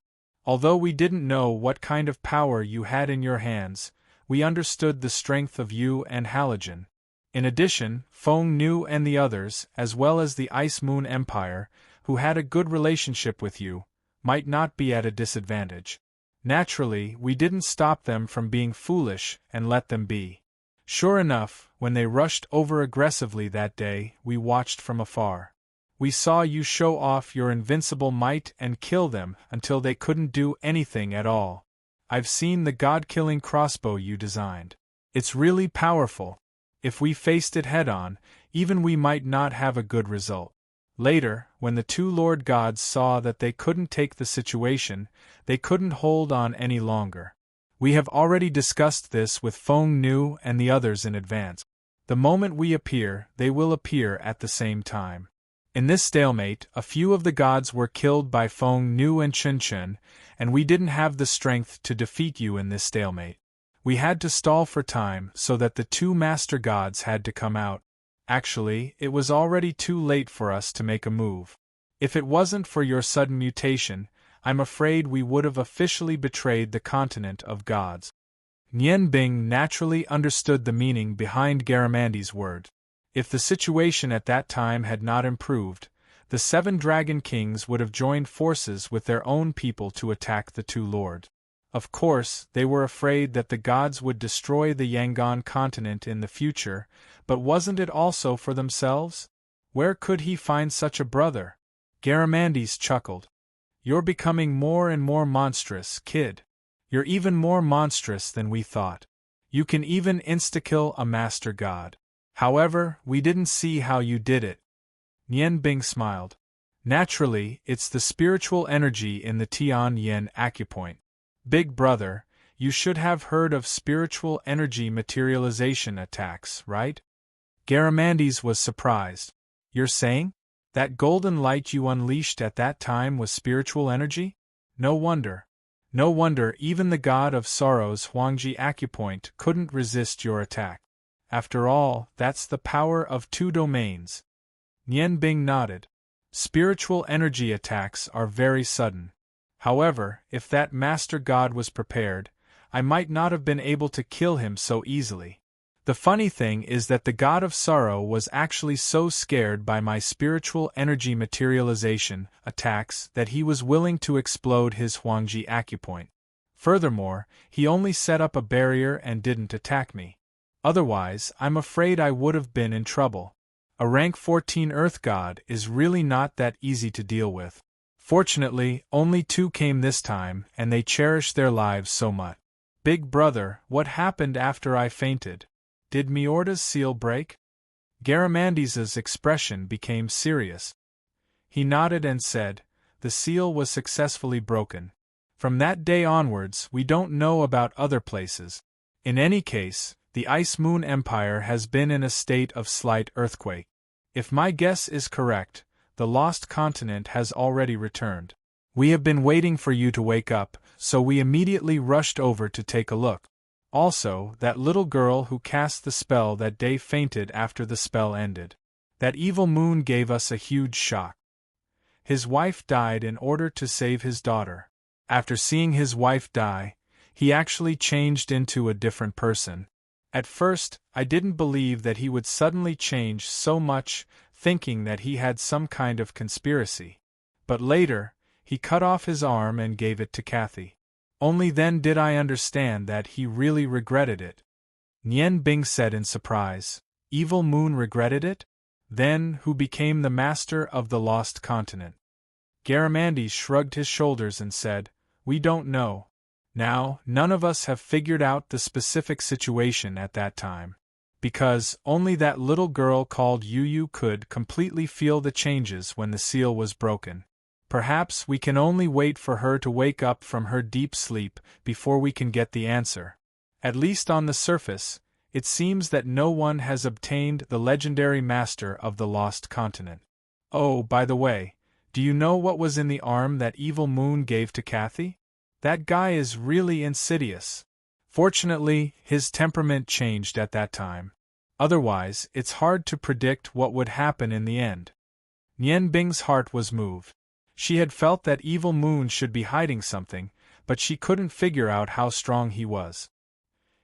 Although we didn't know what kind of power you had in your hands, we understood the strength of you and Halogen. In addition, Feng Nu and the others, as well as the Ice Moon Empire, who had a good relationship with you, might not be at a disadvantage. Naturally, we didn't stop them from being foolish and let them be. Sure enough, when they rushed over aggressively that day, we watched from afar. We saw you show off your invincible might and kill them until they couldn't do anything at all. I've seen the god-killing crossbow you designed. It's really powerful. If we faced it head-on, even we might not have a good result. Later, when the two Lord Gods saw that they couldn't take the situation, they couldn't hold on any longer. We have already discussed this with Feng Nu and the others in advance. The moment we appear, they will appear at the same time. In this stalemate, a few of the gods were killed by Feng Nu and Chen Chen, and we didn't have the strength to defeat you in this stalemate. We had to stall for time so that the two master gods had to come out. Actually, it was already too late for us to make a move. If it wasn't for your sudden mutation, I'm afraid we would have officially betrayed the continent of gods. Nian Bing naturally understood the meaning behind Garamandi's word. If the situation at that time had not improved, the 7 Dragon Kings would have joined forces with their own people to attack the two lords. Of course, they were afraid that the gods would destroy the Yangon continent in the future, but wasn't it also for themselves? Where could he find such a brother? Garamandis chuckled. You're becoming more and more monstrous, kid. You're even more monstrous than we thought. You can even insta-kill a master god. However, we didn't see how you did it. Nian Bing smiled. Naturally, it's the spiritual energy in the Tian Yin acupoint. Big brother, you should have heard of spiritual energy materialization attacks, right? Garamandis was surprised. You're saying? That golden light you unleashed at that time was spiritual energy? No wonder. No wonder even the god of sorrows Huangji acupoint couldn't resist your attack. After all, that's the power of 2 domains. Nian Bing nodded. Spiritual energy attacks are very sudden. However, if that master god was prepared, I might not have been able to kill him so easily. The funny thing is that the god of sorrow was actually so scared by my spiritual energy materialization attacks that he was willing to explode his Huangji acupoint. Furthermore, he only set up a barrier and didn't attack me. Otherwise, I'm afraid I would have been in trouble. A rank 14 Earth God is really not that easy to deal with. Fortunately, only 2 came this time, and they cherish their lives so much. Big brother, what happened after I fainted? Did Miorda's seal break? Garamandis's expression became serious. He nodded and said, the seal was successfully broken. From that day onwards, we don't know about other places. In any case, the Ice Moon Empire has been in a state of slight earthquake. If my guess is correct, the lost continent has already returned. We have been waiting for you to wake up, so we immediately rushed over to take a look. Also, that little girl who cast the spell that day fainted after the spell ended. That evil moon gave us a huge shock. His wife died in order to save his daughter. After seeing his wife die, he actually changed into a different person. At first, I didn't believe that he would suddenly change so much, thinking that he had some kind of conspiracy. But later, he cut off his arm and gave it to Kathy. Only then did I understand that he really regretted it. Nian Bing said in surprise. Evil Moon regretted it? Then who became the master of the lost continent? Garamandis shrugged his shoulders and said, we don't know. Now, none of us have figured out the specific situation at that time. Because only that little girl called Yu could completely feel the changes when the seal was broken. Perhaps we can only wait for her to wake up from her deep sleep before we can get the answer. At least on the surface, it seems that no one has obtained the legendary master of the lost continent. Oh, by the way, do you know what was in the arm that evil moon gave to Kathy? That guy is really insidious. Fortunately, his temperament changed at that time. Otherwise, it's hard to predict what would happen in the end. Nian Bing's heart was moved. She had felt that Evil Moon should be hiding something, but she couldn't figure out how strong he was.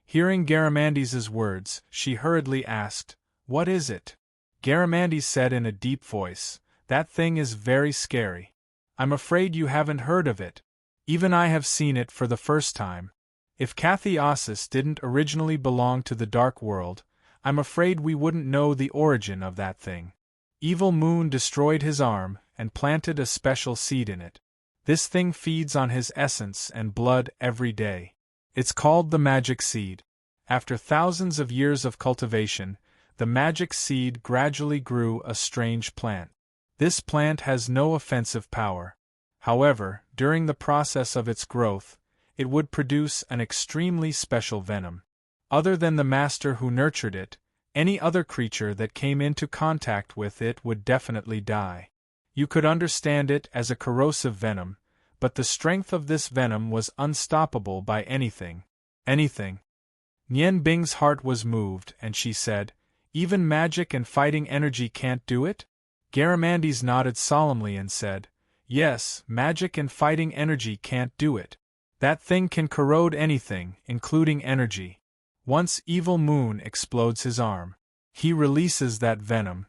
Hearing Garamandes' words, she hurriedly asked, "What is it?" Garamandes said in a deep voice, "That thing is very scary. I'm afraid you haven't heard of it. Even I have seen it for the first time. If Cathiosis didn't originally belong to the Dark World, I'm afraid we wouldn't know the origin of that thing. Evil Moon destroyed his arm and planted a special seed in it. This thing feeds on his essence and blood every day. It's called the magic seed. After thousands of years of cultivation, the magic seed gradually grew a strange plant. This plant has no offensive power. However, during the process of its growth, it would produce an extremely special venom. Other than the master who nurtured it, any other creature that came into contact with it would definitely die. You could understand it as a corrosive venom, but the strength of this venom was unstoppable by anything. Nian Bing's heart was moved, and she said, "Even magic and fighting energy can't do it?" Garamandes nodded solemnly and said, "Yes, magic and fighting energy can't do it. That thing can corrode anything, including energy. Once Evil Moon explodes his arm, he releases that venom.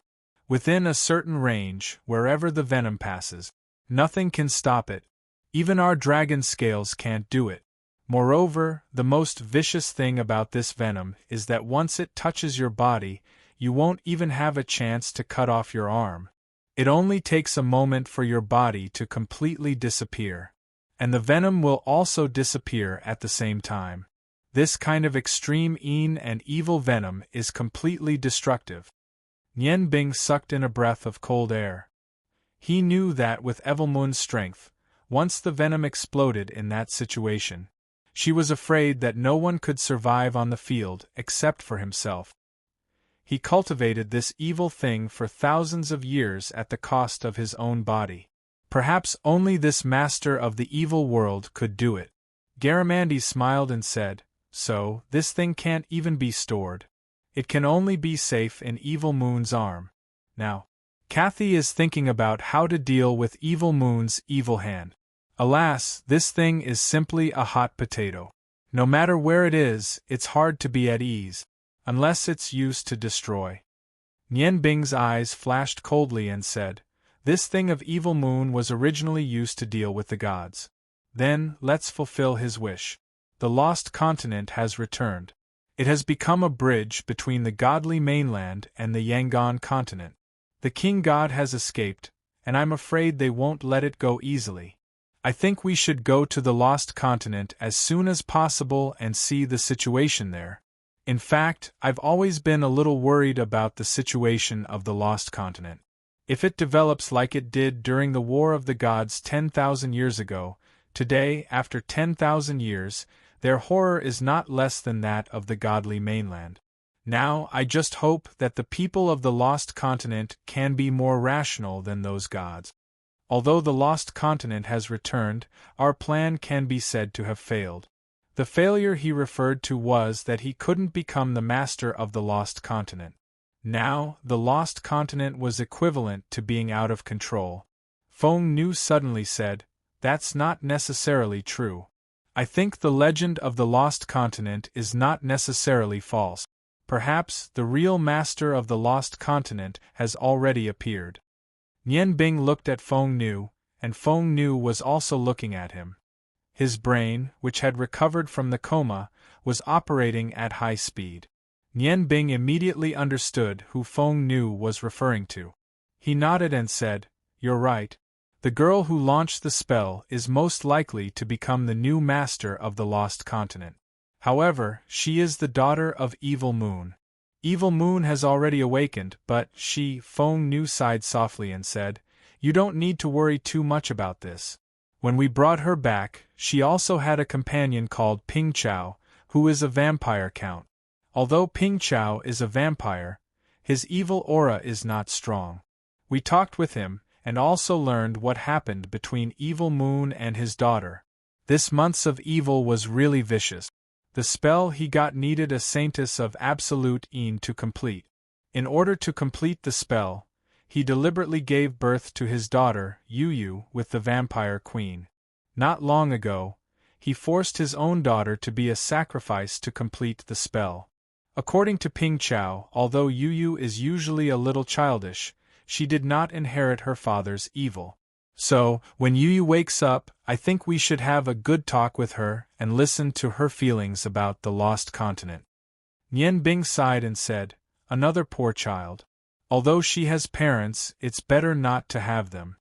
Within a certain range, wherever the venom passes, nothing can stop it. Even our dragon scales can't do it. Moreover, the most vicious thing about this venom is that once it touches your body, you won't even have a chance to cut off your arm. It only takes a moment for your body to completely disappear. And the venom will also disappear at the same time. This kind of extreme and evil venom is completely destructive." Nian Bing sucked in a breath of cold air. He knew that with Evelmoon's strength, once the venom exploded in that situation, she was afraid that no one could survive on the field except for himself. He cultivated this evil thing for thousands of years at the cost of his own body. Perhaps only this master of the evil world could do it. Garamandes smiled and said, "So, this thing can't even be stored. It can only be safe in Evil Moon's arm. Now, Cathy is thinking about how to deal with Evil Moon's evil hand. Alas, this thing is simply a hot potato. No matter where it is, it's hard to be at ease, unless it's used to destroy." Nian Bing's eyes flashed coldly and said, "This thing of Evil Moon was originally used to deal with the gods. Then, let's fulfill his wish. The lost continent has returned. It has become a bridge between the godly mainland and the Yangon continent. The king god has escaped, and I'm afraid they won't let it go easily. I think we should go to the lost continent as soon as possible and see the situation there. In fact, I've always been a little worried about the situation of the lost continent. If it develops like it did during the War of the Gods 10,000 years ago, today, after 10,000 years, their horror is not less than that of the godly mainland. Now, I just hope that the people of the lost continent can be more rational than those gods. Although the lost continent has returned, our plan can be said to have failed." The failure he referred to was that he couldn't become the master of the lost continent. Now, the lost continent was equivalent to being out of control. Feng Nu suddenly said, "That's not necessarily true. I think the legend of the lost continent is not necessarily false. Perhaps the real master of the lost continent has already appeared." Nian Bing looked at Feng Nu, and Feng Nu was also looking at him. His brain, which had recovered from the coma, was operating at high speed. Nian Bing immediately understood who Feng Nu was referring to. He nodded and said, "You're right. The girl who launched the spell is most likely to become the new master of the lost continent. However, she is the daughter of Evil Moon. Evil Moon has already awakened, but Feng Nu sighed softly and said, "You don't need to worry too much about this. When we brought her back, she also had a companion called Ping Chao, who is a vampire count. Although Ping Chao is a vampire, his evil aura is not strong. We talked with him, and also learned what happened between Evil Moon and his daughter. This months of evil was really vicious. The spell he got needed a saintess of absolute to complete. In order to complete the spell, he deliberately gave birth to his daughter, Yu with the vampire queen. Not long ago, he forced his own daughter to be a sacrifice to complete the spell. According to Ping Chao, although Yu is usually a little childish, she did not inherit her father's evil. So, when Yu wakes up, I think we should have a good talk with her and listen to her feelings about the lost continent. Nian Bing sighed and said, another poor child. Although she has parents, it's better not to have them.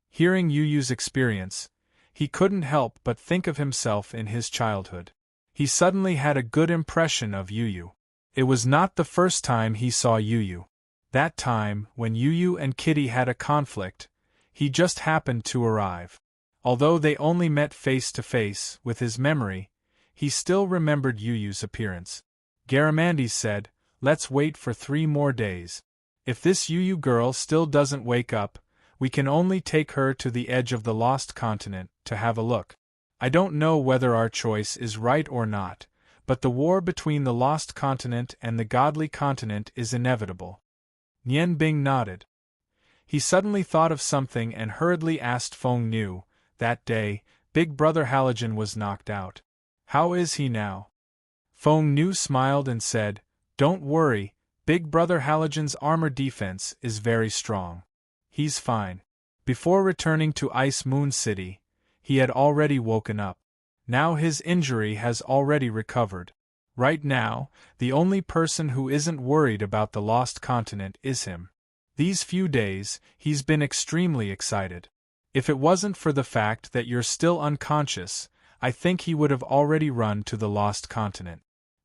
Hearing Yu's experience, he couldn't help but think of himself in his childhood. He suddenly had a good impression of Yu. It was not the first time he saw Yu. That time, when Yu and Kitty had a conflict, he just happened to arrive. Although they only met face to face, with his memory, he still remembered Yu's appearance. Garamandes said, let's wait for 3 more days. If this Yu girl still doesn't wake up, we can only take her to the edge of the lost continent to have a look. I don't know whether our choice is right or not, but the war between the lost continent and the godly continent is inevitable. Nian Bing nodded. He suddenly thought of something and hurriedly asked Feng Nu. That day, Big Brother Halogen was knocked out. How is he now? Feng Nu smiled and said, don't worry, Big Brother Halogen's armor defense is very strong. He's fine. Before returning to Ice Moon City, he had already woken up. Now his injury has already recovered. Right now, the only person who isn't worried about the lost continent is him. These few days, he's been extremely excited. If it wasn't for the fact that you're still unconscious, I think he would have already run to the lost continent.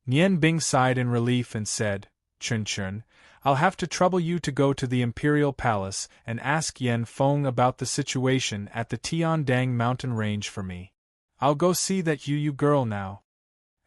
Nian Bing sighed in relief and said, Chun, I'll have to trouble you to go to the Imperial Palace and ask Yen Feng about the situation at the Tiandang mountain range for me. I'll go see that Yu girl now.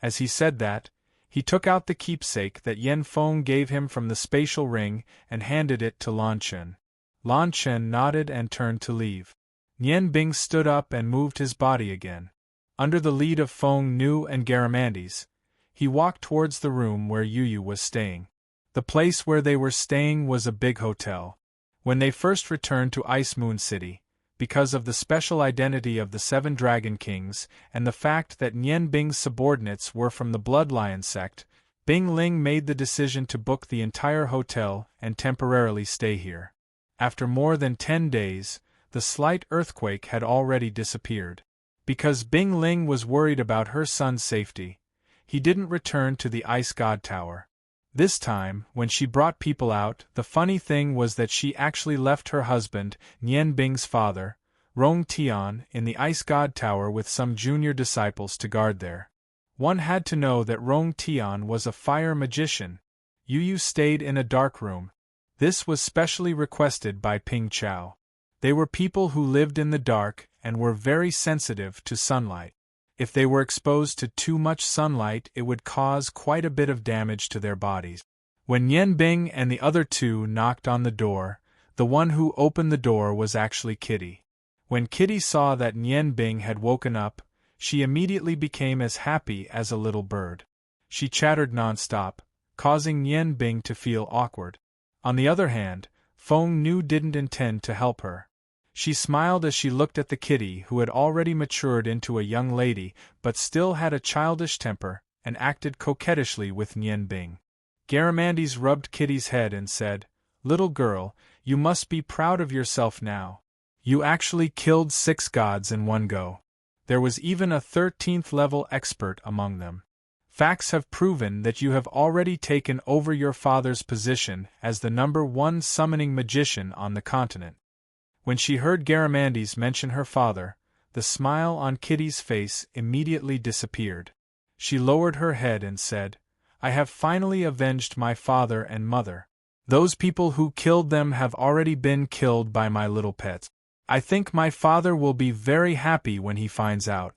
As he said that, he took out the keepsake that Yen Feng gave him from the spatial ring and handed it to Lan Chen. Lan Chen nodded and turned to leave. Nian Bing stood up and moved his body again. Under the lead of Feng Nu and Garamandes, he walked towards the room where Yu was staying. The place where they were staying was a big hotel. When they first returned to Ice Moon City, because of the special identity of the 7 Dragon Kings and the fact that Nian Bing's subordinates were from the Blood Lion sect, Bing Ling made the decision to book the entire hotel and temporarily stay here. After more than 10 days, the slight earthquake had already disappeared. Because Bing Ling was worried about her son's safety, he didn't return to the Ice God Tower. This time, when she brought people out, the funny thing was that she actually left her husband, Nian Bing's father, Rong Tian, in the Ice God Tower with some junior disciples to guard there. One had to know that Rong Tian was a fire magician. Yu stayed in a dark room. This was specially requested by Ping Chao. They were people who lived in the dark and were very sensitive to sunlight. If they were exposed to too much sunlight, it would cause quite a bit of damage to their bodies. When Nian Bing and the other 2 knocked on the door, the one who opened the door was actually Kitty. When Kitty saw that Nian Bing had woken up, she immediately became as happy as a little bird. She chattered non-stop, causing Nian Bing to feel awkward. On the other hand, Feng Nu didn't intend to help her. She smiled as she looked at the kitty who had already matured into a young lady but still had a childish temper, and acted coquettishly with Nian Bing. Garamandes rubbed Kitty's head and said, Little girl, you must be proud of yourself now. You actually killed 6 gods in one go. There was even a 13th level expert among them. Facts have proven that you have already taken over your father's position as the #1 summoning magician on the continent. When she heard Garamandes mention her father, the smile on Kitty's face immediately disappeared. She lowered her head and said, I have finally avenged my father and mother. Those people who killed them have already been killed by my little pets. I think my father will be very happy when he finds out.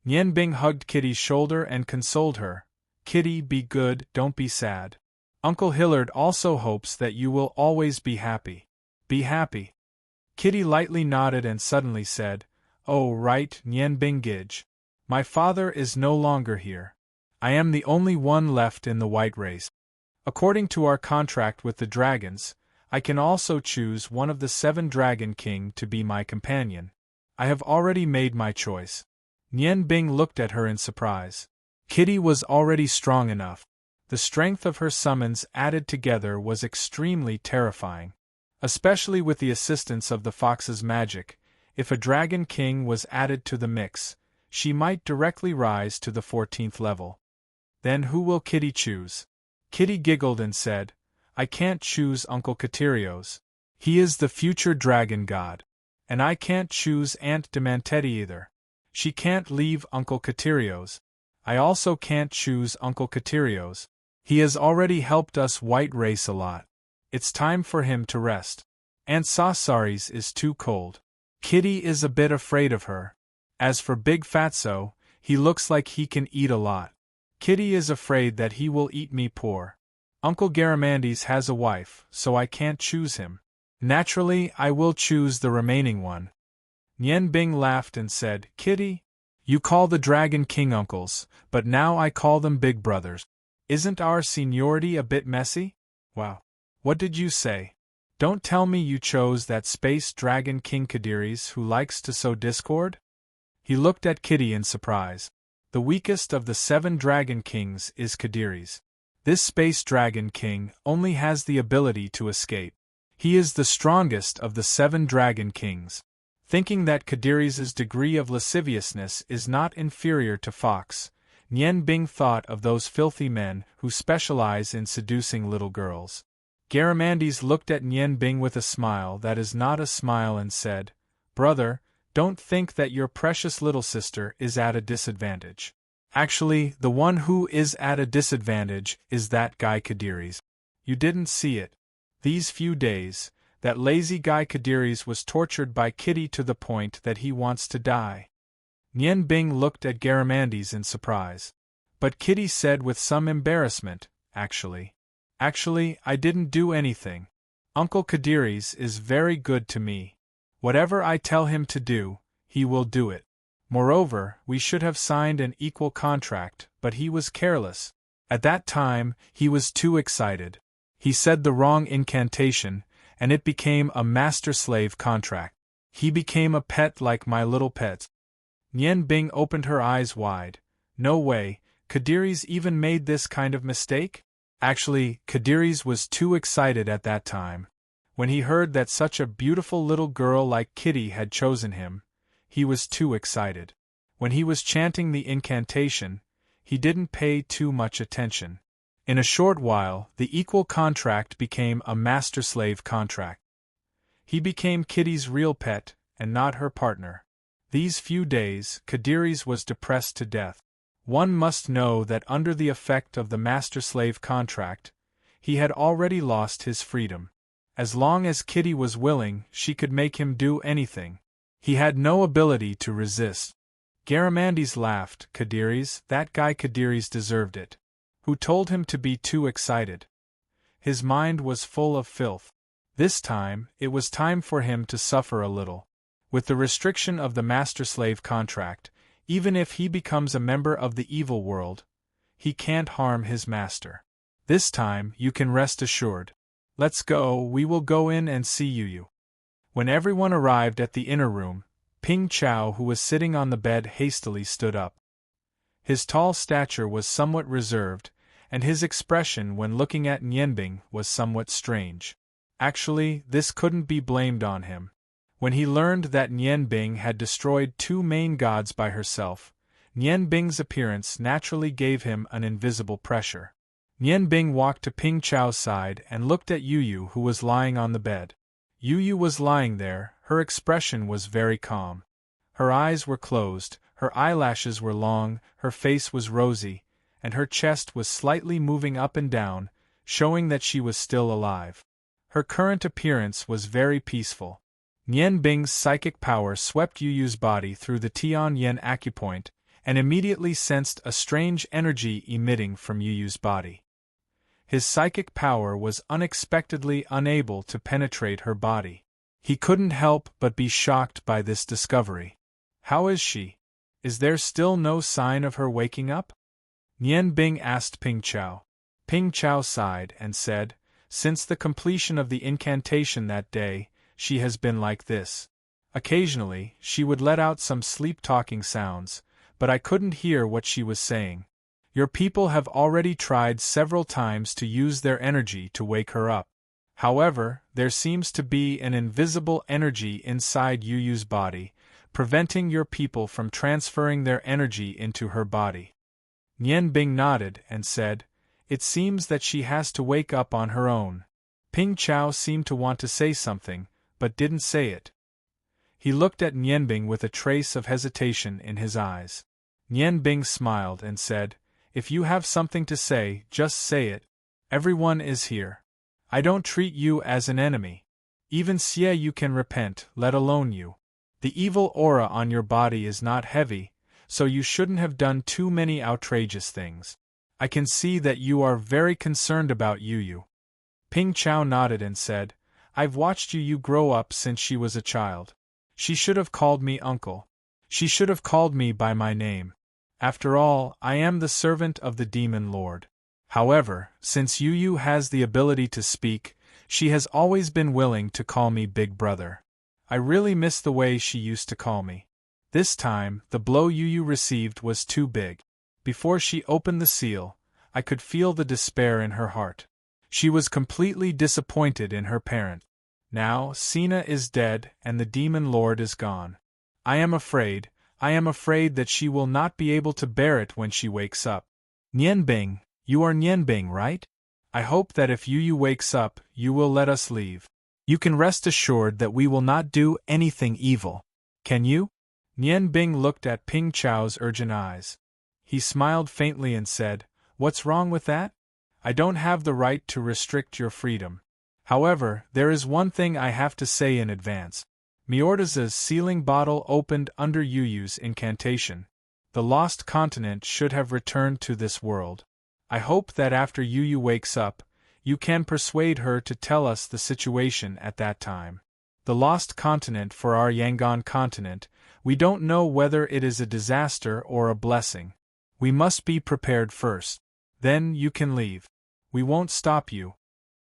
Nian Bing hugged Kitty's shoulder and consoled her. Kitty, be good, don't be sad. Uncle Hillard also hopes that you will always be happy. Be happy. Kitty lightly nodded and suddenly said, Oh right, Nian Bing Gij. My father is no longer here. I am the only one left in the white race. According to our contract with the dragons, I can also choose one of the 7 Dragon King to be my companion. I have already made my choice. Nian Bing looked at her in surprise. Kitty was already strong enough. The strength of her summons added together was extremely terrifying. Especially with the assistance of the fox's magic, if a Dragon King was added to the mix, she might directly rise to the 14th level. Then who will Kitty choose? Kitty giggled and said, I can't choose Uncle Katerios. He is the future dragon god. And I can't choose Aunt Demantetti either. She can't leave Uncle Katerios. I also can't choose Uncle Katerios. He has already helped us white race a lot. It's time for him to rest. Aunt Sasaris is too cold. Kitty is a bit afraid of her. As for Big Fatso, he looks like he can eat a lot. Kitty is afraid that he will eat me poor. Uncle Garamandes has a wife, so I can't choose him. Naturally, I will choose the remaining one. Nian Bing laughed and said, Kitty, you call the Dragon King uncles, but now I call them big brothers. Isn't our seniority a bit messy? Wow. What did you say? Don't tell me you chose that space Dragon King Kadiris who likes to sow discord? He looked at Kitty in surprise. The weakest of the 7 Dragon Kings is Kadiris. This Space Dragon King only has the ability to escape. He is the strongest of the 7 Dragon Kings. Thinking that Kadiris' degree of lasciviousness is not inferior to Fox, Nian Bing thought of those filthy men who specialize in seducing little girls. Garamandes looked at Nian Bing with a smile that is not a smile and said, Brother, don't think that your precious little sister is at a disadvantage. Actually, the one who is at a disadvantage is that guy Kadiris. You didn't see it. These few days, that lazy guy Kadiris was tortured by Kitty to the point that he wants to die. Nian Bing looked at Garamandes in surprise. But Kitty said with some embarrassment, Actually, I didn't do anything. Uncle Kadiris is very good to me. Whatever I tell him to do, he will do it. Moreover, we should have signed an equal contract, but he was careless. At that time, he was too excited. He said the wrong incantation, and it became a master-slave contract. He became a pet like my little pet. Nian Bing opened her eyes wide. No way, Kadiris even made this kind of mistake? Actually, Kadiris was too excited at that time. When he heard that such a beautiful little girl like Kitty had chosen him, he was too excited. When he was chanting the incantation, he didn't pay too much attention. In a short while, the equal contract became a master-slave contract. He became Kitty's real pet, and not her partner. These few days, Kadiris was depressed to death. One must know that under the effect of the master-slave contract, he had already lost his freedom. As long as Kitty was willing, she could make him do anything. He had no ability to resist. Garamandes laughed. Kadiris, that guy Kadiris deserved it. Who told him to be too excited? His mind was full of filth. This time, it was time for him to suffer a little. With the restriction of the master-slave contract, even if he becomes a member of the evil world, he can't harm his master. This time, you can rest assured. Let's go, we will go in and see Yu. When everyone arrived at the inner room, Ping Chao, who was sitting on the bed, hastily stood up. His tall stature was somewhat reserved, and his expression when looking at Nianbing was somewhat strange. Actually, this couldn't be blamed on him. When he learned that Nianbing had destroyed 2 main gods by herself, Nianbing's appearance naturally gave him an invisible pressure. Nianbing walked to Ping Chao's side and looked at Yu, who was lying on the bed. Yu was lying there, her expression was very calm. Her eyes were closed, her eyelashes were long, her face was rosy, and her chest was slightly moving up and down, showing that she was still alive. Her current appearance was very peaceful. Nianbing's psychic power swept Yu's body through the Tian Yen acupoint, and immediately sensed a strange energy emitting from Yu's body. His psychic power was unexpectedly unable to penetrate her body. He couldn't help but be shocked by this discovery. How is she? Is there still no sign of her waking up? Nianbing asked Ping Chao. Ping Chao sighed and said, Since the completion of the incantation that day, she has been like this. Occasionally, she would let out some sleep-talking sounds, but I couldn't hear what she was saying. Your people have already tried several times to use their energy to wake her up. However, there seems to be an invisible energy inside Yuyu's body, preventing your people from transferring their energy into her body. Nian Bing nodded and said, "It seems that she has to wake up on her own." Ping Chao seemed to want to say something, but didn't say it. He looked at Nian Bing with a trace of hesitation in his eyes. Nian Bing smiled and said, "If you have something to say, just say it. Everyone is here. I don't treat you as an enemy. Even Xie you can repent, let alone you. The evil aura on your body is not heavy, so you shouldn't have done too many outrageous things. I can see that you are very concerned about Yuyu." Ping Chao nodded and said, "I've watched Yuyu grow up since she was a child. She should have called me uncle. She should have called me by my name. After all, I am the servant of the Demon Lord. However, since Yuyu has the ability to speak, she has always been willing to call me Big Brother. I really miss the way she used to call me." This time, the blow Yuyu received was too big. Before she opened the seal, I could feel the despair in her heart. She was completely disappointed in her parent. Now, Sina is dead and the Demon Lord is gone. I am afraid that she will not be able to bear it when she wakes up. Nian Bing, you are Nian Bing, right? I hope that if Yuyu wakes up, you will let us leave. You can rest assured that we will not do anything evil. Can you? Nian Bing looked at Ping Chao's urgent eyes. He smiled faintly and said, "What's wrong with that? I don't have the right to restrict your freedom. However, there is one thing I have to say in advance. Miorda's sealing bottle opened under Yuyu's incantation. The lost continent should have returned to this world. I hope that after Yuyu wakes up, you can persuade her to tell us the situation at that time. The lost continent for our Yangon continent, we don't know whether it is a disaster or a blessing. We must be prepared first. Then you can leave. We won't stop you."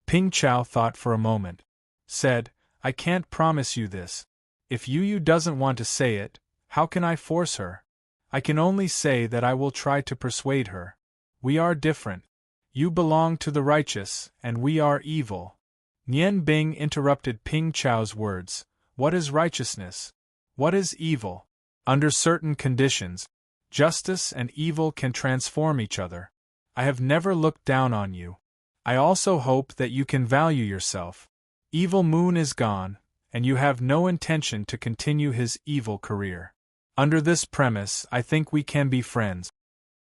Ping Chao thought for a moment. Said, "I can't promise you this. If Yuyu doesn't want to say it, how can I force her? I can only say that I will try to persuade her. We are different. You belong to the righteous, and we are evil." Nian Bing interrupted Ping Chao's words. "What is righteousness? What is evil? Under certain conditions, justice and evil can transform each other. I have never looked down on you. I also hope that you can value yourself. Evil Moon is gone, and you have no intention to continue his evil career. Under this premise, I think we can be friends."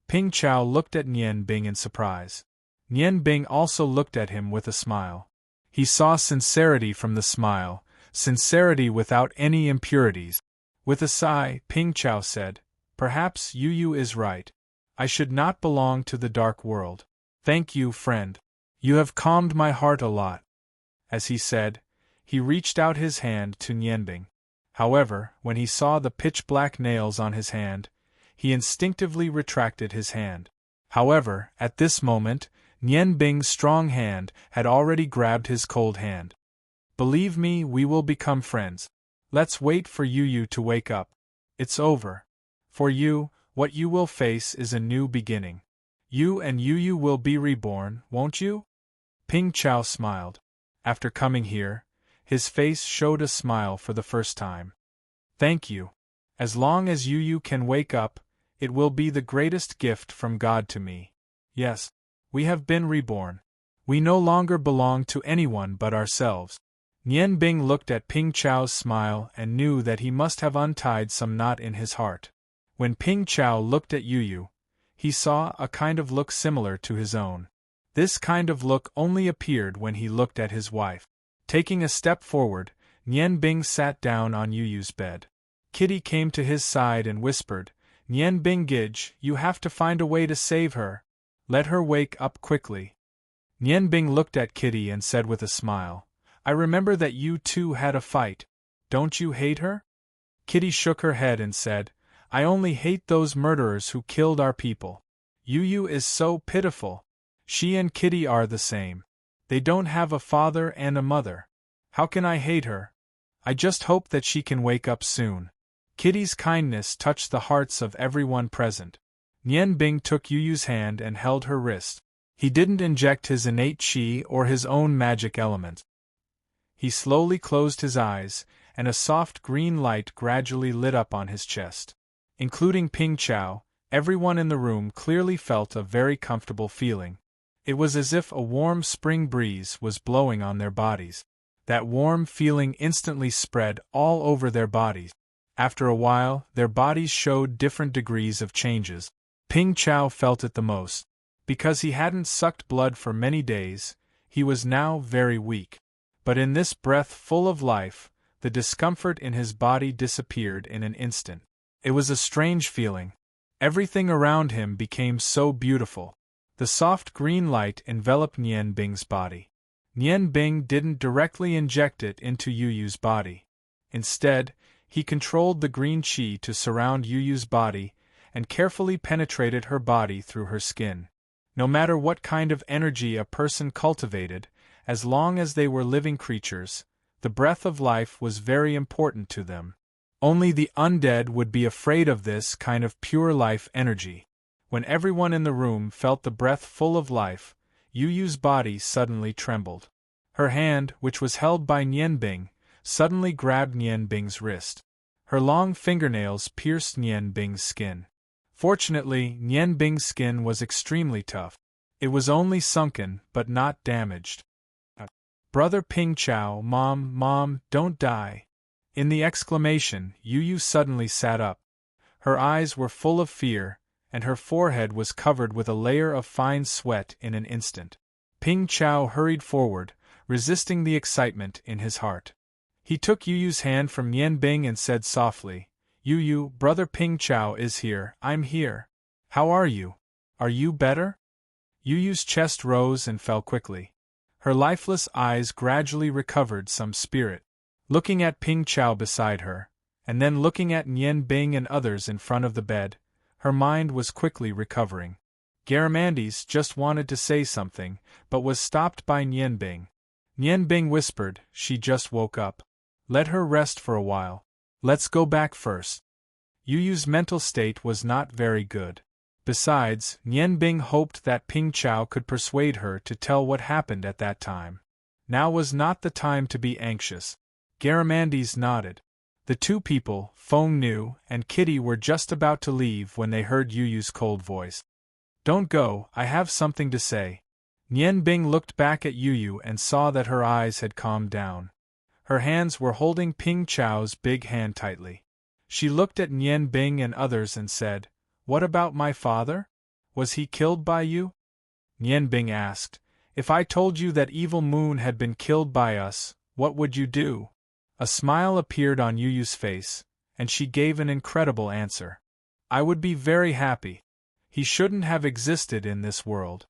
Ping Chao looked at Nian Bing in surprise. Nian Bing also looked at him with a smile. He saw sincerity from the smile, sincerity without any impurities. With a sigh, Ping Chao said, "Perhaps Yuyu is right. I should not belong to the dark world. Thank you, friend. You have calmed my heart a lot." As he said, he reached out his hand to Nian Bing. However, when he saw the pitch-black nails on his hand, he instinctively retracted his hand. However, at this moment, Nian Bing's strong hand had already grabbed his cold hand. "Believe me, we will become friends. Let's wait for Yuyu to wake up. It's over. For you, what you will face is a new beginning. You and Yuyu will be reborn, won't you?" Ping Chao smiled. After coming here, his face showed a smile for the first time. "Thank you. As long as Yuyu can wake up, it will be the greatest gift from God to me. Yes, we have been reborn. We no longer belong to anyone but ourselves." Nian Bing looked at Ping Chao's smile and knew that he must have untied some knot in his heart. When Ping Chao looked at Yuyu, he saw a kind of look similar to his own. This kind of look only appeared when he looked at his wife. Taking a step forward, Nian Bing sat down on Yuyu's bed. Kitty came to his side and whispered, "Nian Bing Gij, you have to find a way to save her. Let her wake up quickly." Nian Bing looked at Kitty and said with a smile, "I remember that you two had a fight. Don't you hate her?" Kitty shook her head and said, "I only hate those murderers who killed our people. Yuyu is so pitiful. She and Kitty are the same." They don't have a father and a mother. How can I hate her? I just hope that she can wake up soon. Kitty's kindness touched the hearts of everyone present. Nian Bing took Yu Yu's hand and held her wrist. He didn't inject his innate qi or his own magic element. He slowly closed his eyes, and a soft green light gradually lit up on his chest. Including Ping Chao, everyone in the room clearly felt a very comfortable feeling. It was as if a warm spring breeze was blowing on their bodies. That warm feeling instantly spread all over their bodies. After a while, their bodies showed different degrees of changes. Ping Chao felt it the most. Because he hadn't sucked blood for many days, he was now very weak. But in this breath full of life, the discomfort in his body disappeared in an instant. It was a strange feeling. Everything around him became so beautiful. The soft green light enveloped Nian Bing's body. Nian Bing didn't directly inject it into Yu Yu's body. Instead, he controlled the green qi to surround Yu Yu's body and carefully penetrated her body through her skin. No matter what kind of energy a person cultivated, as long as they were living creatures, the breath of life was very important to them. Only the undead would be afraid of this kind of pure life energy. When everyone in the room felt the breath full of life, Yu Yu's body suddenly trembled. Her hand, which was held by Nian Bing, suddenly grabbed Nian Bing's wrist. Her long fingernails pierced Nian Bing's skin. Fortunately, Nian Bing's skin was extremely tough. It was only sunken, but not damaged. Brother Ping Chao, Mom, don't die. In the exclamation, Yu Yu suddenly sat up. Her eyes were full of fear, and her forehead was covered with a layer of fine sweat in an instant. Ping Chao hurried forward, resisting the excitement in his heart. He took Yu Yu's hand from Nian Bing and said softly, Yu Yu, Brother Ping Chao is here, I'm here. How are you? Are you better? Yu Yu's chest rose and fell quickly. Her lifeless eyes gradually recovered some spirit. Looking at Ping Chao beside her, and then looking at Nian Bing and others in front of the bed, her mind was quickly recovering. Garamandes just wanted to say something, but was stopped by Nian Bing. Nian Bing whispered, she just woke up. Let her rest for a while. Let's go back first. Yu Yu's mental state was not very good. Besides, Nian Bing hoped that Ping Chao could persuade her to tell what happened at that time. Now was not the time to be anxious. Garamandes nodded. The two people, Feng Nu and Kitty, were just about to leave when they heard Yu Yu's cold voice. Don't go, I have something to say. Nian Bing looked back at Yu Yu and saw that her eyes had calmed down. Her hands were holding Ping Chao's big hand tightly. She looked at Nian Bing and others and said, What about my father? Was he killed by you? Nian Bing asked, If I told you that Evil Moon had been killed by us, what would you do? A smile appeared on Yu Yu's face, and she gave an incredible answer. I would be very happy. He shouldn't have existed in this world.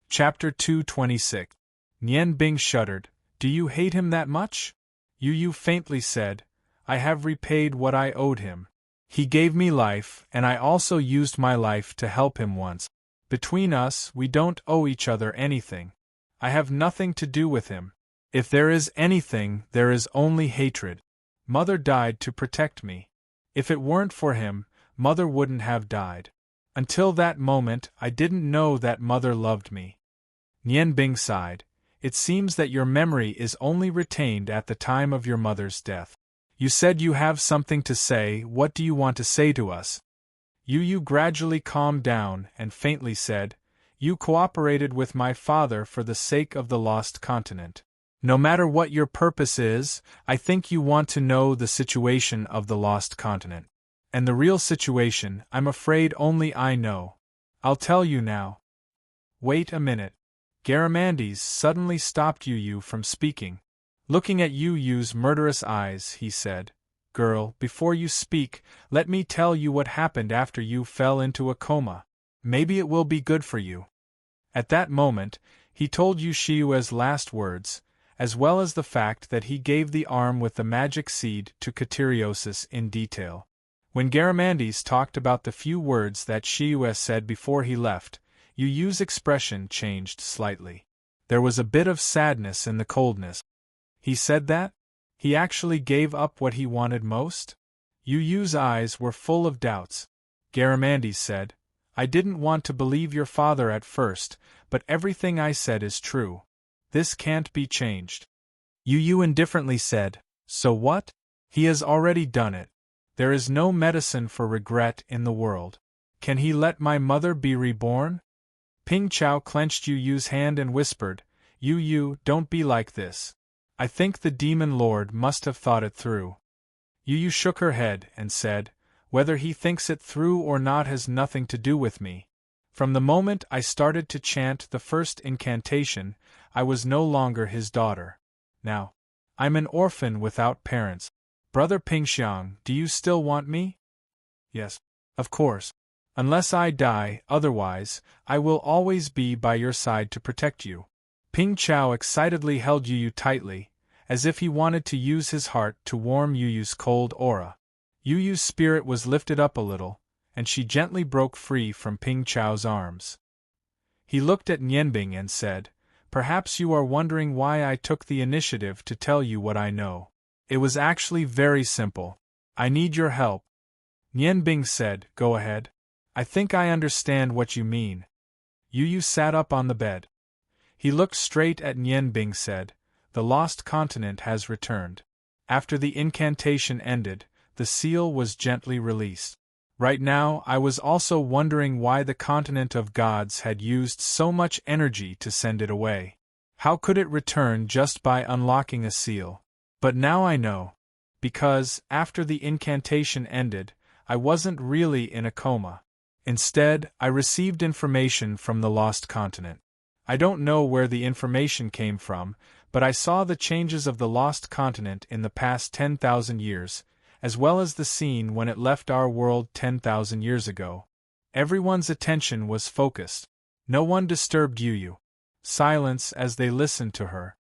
Chapter 226. Nian Bing shuddered. Do you hate him that much? Yu Yu faintly said, I have repaid what I owed him. He gave me life, and I also used my life to help him once. Between us, we don't owe each other anything. I have nothing to do with him. If there is anything, there is only hatred. Mother died to protect me. If it weren't for him, Mother wouldn't have died. Until that moment, I didn't know that Mother loved me. Nian Bing sighed. It seems that your memory is only retained at the time of your mother's death. You said you have something to say. What do you want to say to us? Yu Yu gradually calmed down and faintly said, You cooperated with my father for the sake of the lost continent. No matter what your purpose is, I think you want to know the situation of the lost continent. And the real situation, I'm afraid only I know. I'll tell you now. Wait a minute. Garamandes suddenly stopped Yu Yu from speaking. Looking at Yu Yu's murderous eyes, he said, Girl, before you speak, let me tell you what happened after you fell into a coma. Maybe it will be good for you. At that moment, he told Yu Shiyue's last words, as well as the fact that he gave the arm with the magic seed to Catiriosis in detail. When Garamandes talked about the few words that Shiyue said before he left, Yu Yu's expression changed slightly. There was a bit of sadness in the coldness. He said that? He actually gave up what he wanted most? Yu Yu's eyes were full of doubts. Garamandes said, I didn't want to believe your father at first, but everything I said is true. This can't be changed. Yu Yu indifferently said, so what? He has already done it. There is no medicine for regret in the world. Can he let my mother be reborn? Ping Chao clenched Yu Yu's hand and whispered, Yu Yu, don't be like this. I think the demon lord must have thought it through. Yu Yu shook her head and said, whether he thinks it through or not has nothing to do with me. From the moment I started to chant the first incantation, I was no longer his daughter. Now, I'm an orphan without parents. Brother Pingxiang, do you still want me? Yes, of course. Unless I die, otherwise, I will always be by your side to protect you. Ping Chao excitedly held Yu Yu tightly, as if he wanted to use his heart to warm Yu Yu's cold aura. Yu Yu's spirit was lifted up a little, and she gently broke free from Ping Chao's arms. He looked at Nianbing and said, perhaps you are wondering why I took the initiative to tell you what I know. It was actually very simple. I need your help. Nianbing said, go ahead. I think I understand what you mean. Yu Yu sat up on the bed. He looked straight at Nianbing and said, the lost continent has returned. After the incantation ended, the seal was gently released. Right now I was also wondering why the continent of gods had used so much energy to send it away. How could it return just by unlocking a seal? But now I know. Because, after the incantation ended, I wasn't really in a coma. Instead, I received information from the lost continent. I don't know where the information came from, but I saw the changes of the lost continent in the past 10,000 years, as well as the scene when it left our world 10,000 years ago. Everyone's attention was focused. No one disturbed Yu Yu. Silence as they listened to her.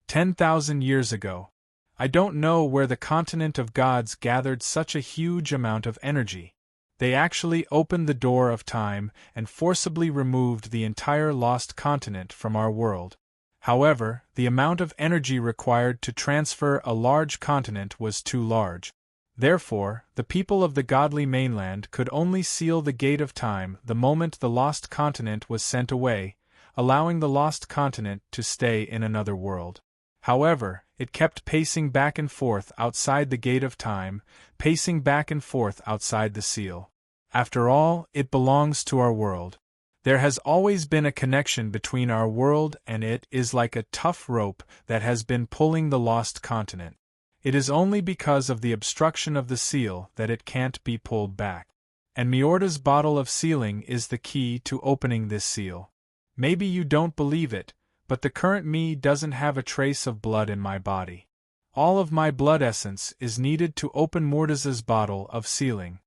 10,000 years ago. I don't know where the continent of gods gathered such a huge amount of energy. They actually opened the door of time and forcibly removed the entire lost continent from our world. However, the amount of energy required to transfer a large continent was too large. Therefore, the people of the godly mainland could only seal the gate of time the moment the lost continent was sent away, allowing the lost continent to stay in another world. However, it kept pacing back and forth outside the gate of time, pacing back and forth outside the seal. After all, it belongs to our world. There has always been a connection between our world and it is like a tough rope that has been pulling the lost continent. It is only because of the obstruction of the seal that it can't be pulled back. And Miorda's bottle of sealing is the key to opening this seal. Maybe you don't believe it, but the current me doesn't have a trace of blood in my body. All of my blood essence is needed to open Morda's bottle of sealing.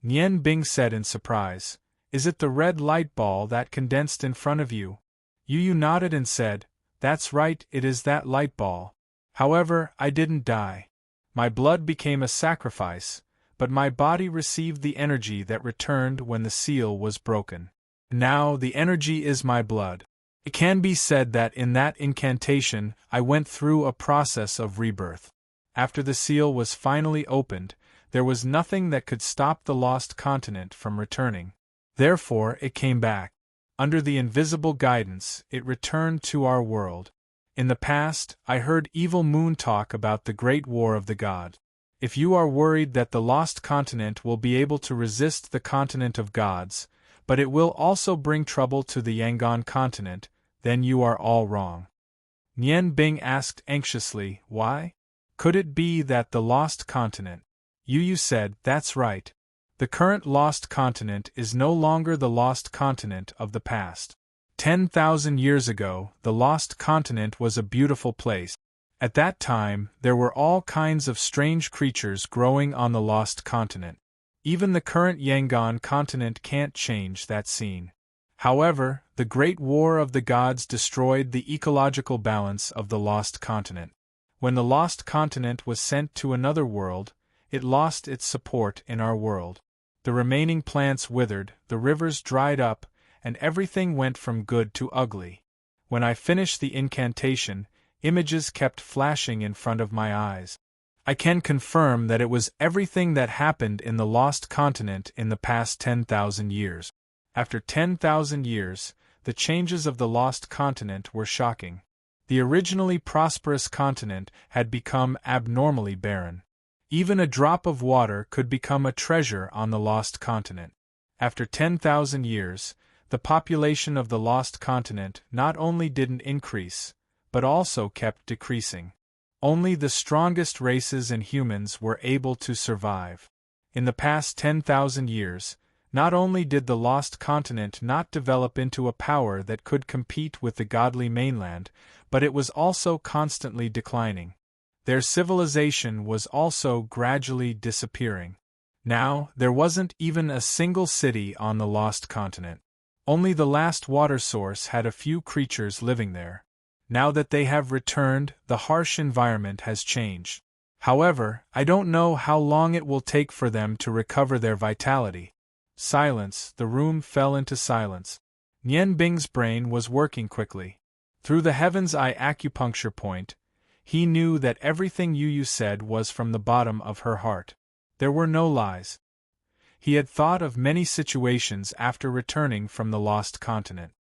Nian Bing said in surprise, is it the red light ball that condensed in front of you? Yu Yu nodded and said, that's right, it is that light ball. However, I didn't die. My blood became a sacrifice, but my body received the energy that returned when the seal was broken. Now the energy is my blood. It can be said that in that incantation I went through a process of rebirth. After the seal was finally opened, there was nothing that could stop the lost continent from returning. Therefore it came back. Under the invisible guidance, it returned to our world. In the past, I heard Evil Moon talk about the Great War of the Gods. If you are worried that the lost continent will be able to resist the continent of gods, but it will also bring trouble to the Yangon continent, then you are all wrong. Nian Bing asked anxiously, why? Could it be that the lost continent? Yu Yu said, that's right. The current lost continent is no longer the lost continent of the past. 10,000 years ago, the lost continent was a beautiful place. At that time, there were all kinds of strange creatures growing on the lost continent. Even the current Yangon continent can't change that scene. However, the Great War of the Gods destroyed the ecological balance of the lost continent. When the lost continent was sent to another world, it lost its support in our world. The remaining plants withered, the rivers dried up, and everything went from good to ugly. When I finished the incantation, images kept flashing in front of my eyes. I can confirm that it was everything that happened in the lost continent in the past 10,000 years. After 10,000 years, the changes of the lost continent were shocking. The originally prosperous continent had become abnormally barren. Even a drop of water could become a treasure on the lost continent. After 10,000 years, the population of the lost continent not only didn't increase, but also kept decreasing. Only the strongest races and humans were able to survive. In the past 10,000 years, not only did the lost continent not develop into a power that could compete with the godly mainland, but it was also constantly declining. Their civilization was also gradually disappearing. Now, there wasn't even a single city on the lost continent. Only the last water source had a few creatures living there. Now that they have returned, the harsh environment has changed. However, I don't know how long it will take for them to recover their vitality. Silence. The room fell into silence. Nian Bing's brain was working quickly. Through the heaven's eye acupuncture point, he knew that everything Yu said was from the bottom of her heart. There were no lies. He had thought of many situations after returning from the lost continent.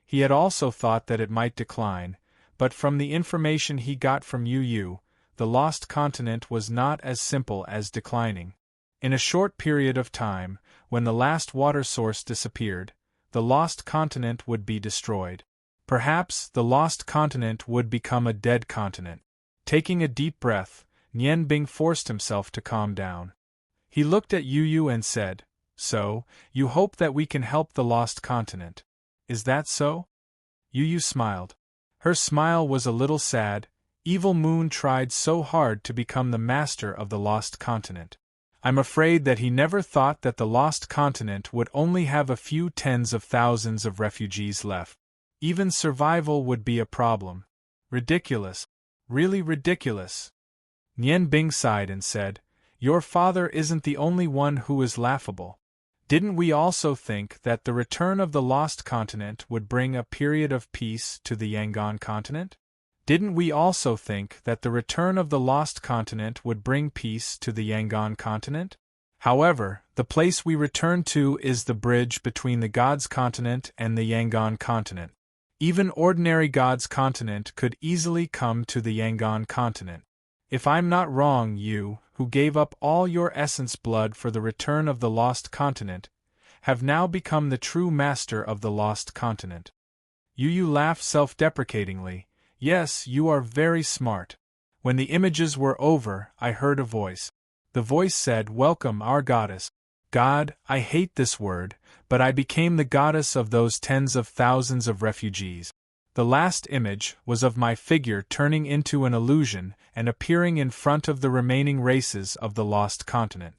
He had also thought that it might decline, but from the information he got from Yu, the lost continent was not as simple as declining. In a short period of time, when the last water source disappeared, the lost continent would be destroyed. Perhaps the lost continent would become a dead continent. Taking a deep breath, Nian Bing forced himself to calm down. He looked at Yu and said, "So, you hope that we can help the lost continent. Is that so?" Yu smiled. Her smile was a little sad. Evil Moon tried so hard to become the master of the lost continent. I'm afraid that he never thought that the lost continent would only have a few tens of thousands of refugees left. Even survival would be a problem. Ridiculous. Really ridiculous. Nian Bing sighed and said, "Your father isn't the only one who is laughable. Didn't we also think that the return of the lost continent would bring a period of peace to the Yangon continent? Didn't we also think that the return of the lost continent would bring peace to the Yangon continent? However, the place we return to is the bridge between the God's continent and the Yangon continent. Even ordinary God's continent could easily come to the Yangon continent. If I'm not wrong, you, who gave up all your essence blood for the return of the lost continent, have now become the true master of the lost continent." Yu laughed self-deprecatingly. "Yes, you are very smart. When the images were over, I heard a voice. The voice said, 'Welcome, our goddess.' God, I hate this word, but I became the goddess of those tens of thousands of refugees. The last image was of my figure turning into an illusion and appearing in front of the remaining races of the lost continent.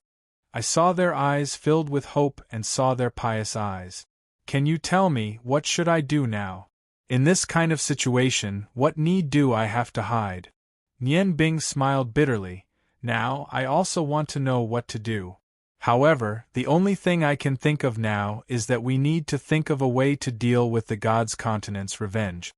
I saw their eyes filled with hope and saw their pious eyes. Can you tell me, what should I do now? In this kind of situation, what need do I have to hide?" Nian Bing smiled bitterly. "Now, I also want to know what to do. However, the only thing I can think of now is that we need to think of a way to deal with the God's continent's revenge."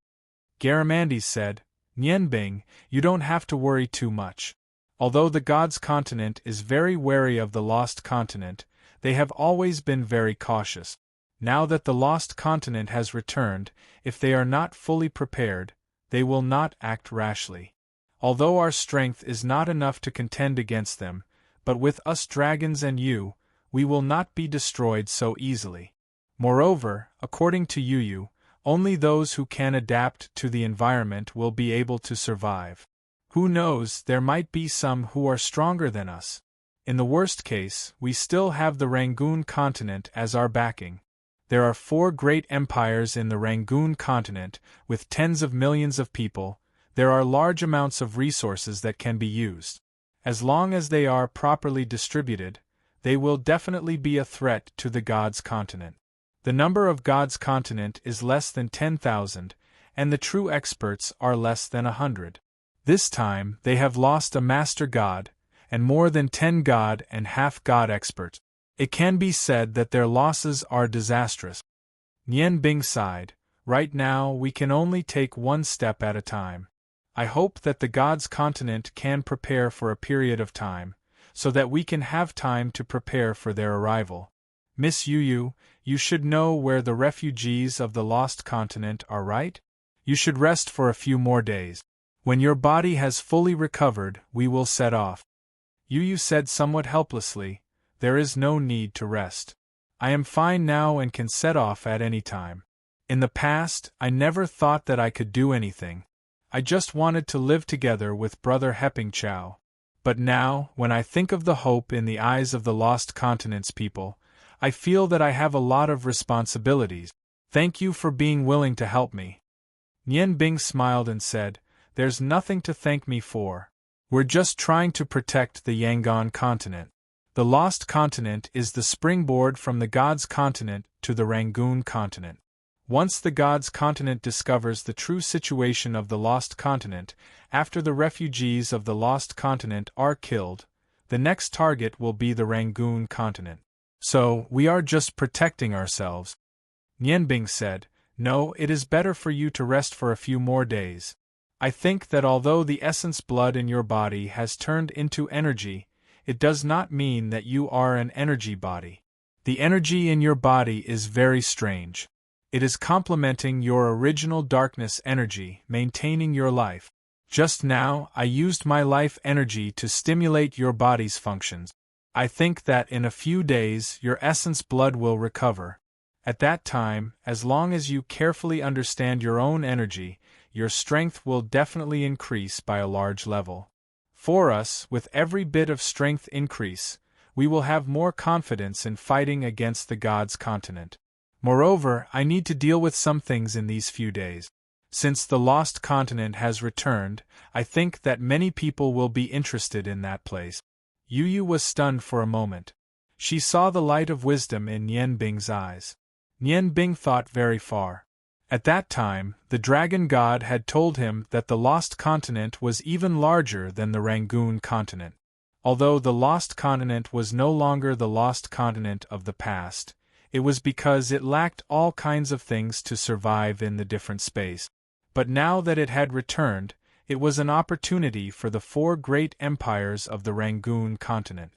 Garamandes said, "Nian Bing, you don't have to worry too much. Although the God's continent is very wary of the lost continent, they have always been very cautious. Now that the lost continent has returned, if they are not fully prepared, they will not act rashly. Although our strength is not enough to contend against them, but with us dragons and you, we will not be destroyed so easily. Moreover, according to Yu, only those who can adapt to the environment will be able to survive. Who knows, there might be some who are stronger than us. In the worst case, we still have the Rangoon continent as our backing. There are 4 great empires in the Rangoon continent, with tens of millions of people. There are large amounts of resources that can be used. As long as they are properly distributed, they will definitely be a threat to the God's continent. The number of God's continent is less than 10,000, and the true experts are less than 100. This time, they have lost a master god, and more than 10 god and half-god experts. It can be said that their losses are disastrous." Nian Bing sighed. Right now, we can only take one step at a time. I hope that the God's continent can prepare for a period of time, so that we can have time to prepare for their arrival. Miss Yu, you should know where the refugees of the lost continent are, right? You should rest for a few more days. When your body has fully recovered, we will set off. Yu said somewhat helplessly, there is no need to rest. I am fine now and can set off at any time. In the past, I never thought that I could do anything. I just wanted to live together with Brother Hepping Chow. But now, when I think of the hope in the eyes of the lost continent's people, I feel that I have a lot of responsibilities. Thank you for being willing to help me. Nian Bing smiled and said, there's nothing to thank me for. We're just trying to protect the Yangon continent. The lost continent is the springboard from the God's continent to the Rangoon continent. Once the God's continent discovers the true situation of the lost continent, after the refugees of the lost continent are killed, the next target will be the Rangoon continent. So, we are just protecting ourselves. Nianbing said, no, it is better for you to rest for a few more days. I think that although the essence blood in your body has turned into energy, it does not mean that you are an energy body. The energy in your body is very strange. It is complementing your original darkness energy, maintaining your life. Just now, I used my life energy to stimulate your body's functions. I think that in a few days your essence blood will recover. At that time, as long as you carefully understand your own energy, your strength will definitely increase by a large level. For us, with every bit of strength increase, we will have more confidence in fighting against the God's continent. Moreover, I need to deal with some things in these few days. Since the lost continent has returned, I think that many people will be interested in that place. Yu was stunned for a moment. She saw the light of wisdom in Nian Bing's eyes. Nian Bing thought very far. At that time, the dragon god had told him that the lost continent was even larger than the Rangoon continent. Although the lost continent was no longer the lost continent of the past, it was because it lacked all kinds of things to survive in the different space. But now that it had returned, it was an opportunity for the 4 great empires of the Rangoon continent.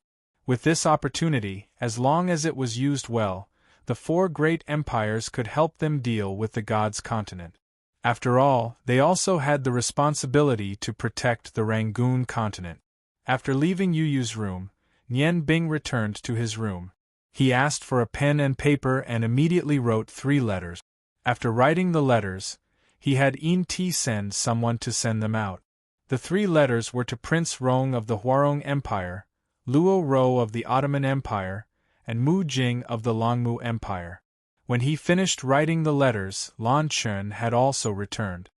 With this opportunity, as long as it was used well, the 4 great empires could help them deal with the God's continent. After all, they also had the responsibility to protect the Rangoon continent. After leaving Yuyu's room, Nian Bing returned to his room. He asked for a pen and paper and immediately wrote 3 letters. After writing the letters, he had Yin Ti send someone to send them out. The 3 letters were to Prince Rong of the Huarong Empire, Luo Ro of the Ottoman Empire, and Mu Jing of the Longmu Empire. When he finished writing the letters, Lan Chen had also returned.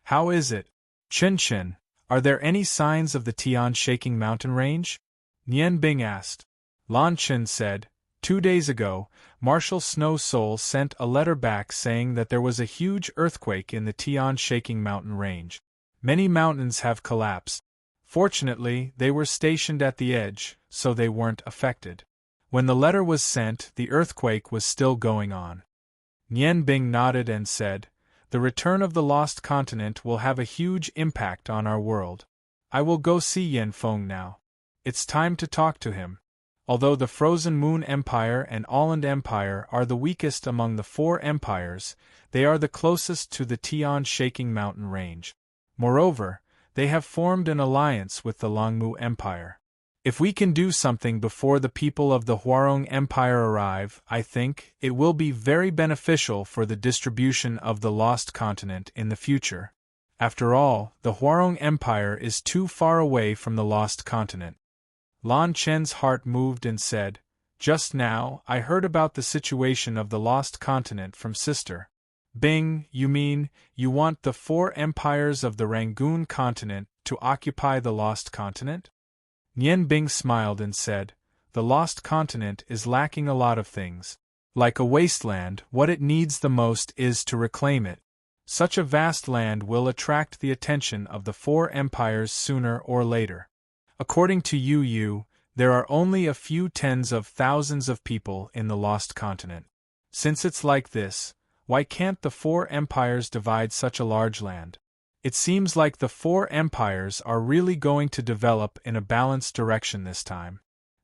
How is it, Chen Chen? Are there any signs of the Tian shaking mountain range? Nian Bing asked. Lan Chen said, 2 days ago, Marshal Snow Soul sent a letter back saying that there was a huge earthquake in the Tian shaking mountain range. Many mountains have collapsed. Fortunately, they were stationed at the edge, so they weren't affected. When the letter was sent, the earthquake was still going on. Nian Bing nodded and said, the return of the lost continent will have a huge impact on our world. I will go see Yen Feng now. It's time to talk to him. Although the Frozen Moon Empire and Alland Empire are the weakest among the 4 empires, they are the closest to the Tian shaking mountain range. Moreover, they have formed an alliance with the Longmu Empire. If we can do something before the people of the Huarong Empire arrive, I think it will be very beneficial for the distribution of the lost continent in the future. After all, the Huarong Empire is too far away from the lost continent. Lan Chen's heart moved and said, just now, I heard about the situation of the lost continent from Sister Bing. You mean, you want the 4 empires of the Rangoon continent to occupy the lost continent? Nian Bing smiled and said, the lost continent is lacking a lot of things. Like a wasteland, what it needs the most is to reclaim it. Such a vast land will attract the attention of the 4 empires sooner or later. According to Yu, there are only a few tens of thousands of people in the lost continent. Since it's like this, Why can't the four empires divide such a large land? It seems like the four empires are really going to develop in a balanced direction this time.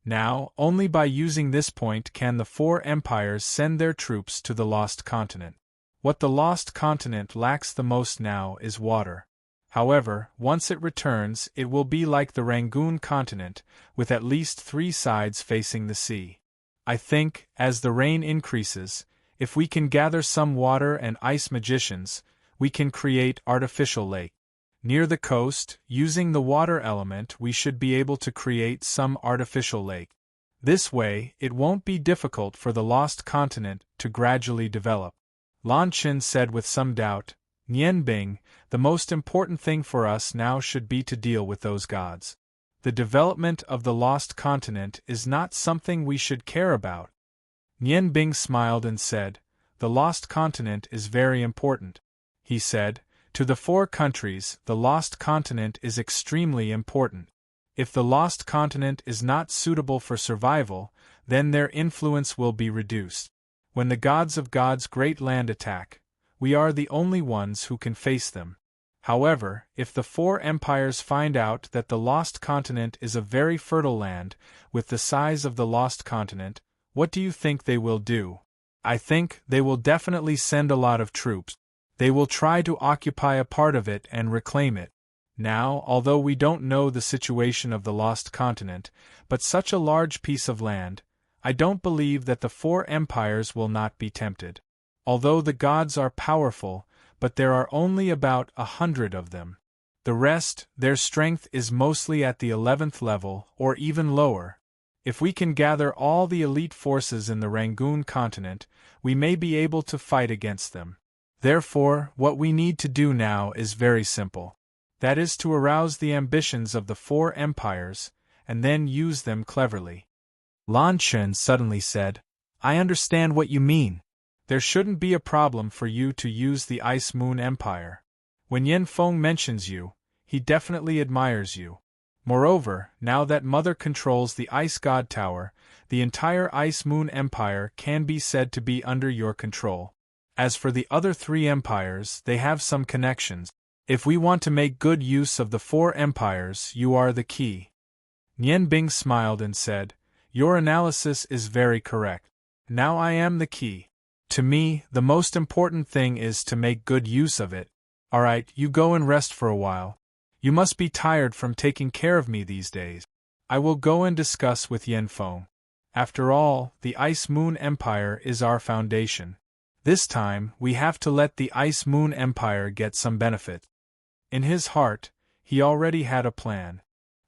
Now, only by using this point can the four empires send their troops to the lost continent. What the lost continent lacks the most now is water. However, once it returns, it will be like the Rangoon continent, with at least 3 sides facing the sea. I think, as the rain increases, if we can gather some water and ice magicians, we can create artificial lake. Near the coast, using the water element, we should be able to create some artificial lake. This way, it won't be difficult for the lost continent to gradually develop. Lan Qin said with some doubt, Nian Bing, the most important thing for us now should be to deal with those gods. The development of the lost continent is not something we should care about. Nian Bing smiled and said, the lost continent is very important. He said, to the 4 countries, the lost continent is extremely important. If the lost continent is not suitable for survival, then their influence will be reduced. When the gods of God's great land attack, we are the only ones who can face them. However, if the 4 empires find out that the lost continent is a very fertile land, with the size of the lost continent, what do you think they will do? I think they will definitely send a lot of troops. They will try to occupy a part of it and reclaim it. Now, although we don't know the situation of the lost continent, but such a large piece of land, I don't believe that the 4 empires will not be tempted. Although the gods are powerful, but there are only about 100 of them. The rest, their strength is mostly at the 11th level, or even lower. If we can gather all the elite forces in the Rangoon continent, we may be able to fight against them. Therefore, what we need to do now is very simple. That is to arouse the ambitions of the 4 empires, and then use them cleverly. Lan Qin suddenly said, I understand what you mean. There shouldn't be a problem for you to use the Ice Moon Empire. When Yin Feng mentions you, he definitely admires you. Moreover, now that Mother controls the Ice God Tower, the entire Ice Moon Empire can be said to be under your control. As for the other 3 empires, they have some connections. If we want to make good use of the 4 empires, you are the key. Nian Bing smiled and said, your analysis is very correct. Now I am the key. To me, the most important thing is to make good use of it. Alright, you go and rest for a while. You must be tired from taking care of me these days. I will go and discuss with Yin Feng. After all, the Ice Moon Empire is our foundation. This time, we have to let the Ice Moon Empire get some benefit. In his heart, he already had a plan.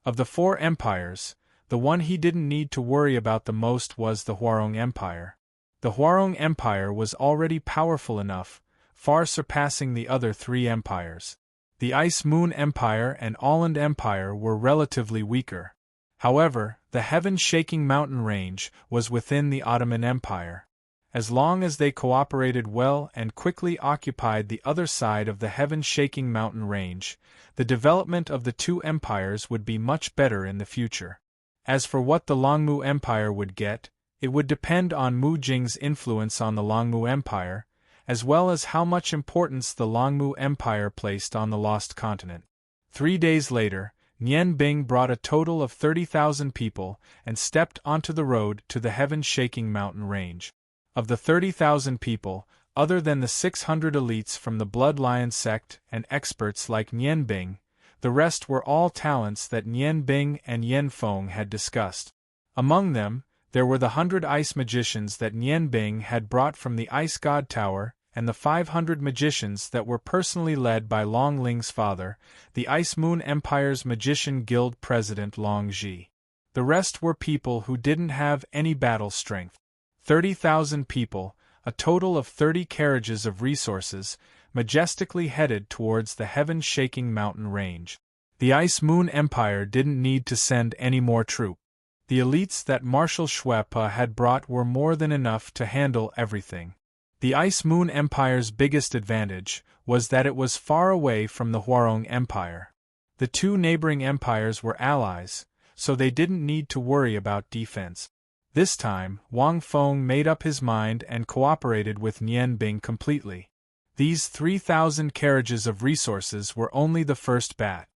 Of the 4 empires, the one he didn't need to worry about the most was the Huarong Empire. The Huarong Empire was already powerful enough, far surpassing the other 3 empires. The Ice Moon Empire and Alland Empire were relatively weaker. However, the heaven-shaking mountain range was within the Ottoman Empire. As long as they cooperated well and quickly occupied the other side of the heaven-shaking mountain range, the development of the 2 empires would be much better in the future. As for what the Longmu Empire would get, it would depend on Mu Jing's influence on the Longmu Empire, as well as how much importance the Longmu Empire placed on the lost continent. 3 days later, Nian Bing brought a total of 30,000 people and stepped onto the road to the heaven-shaking mountain range. Of the 30,000 people, other than the 600 elites from the Blood Lion sect and experts like Nian Bing, the rest were all talents that Nian Bing and Yin Feng had discussed. Among them, there were the 100 ice magicians that Nian Bing had brought from the Ice God Tower, and the 500 magicians that were personally led by Long Ling's father, the Ice Moon Empire's Magician Guild President Long Ji. The rest were people who didn't have any battle strength. 30,000 people, a total of 30 carriages of resources, majestically headed towards the heaven-shaking mountain range. The Ice Moon Empire didn't need to send any more troops. The elites that Marshal Shuepa had brought were more than enough to handle everything. The Ice Moon Empire's biggest advantage was that it was far away from the Huarong Empire. The 2 neighboring empires were allies, so they didn't need to worry about defense. This time, Wang Feng made up his mind and cooperated with Nian Bing completely. These 3,000 carriages of resources were only the first bat.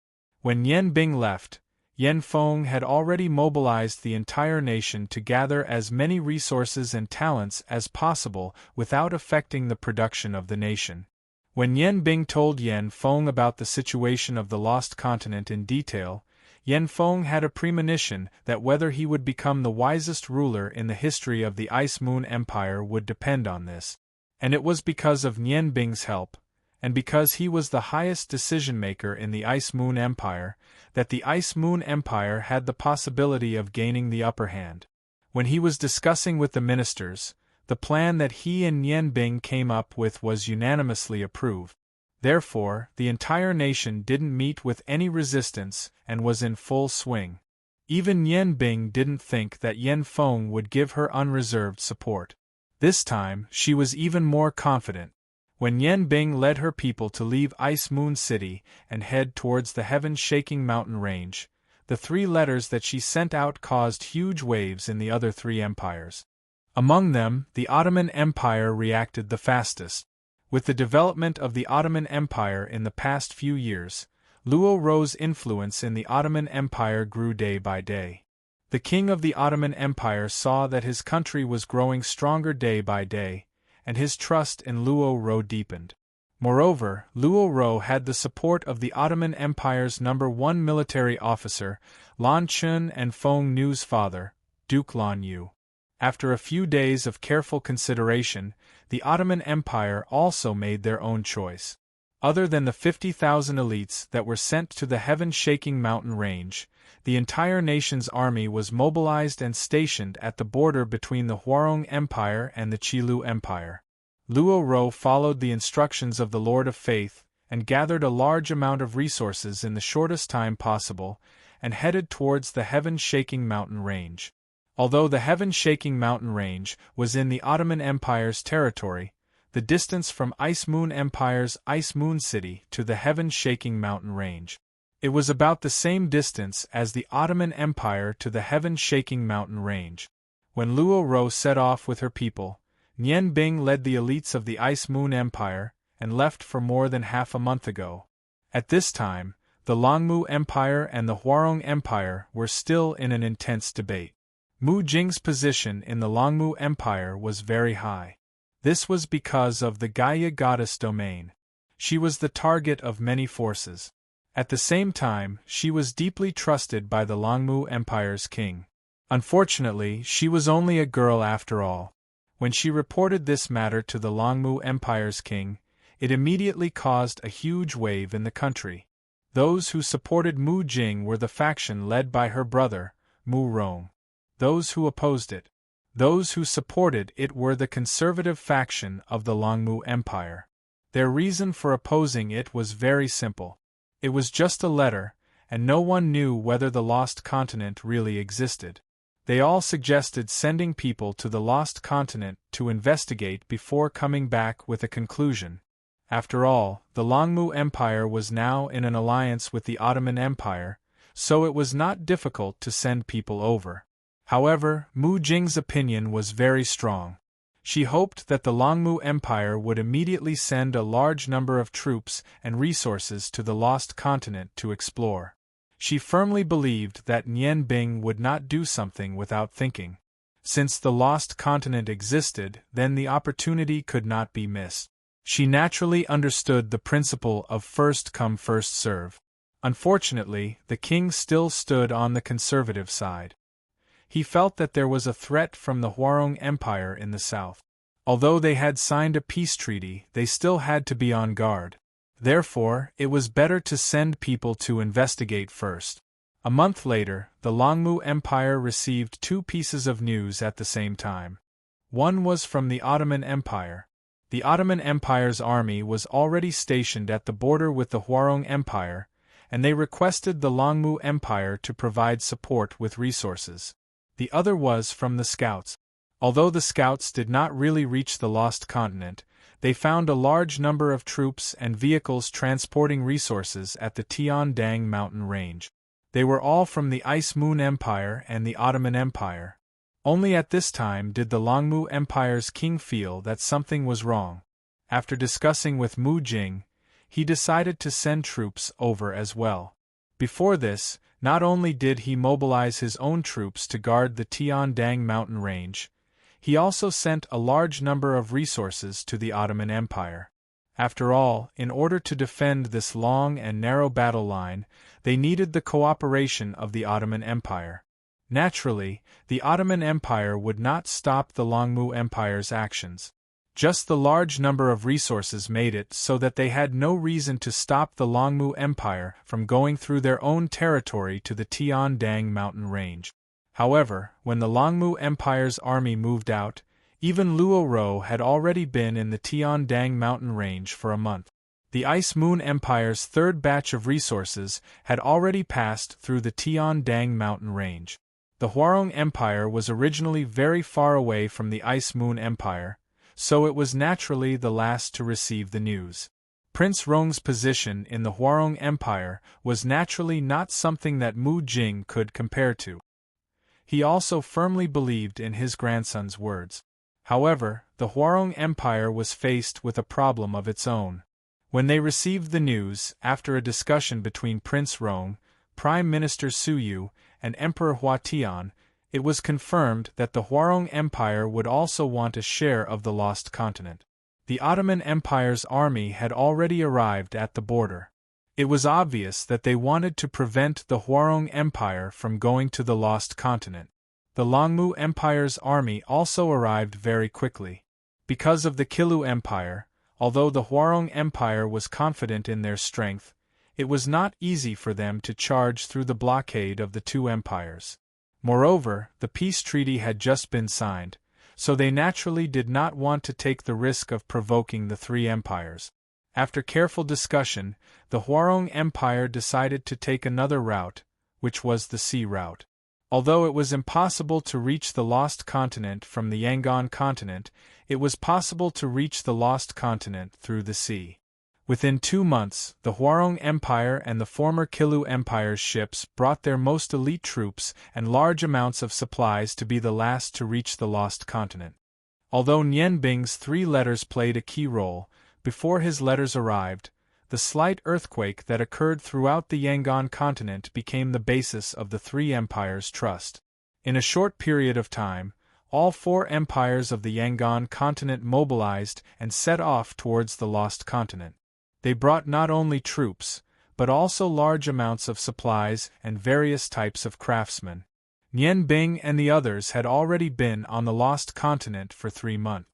When Nian Bing left, Yan Feng had already mobilized the entire nation to gather as many resources and talents as possible without affecting the production of the nation. When Yan Bing told Yan Feng about the situation of the lost continent in detail, Yan Feng had a premonition that whether he would become the wisest ruler in the history of the Ice Moon Empire would depend on this. And it was because of Nian Bing's help, and because he was the highest decision-maker in the Ice Moon Empire, that the Ice Moon Empire had the possibility of gaining the upper hand. When he was discussing with the ministers, the plan that he and Nian Bing came up with was unanimously approved. Therefore, the entire nation didn't meet with any resistance and was in full swing. Even Nian Bing didn't think that Yan Feng would give her unreserved support. This time, she was even more confident. When Yan Bing led her people to leave Ice Moon City and head towards the heaven-shaking mountain range, the 3 letters that she sent out caused huge waves in the other 3 empires. Among them, the Ottoman Empire reacted the fastest. With the development of the Ottoman Empire in the past few years, Luo Ro's influence in the Ottoman Empire grew day by day. The king of the Ottoman Empire saw that his country was growing stronger day by day, and his trust in Luo Ro deepened. Moreover, Luo Ro had the support of the Ottoman Empire's #1 military officer, Lan Chun, and Feng Nu's father, Duke Lan Yu. After a few days of careful consideration, the Ottoman Empire also made their own choice. Other than the 50,000 elites that were sent to the heaven-shaking mountain range, the entire nation's army was mobilized and stationed at the border between the Huarong Empire and the Qilu Empire. Luo Ro followed the instructions of the Lord of Faith and gathered a large amount of resources in the shortest time possible and headed towards the heaven-shaking mountain range. Although the heaven-shaking mountain range was in the Ottoman Empire's territory, the distance from Ice Moon Empire's Ice Moon City to the heaven-shaking mountain range. It was about the same distance as the Ottoman Empire to the heaven-shaking mountain range. When Luo Ro set off with her people, Nian Bing led the elites of the Ice Moon Empire and left for more than half a month ago. At this time, the Longmu Empire and the Huarong Empire were still in an intense debate. Mu Jing's position in the Longmu Empire was very high. This was because of the Gaia goddess domain. She was the target of many forces. At the same time, she was deeply trusted by the Longmu Empire's king. Unfortunately, she was only a girl after all. When she reported this matter to the Longmu Empire's king, it immediately caused a huge wave in the country. Those who supported Mu Jing were the faction led by her brother, Mu Rong. Those who opposed it. Those who supported it were the conservative faction of the Longmu Empire. Their reason for opposing it was very simple. It was just a letter, and no one knew whether the lost continent really existed. They all suggested sending people to the lost continent to investigate before coming back with a conclusion. After all, the Longmu Empire was now in an alliance with the Ottoman Empire, so it was not difficult to send people over. However, Mu Jing's opinion was very strong. She hoped that the Longmu Empire would immediately send a large number of troops and resources to the lost continent to explore. She firmly believed that Nian Bing would not do something without thinking. Since the lost continent existed, then the opportunity could not be missed. She naturally understood the principle of first come first serve. Unfortunately, the king still stood on the conservative side. He felt that there was a threat from the Huarong Empire in the south. Although they had signed a peace treaty, they still had to be on guard. Therefore, it was better to send people to investigate first. A month later, the Longmu Empire received 2 pieces of news at the same time. One was from the Ottoman Empire. The Ottoman Empire's army was already stationed at the border with the Huarong Empire, and they requested the Longmu Empire to provide support with resources. The other was from the scouts. Although the scouts did not really reach the lost continent, they found a large number of troops and vehicles transporting resources at the Tiandang mountain range. They were all from the Ice Moon Empire and the Ottoman Empire. Only at this time did the Longmu Empire's king feel that something was wrong. After discussing with Mu Jing, he decided to send troops over as well. Before this, not only did he mobilize his own troops to guard the Tiandang mountain range, he also sent a large number of resources to the Ottoman Empire. After all, in order to defend this long and narrow battle line, they needed the cooperation of the Ottoman Empire. Naturally, the Ottoman Empire would not stop the Longmu Empire's actions. Just the large number of resources made it so that they had no reason to stop the Longmu Empire from going through their own territory to the Tiandang mountain range. However, when the Longmu Empire's army moved out, even Luo Ro had already been in the Tiandang mountain range for a month. The Ice Moon Empire's third batch of resources had already passed through the Tiandang mountain range. The Huarong Empire was originally very far away from the Ice Moon Empire, so it was naturally the last to receive the news. Prince Rong's position in the Huarong Empire was naturally not something that Mu Jing could compare to. He also firmly believed in his grandson's words. However, the Huarong Empire was faced with a problem of its own. When they received the news, after a discussion between Prince Rong, Prime Minister Su Yu, and Emperor Hua Tian, it was confirmed that the Huarong Empire would also want a share of the lost continent. The Ottoman Empire's army had already arrived at the border. It was obvious that they wanted to prevent the Huarong Empire from going to the lost continent. The Longmu Empire's army also arrived very quickly. Because of the Qilu Empire, although the Huarong Empire was confident in their strength, it was not easy for them to charge through the blockade of the two empires. Moreover, the peace treaty had just been signed, so they naturally did not want to take the risk of provoking the three empires. After careful discussion, the Huarong Empire decided to take another route, which was the sea route. Although it was impossible to reach the lost continent from the Yangon continent, it was possible to reach the lost continent through the sea. Within 2 months, the Huarong Empire and the former Qilu Empire's ships brought their most elite troops and large amounts of supplies to be the last to reach the lost continent. Although Nian Bing's 3 letters played a key role, before his letters arrived, the slight earthquake that occurred throughout the Yangon continent became the basis of the 3 empires' trust. In a short period of time, all 4 empires of the Yangon continent mobilized and set off towards the lost continent. They brought not only troops, but also large amounts of supplies and various types of craftsmen. Nian Bing and the others had already been on the lost continent for 3 months.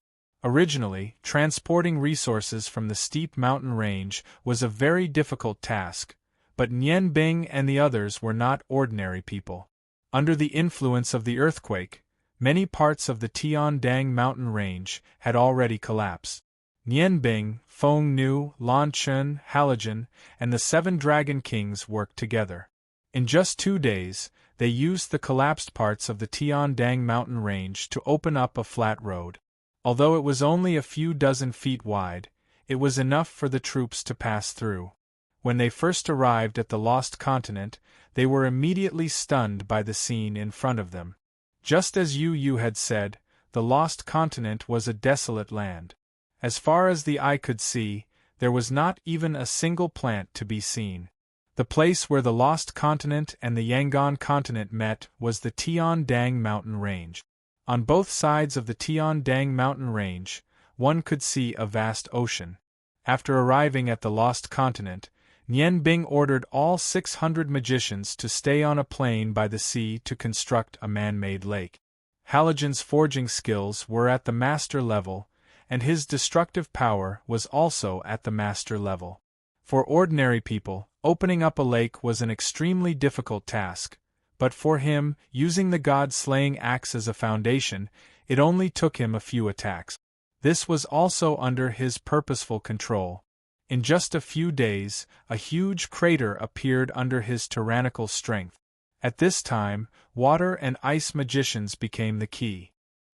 Originally, transporting resources from the steep mountain range was a very difficult task, but Nian Bing and the others were not ordinary people. Under the influence of the earthquake, many parts of the Tiandang mountain range had already collapsed. Nian Bing, Feng Nu, Lan Chun, Halogen, and the 7 Dragon Kings worked together. In just 2 days, they used the collapsed parts of the Tiandang mountain range to open up a flat road. Although it was only a few dozen feet wide, it was enough for the troops to pass through. When they first arrived at the lost continent, they were immediately stunned by the scene in front of them. Just as Yu had said, the lost continent was a desolate land. As far as the eye could see, there was not even a single plant to be seen. The place where the lost continent and the Yangon continent met was the Tiandang mountain range. On both sides of the Tiandang mountain range, one could see a vast ocean. After arriving at the lost continent, Nian Bing ordered all 600 magicians to stay on a plain by the sea to construct a man-made lake. Halogen's forging skills were at the master level, and his destructive power was also at the master level. For ordinary people, opening up a lake was an extremely difficult task, but for him, using the god-slaying axe as a foundation, it only took him a few attacks. This was also under his purposeful control. In just a few days, a huge crater appeared under his tyrannical strength. At this time, water and ice magicians became the key.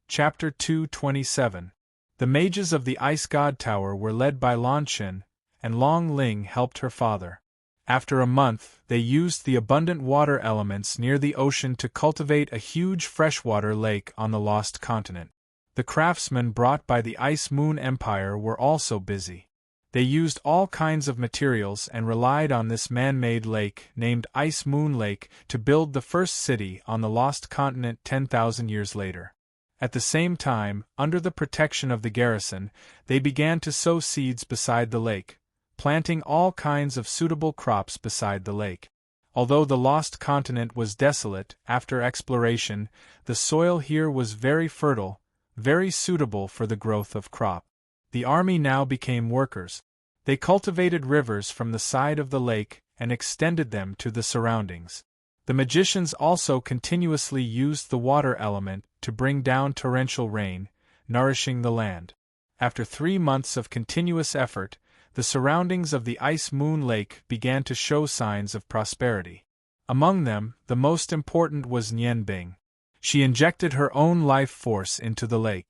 Chapter 227. The mages of the Ice God Tower were led by Lan Chen, and Long Ling helped her father. After a month, they used the abundant water elements near the ocean to cultivate a huge freshwater lake on the lost continent. The craftsmen brought by the Ice Moon Empire were also busy. They used all kinds of materials and relied on this man-made lake, named Ice Moon Lake, to build the first city on the lost continent 10,000 years later. At the same time, under the protection of the garrison, they began to sow seeds beside the lake, planting all kinds of suitable crops beside the lake. Although the lost continent was desolate, after exploration, the soil here was very fertile, very suitable for the growth of crop. The army now became workers. They cultivated rivers from the side of the lake and extended them to the surroundings. The magicians also continuously used the water element to bring down torrential rain, nourishing the land. After 3 months of continuous effort, the surroundings of the Ice Moon Lake began to show signs of prosperity. Among them, the most important was Nian Bing. She injected her own life force into the lake.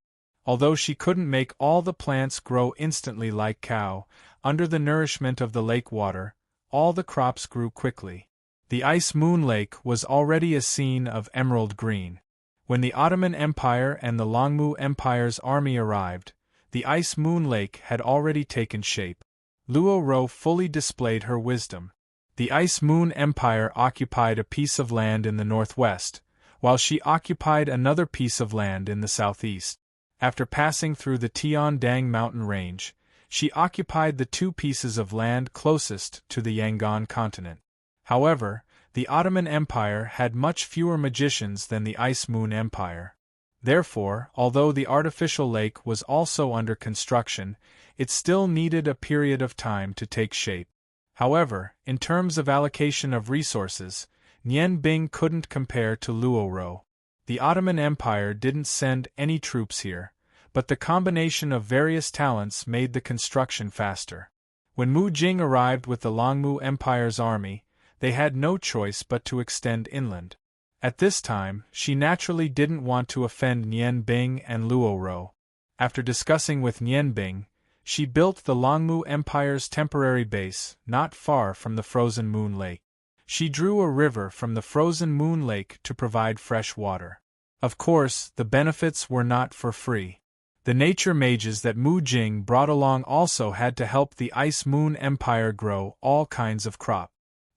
Although she couldn't make all the plants grow instantly like cow, under the nourishment of the lake water, all the crops grew quickly. The Ice Moon Lake was already a scene of emerald green. When the Ottoman Empire and the Longmu Empire's army arrived, the Ice Moon Lake had already taken shape. Luo Ro fully displayed her wisdom. The Ice Moon Empire occupied a piece of land in the northwest, while she occupied another piece of land in the southeast. After passing through the Tiandang mountain range, she occupied the 2 pieces of land closest to the Yangon continent. However, the Ottoman Empire had much fewer magicians than the Ice Moon Empire. Therefore, although the artificial lake was also under construction, it still needed a period of time to take shape. However, in terms of allocation of resources, Nian Bing couldn't compare to Luo Ro. The Ottoman Empire didn't send any troops here, but the combination of various talents made the construction faster. When Mu Jing arrived with the Longmu Empire's army, they had no choice but to extend inland. At this time, she naturally didn't want to offend Nian Bing and Luo Ro. After discussing with Nian Bing, she built the Longmu Empire's temporary base not far from the frozen Moon Lake. She drew a river from the frozen Moon Lake to provide fresh water. Of course, the benefits were not for free. The nature mages that Mu Jing brought along also had to help the Ice Moon Empire grow all kinds of crop.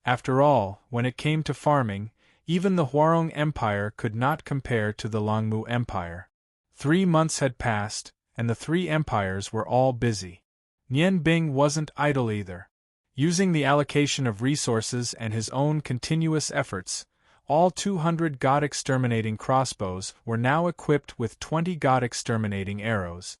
After all, when it came to farming, even the Huarong Empire could not compare to the Longmu Empire. 3 months had passed, and the 3 empires were all busy. Nian Bing wasn't idle either. Using the allocation of resources and his own continuous efforts, all 200 god-exterminating crossbows were now equipped with 20 god-exterminating arrows.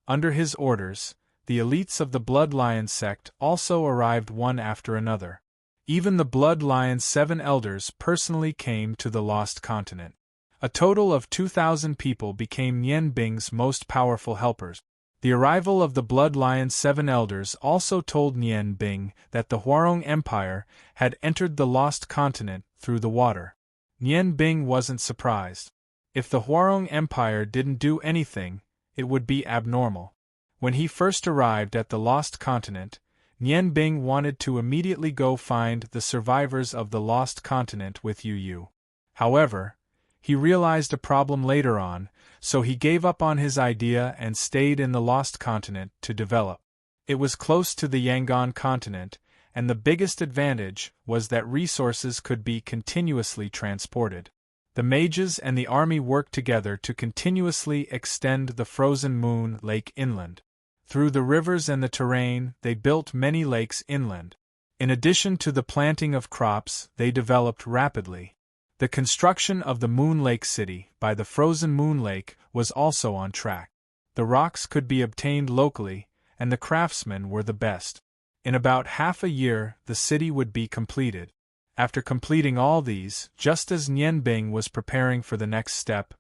Under his orders, the elites of the Blood Lion sect also arrived one after another. Even the Blood Lion's 7 elders personally came to the lost continent. A total of 2,000 people became Nian Bing's most powerful helpers. The arrival of the Blood Lion's 7 elders also told Nian Bing that the Huarong Empire had entered the lost continent through the water. Nian Bing wasn't surprised. If the Huarong Empire didn't do anything, it would be abnormal. When he first arrived at the lost continent, Nian Bing wanted to immediately go find the survivors of the lost continent with Yu Yu. However, he realized a problem later on, so he gave up on his idea and stayed in the lost continent to develop. It was close to the Yangon continent, and the biggest advantage was that resources could be continuously transported. The mages and the army worked together to continuously extend the frozen Moon Lake inland. Through the rivers and the terrain, they built many lakes inland. In addition to the planting of crops, they developed rapidly. The construction of the Moon Lake City by the frozen Moon Lake was also on track. The rocks could be obtained locally, and the craftsmen were the best. In about half a year, the city would be completed. After completing all these, just as Nian Bing was preparing for the next step,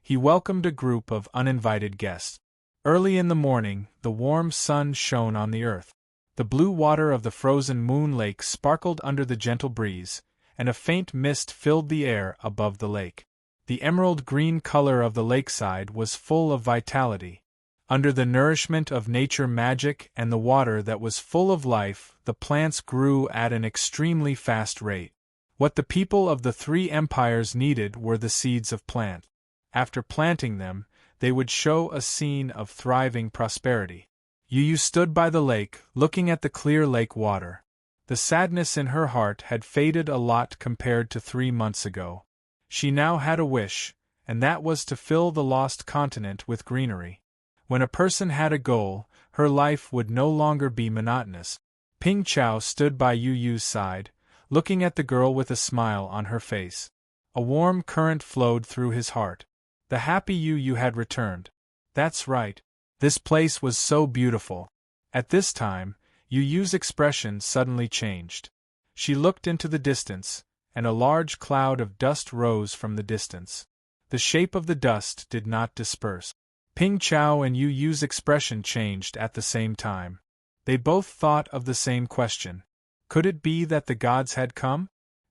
he welcomed a group of uninvited guests. Early in the morning, the warm sun shone on the earth. The blue water of the frozen Moon Lake sparkled under the gentle breeze, and a faint mist filled the air above the lake. The emerald green color of the lakeside was full of vitality. Under the nourishment of nature magic and the water that was full of life, the plants grew at an extremely fast rate. What the people of the three empires needed were the seeds of plant. After planting them, they would show a scene of thriving prosperity. Yu stood by the lake, looking at the clear lake water. The sadness in her heart had faded a lot compared to 3 months ago. She now had a wish, and that was to fill the lost continent with greenery. When a person had a goal, her life would no longer be monotonous. Ping Chao stood by Yu's side, looking at the girl with a smile on her face. A warm current flowed through his heart. The happy Yu had returned. That's right. This place was so beautiful. At this time, Yu's expression suddenly changed. She looked into the distance, and a large cloud of dust rose from the distance. The shape of the dust did not disperse. Ping Chao and Yu's expression changed at the same time. They both thought of the same question. Could it be that the gods had come?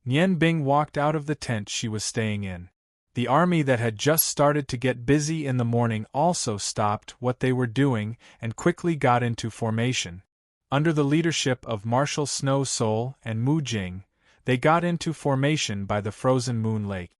Nian Bing walked out of the tent she was staying in. The army that had just started to get busy in the morning also stopped what they were doing and quickly got into formation. Under the leadership of Marshal Snow Soul and Mu Jing, they got into formation by the frozen moon lake.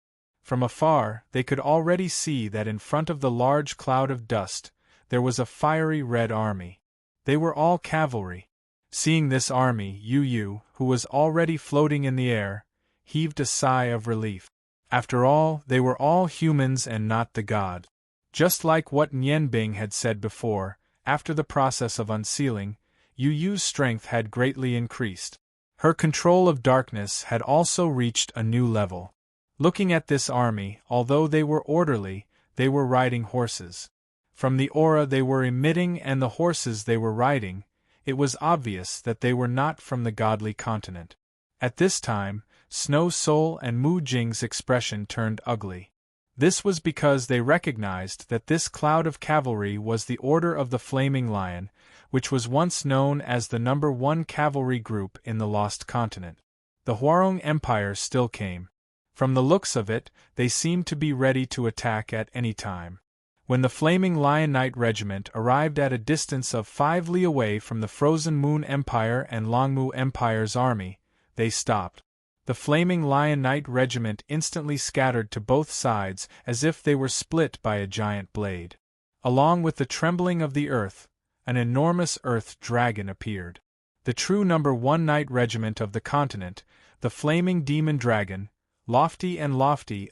From afar, they could already see that in front of the large cloud of dust, there was a fiery red army. They were all cavalry. Seeing this army, Yu, who was already floating in the air, heaved a sigh of relief. After all, they were all humans and not the god. Just like what Nian Bing had said before, after the process of unsealing, Yu's strength had greatly increased. Her control of darkness had also reached a new level. Looking at this army, although they were orderly, they were riding horses. From the aura they were emitting and the horses they were riding, it was obvious that they were not from the godly continent. At this time, Snow Soul and Mu Jing's expression turned ugly. This was because they recognized that this cloud of cavalry was the Order of the Flaming Lion, which was once known as the number 1 cavalry group in the Lost Continent. The Huarong Empire still came. From the looks of it, they seemed to be ready to attack at any time. When the Flaming Lion Knight Regiment arrived at a distance of 5 li away from the Frozen Moon Empire and Longmu Empire's army, they stopped. The Flaming Lion Knight Regiment instantly scattered to both sides as if they were split by a giant blade. Along with the trembling of the earth, an enormous earth dragon appeared. The true number 1 Knight Regiment of the continent, the Flaming Demon Dragon, lofty,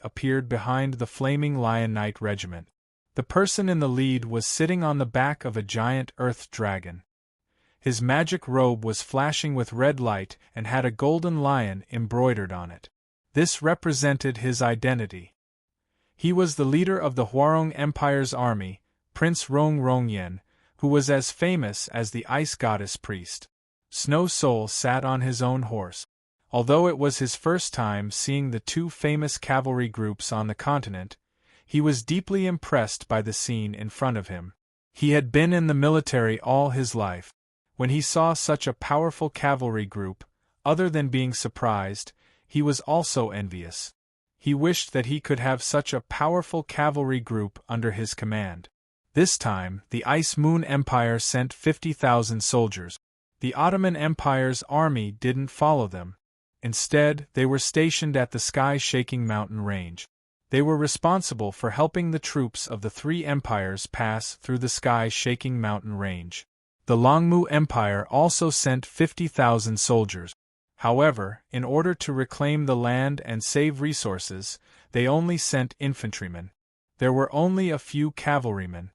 appeared behind the Flaming Lion Knight Regiment. The person in the lead was sitting on the back of a giant earth dragon. His magic robe was flashing with red light and had a golden lion embroidered on it. This represented his identity. He was the leader of the Huarong Empire's army, Prince Rong Rongyen, who was as famous as the ice goddess priest. Snow Soul sat on his own horse. Although it was his first time seeing the 2 famous cavalry groups on the continent, he was deeply impressed by the scene in front of him. He had been in the military all his life. When he saw such a powerful cavalry group, other than being surprised, he was also envious. He wished that he could have such a powerful cavalry group under his command. This time, the Ice Moon Empire sent 50,000 soldiers. The Ottoman Empire's army didn't follow them. Instead, they were stationed at the sky-shaking mountain range. They were responsible for helping the troops of the 3 empires pass through the sky-shaking mountain range. The Longmu Empire also sent 50,000 soldiers. However, in order to reclaim the land and save resources, they only sent infantrymen. There were only a few cavalrymen.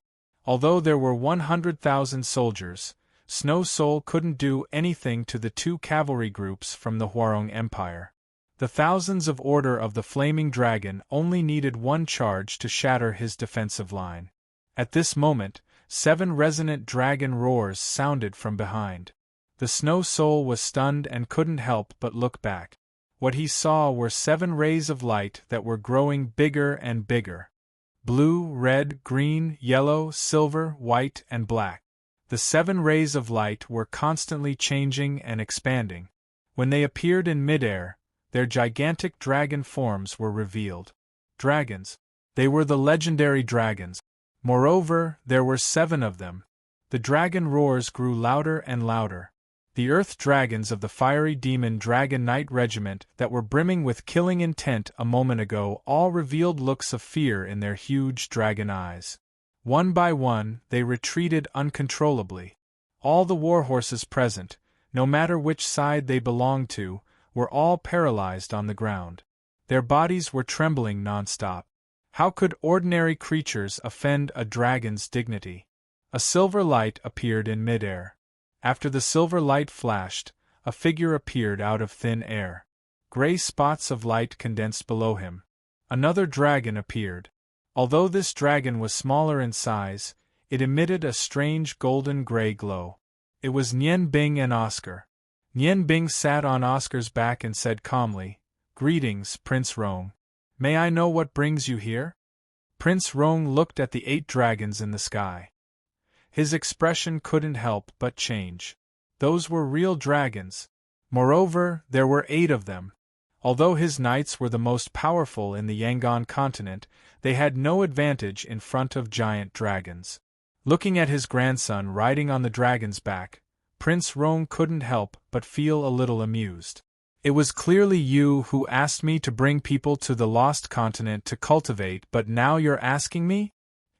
Although there were 100,000 soldiers, Snow Soul couldn't do anything to the 2 cavalry groups from the Huarong Empire. The thousands of Order of the Flaming Dragon only needed 1 charge to shatter his defensive line. At this moment, 7 resonant dragon roars sounded from behind. The Snow Soul was stunned and couldn't help but look back. What he saw were 7 rays of light that were growing bigger and bigger. Blue, red, green, yellow, silver, white, and black. The 7 rays of light were constantly changing and expanding. When they appeared in midair, their gigantic dragon forms were revealed. Dragons. They were the legendary dragons. Moreover, there were 7 of them. The dragon roars grew louder and louder. The earth dragons of the fiery demon dragon knight regiment that were brimming with killing intent a moment ago all revealed looks of fear in their huge dragon eyes. One by one, they retreated uncontrollably. All the warhorses present, no matter which side they belonged to, were all paralyzed on the ground. Their bodies were trembling non-stop. How could ordinary creatures offend a dragon's dignity? A silver light appeared in midair. After the silver light flashed, a figure appeared out of thin air. Gray spots of light condensed below him. Another dragon appeared. Although this dragon was smaller in size, it emitted a strange golden-gray glow. It was Nian Bing and Oscar. Nian Bing sat on Oscar's back and said calmly, "Greetings, Prince Rong. May I know what brings you here?" Prince Rong looked at the 8 dragons in the sky. His expression couldn't help but change. Those were real dragons. Moreover, there were 8 of them. Although his knights were the most powerful in the Yangon continent, they had no advantage in front of giant dragons. Looking at his grandson riding on the dragon's back, Prince Rong couldn't help but feel a little amused. "It was clearly you who asked me to bring people to the lost continent to cultivate, but now you're asking me?"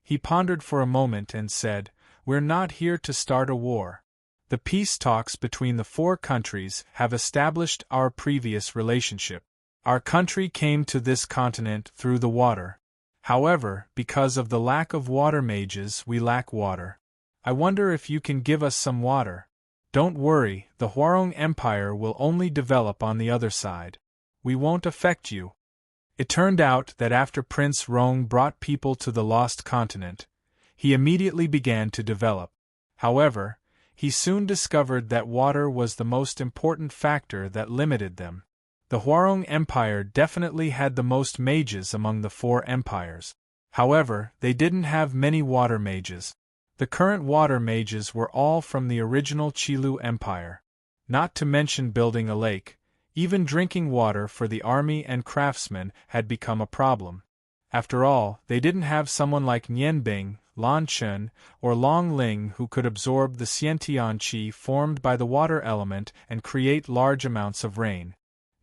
He pondered for a moment and said, "We're not here to start a war. The peace talks between the 4 countries have established our previous relationship. Our country came to this continent through the water. However, because of the lack of water mages, we lack water. I wonder if you can give us some water. Don't worry, the Huarong Empire will only develop on the other side. We won't affect you." It turned out that after Prince Rong brought people to the lost continent, he immediately began to develop. However, he soon discovered that water was the most important factor that limited them. The Huarong Empire definitely had the most mages among the 4 empires. However, they didn't have many water mages. The current water mages were all from the original Qilu Empire. Not to mention building a lake, even drinking water for the army and craftsmen had become a problem. After all, they didn't have someone like Nian Bing, Lan Chen, or Long Ling who could absorb the Xiantian Qi formed by the water element and create large amounts of rain.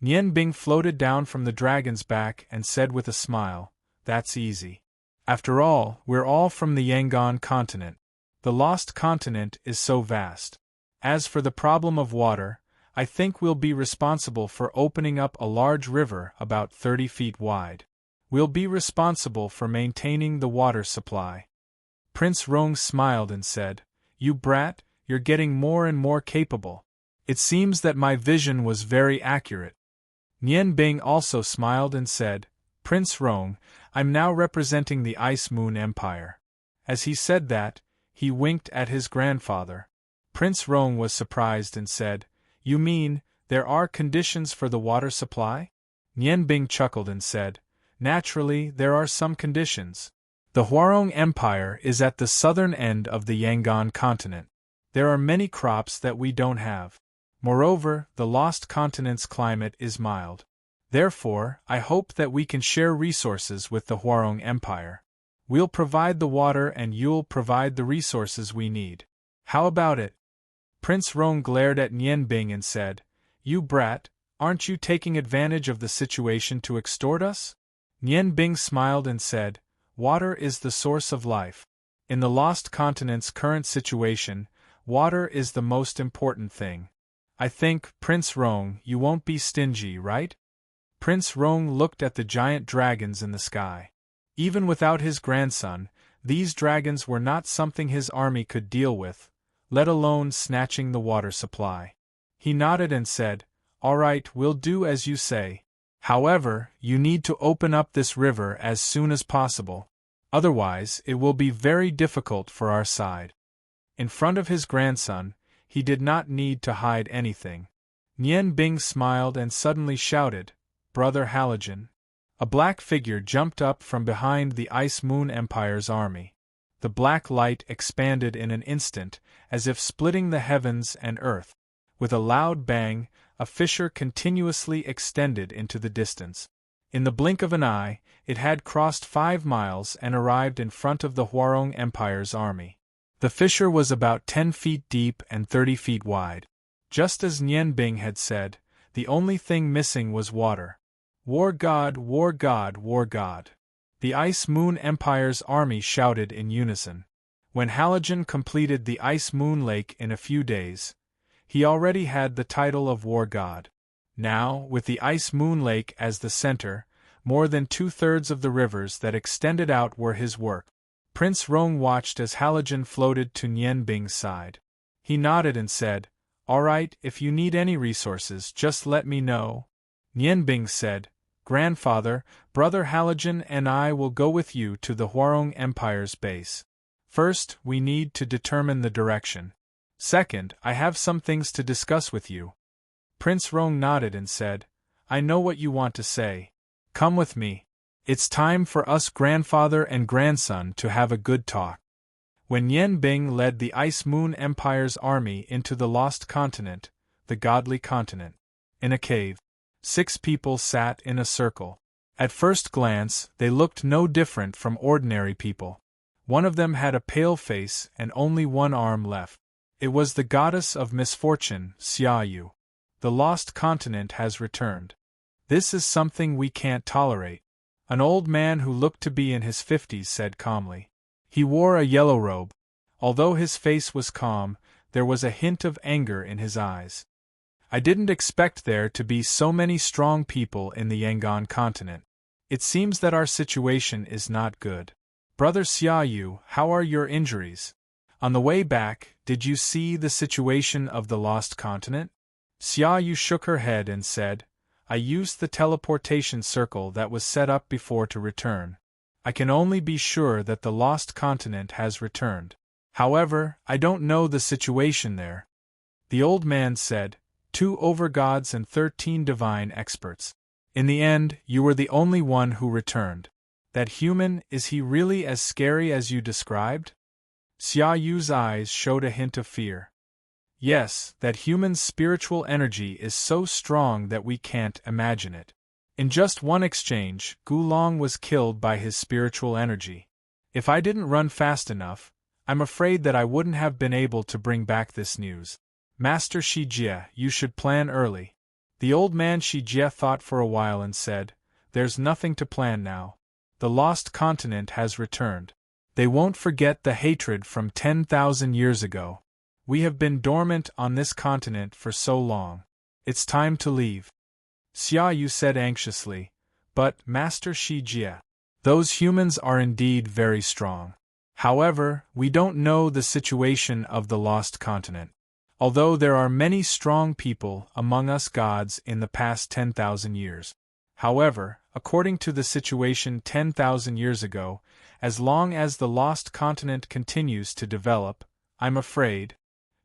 Nian Bing floated down from the dragon's back and said with a smile, "That's easy. After all, we're all from the Yangon continent. The lost continent is so vast. As for the problem of water, I think we'll be responsible for opening up a large river about 30 feet wide. We'll be responsible for maintaining the water supply." Prince Rong smiled and said, "You brat, you're getting more and more capable. It seems that my vision was very accurate." Nian Bing also smiled and said, "Prince Rong, I'm now representing the Ice Moon Empire." As he said that, he winked at his grandfather. Prince Rong was surprised and said, "You mean, there are conditions for the water supply?" Nian Bing chuckled and said, "Naturally, there are some conditions. The Huarong Empire is at the southern end of the Yangon continent. There are many crops that we don't have. Moreover, the lost continent's climate is mild. Therefore, I hope that we can share resources with the Huarong Empire. We'll provide the water and you'll provide the resources we need. How about it?" Prince Rong glared at Nian Bing and said, "You brat, aren't you taking advantage of the situation to extort us?" Nian Bing smiled and said, "Water is the source of life. In the lost continent's current situation, water is the most important thing. I think, Prince Rong, you won't be stingy, right?" Prince Rong looked at the giant dragons in the sky. Even without his grandson, these dragons were not something his army could deal with, let alone snatching the water supply. He nodded and said, "All right, we'll do as you say. However, you need to open up this river as soon as possible. Otherwise, it will be very difficult for our side." In front of his grandson, he did not need to hide anything. Nian Bing smiled and suddenly shouted, "Brother Halogen." A black figure jumped up from behind the Ice Moon Empire's army. The black light expanded in an instant, as if splitting the heavens and earth. With a loud bang, a fissure continuously extended into the distance. In the blink of an eye, it had crossed 5 miles and arrived in front of the Huarong Empire's army. The fissure was about 10 feet deep and 30 feet wide. Just as Nian Bing had said, the only thing missing was water. War god, war god, war god. The Ice Moon Empire's army shouted in unison. When Halogen completed the Ice Moon Lake in a few days, he already had the title of war god. Now, with the Ice Moon Lake as the center, more than 2/3 of the rivers that extended out were his work. Prince Rong watched as Halogen floated to Nian Bing's side. He nodded and said, "All right, if you need any resources, just let me know." Nian Bing said, "Grandfather, Brother Halogen and I will go with you to the Huarong Empire's base. First, we need to determine the direction. Second, I have some things to discuss with you." Prince Rong nodded and said, "I know what you want to say. Come with me. It's time for us grandfather and grandson to have a good talk." When Nian Bing led the Ice Moon Empire's army into the Lost Continent, the Godly Continent, in a cave, 6 people sat in a circle. At first glance, they looked no different from ordinary people. One of them had a pale face and only one arm left. It was the goddess of misfortune, Xiaoyu. "The Lost Continent has returned. This is something we can't tolerate," an old man who looked to be in his 50s said calmly. He wore a yellow robe. Although his face was calm, there was a hint of anger in his eyes. "I didn't expect there to be so many strong people in the Yangon continent. It seems that our situation is not good. Brother Xiaoyu, how are your injuries? On the way back, did you see the situation of the Lost Continent?" Xiaoyu shook her head and said, "I used the teleportation circle that was set up before to return. I can only be sure that the Lost Continent has returned. However, I don't know the situation there." The old man said, "2 overgods and 13 divine experts. In the end, you were the only one who returned. That human, is he really as scary as you described?" Xiaoyu's eyes showed a hint of fear. "Yes, that human's spiritual energy is so strong that we can't imagine it. In just one exchange, Gulong was killed by his spiritual energy. If I didn't run fast enough, I'm afraid that I wouldn't have been able to bring back this news. Master Shijie, you should plan early." The old man Shijie thought for a while and said, "There's nothing to plan now. The Lost Continent has returned. They won't forget the hatred from 10,000 years ago. We have been dormant on this continent for so long. It's time to leave." Xiaoyu said anxiously, "But, Master Shijie, those humans are indeed very strong. However, we don't know the situation of the Lost Continent. Although there are many strong people among us gods in the past 10,000 years. However, according to the situation 10,000 years ago, as long as the Lost Continent continues to develop, I'm afraid."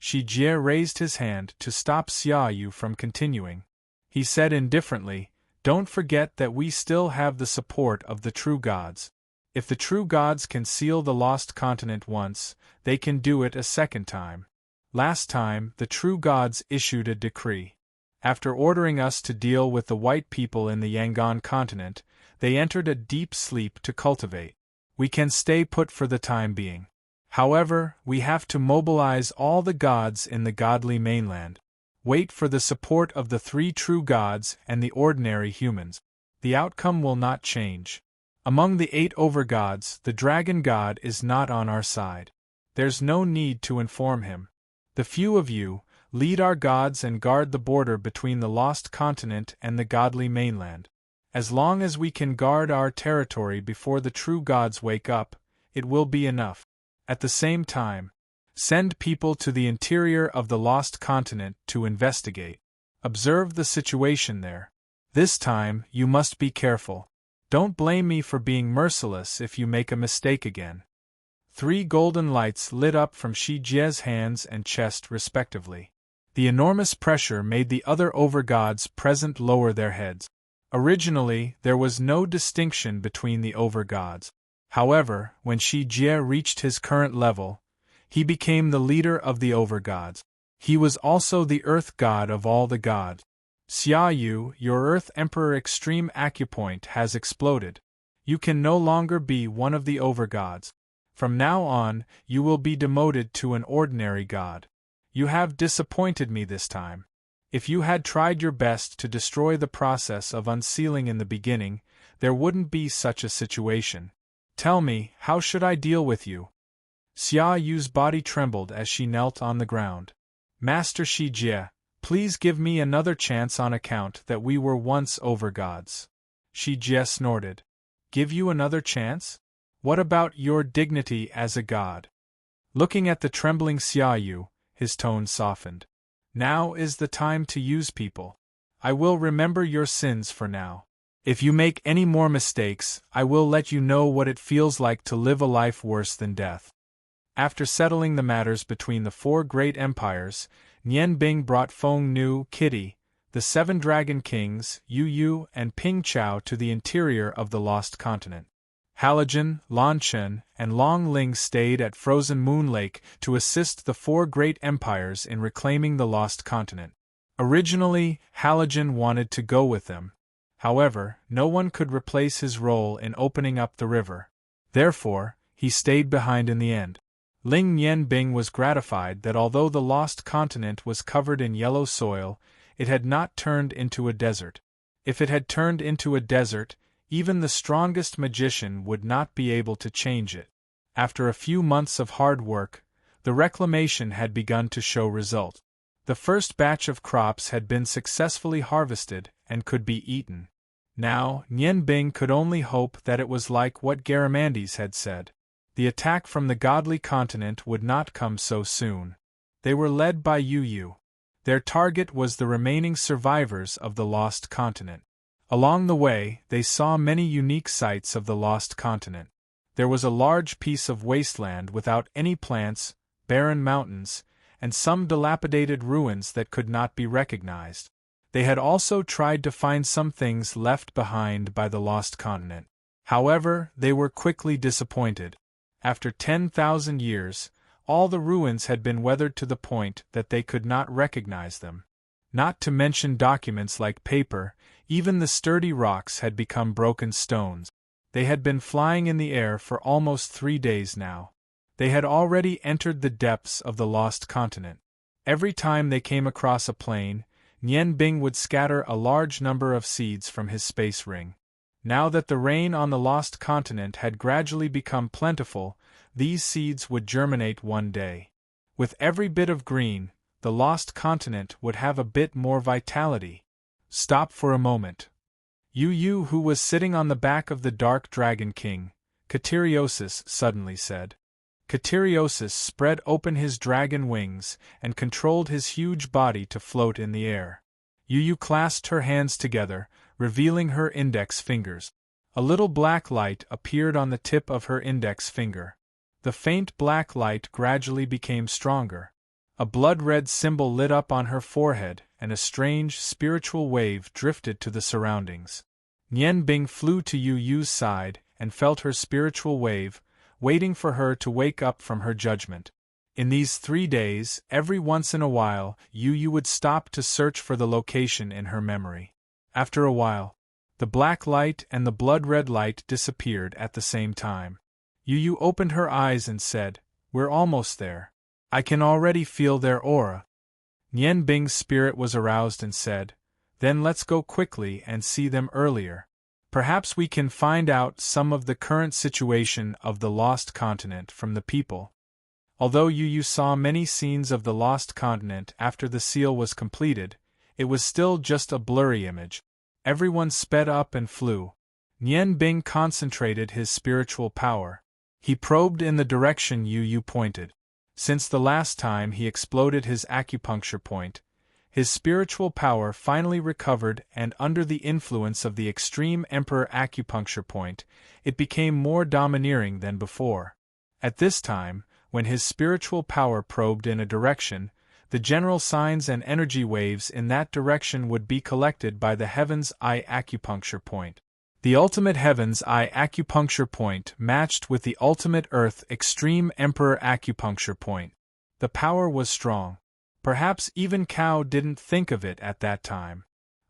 Shijie raised his hand to stop Xiaoyu from continuing. He said indifferently, "Don't forget that we still have the support of the true gods. If the true gods can seal the Lost Continent once, they can do it a second time. Last time, the true gods issued a decree. After ordering us to deal with the white people in the Yangon continent, they entered a deep sleep to cultivate. We can stay put for the time being. However, we have to mobilize all the gods in the godly mainland. Wait for the support of the 3 true gods and the ordinary humans. The outcome will not change. Among the 8 overgods, the dragon god is not on our side. There's no need to inform him. The few of you, lead our gods and guard the border between the Lost Continent and the godly mainland. As long as we can guard our territory before the true gods wake up, it will be enough. At the same time, send people to the interior of the Lost Continent to investigate. Observe the situation there. This time, you must be careful. Don't blame me for being merciless if you make a mistake again." 3 golden lights lit up from Shijie's hands and chest respectively. The enormous pressure made the other overgods present lower their heads. Originally, there was no distinction between the overgods. However, when Shijie reached his current level, he became the leader of the overgods. He was also the earth god of all the gods. Xia Yu, your Earth Emperor extreme acupoint has exploded. You can no longer be one of the overgods. From now on, you will be demoted to an ordinary god. You have disappointed me this time. If you had tried your best to destroy the process of unsealing in the beginning, there wouldn't be such a situation. Tell me, how should I deal with you? Xia Yu's body trembled as she knelt on the ground. Master Shi Jie, please give me another chance on account that we were once overgods. Shi Jie snorted. Give you another chance? What about your dignity as a god? Looking at the trembling Xia Yu, his tone softened. Now is the time to use people. I will remember your sins for now. If you make any more mistakes, I will let you know what it feels like to live a life worse than death. After settling the matters between the four great empires, Nian Bing brought Feng Nu, Kitty, the 7 Dragon Kings, Yu Yu, and Ping Chao to the interior of the Lost Continent. Halogen, Lan Chen, and Long Ling stayed at Frozen Moon Lake to assist the 4 great empires in reclaiming the Lost Continent. Originally, Halogen wanted to go with them. However, no one could replace his role in opening up the river. Therefore, he stayed behind in the end. Ling Nianbing was gratified that although the Lost Continent was covered in yellow soil, it had not turned into a desert. If it had turned into a desert, even the strongest magician would not be able to change it. After a few months of hard work, the reclamation had begun to show result. The first batch of crops had been successfully harvested and could be eaten. Now, Nianbing could only hope that it was like what Garamandes had said. The attack from the godly continent would not come so soon. They were led by Yu Yu. Their target was the remaining survivors of the Lost Continent. Along the way, they saw many unique sights of the Lost Continent. There was a large piece of wasteland without any plants, barren mountains, and some dilapidated ruins that could not be recognized. They had also tried to find some things left behind by the Lost Continent. However, they were quickly disappointed. After 10,000 years, all the ruins had been weathered to the point that they could not recognize them. Not to mention documents like paper, even the sturdy rocks had become broken stones. They had been flying in the air for almost 3 days now. They had already entered the depths of the Lost Continent. Every time they came across a plain, Nian Bing would scatter a large number of seeds from his space ring. Now that the rain on the Lost Continent had gradually become plentiful, these seeds would germinate one day. With every bit of green, the Lost Continent would have a bit more vitality. Stop for a moment. Yu Yu, who was sitting on the back of the Dark Dragon King, Kateriosis, suddenly said. Kateriosis spread open his dragon wings and controlled his huge body to float in the air. Yu Yu clasped her hands together, revealing her index fingers. A little black light appeared on the tip of her index finger. The faint black light gradually became stronger. A blood-red symbol lit up on her forehead, and a strange, spiritual wave drifted to the surroundings. Nian Bing flew to Yu Yu's side and felt her spiritual wave, waiting for her to wake up from her judgment. In these 3 days, every once in a while, Yu Yu would stop to search for the location in her memory. After a while, the black light and the blood-red light disappeared at the same time. Yu Yu opened her eyes and said, "We're almost there. I can already feel their aura." Nian Bing's spirit was aroused and said, "Then let's go quickly and see them earlier. Perhaps we can find out some of the current situation of the Lost Continent from the people." Although Yu Yu saw many scenes of the Lost Continent after the seal was completed, it was still just a blurry image. Everyone sped up and flew. Nian Bing concentrated his spiritual power. He probed in the direction Yu Yu pointed. Since the last time he exploded his acupuncture point, his spiritual power finally recovered, and under the influence of the extreme Emperor acupuncture point, it became more domineering than before. At this time, when his spiritual power probed in a direction, the general signs and energy waves in that direction would be collected by the Heaven's Eye acupuncture point. The ultimate Heaven's Eye acupuncture point matched with the ultimate Earth extreme Emperor acupuncture point. The power was strong. Perhaps even Cao didn't think of it at that time.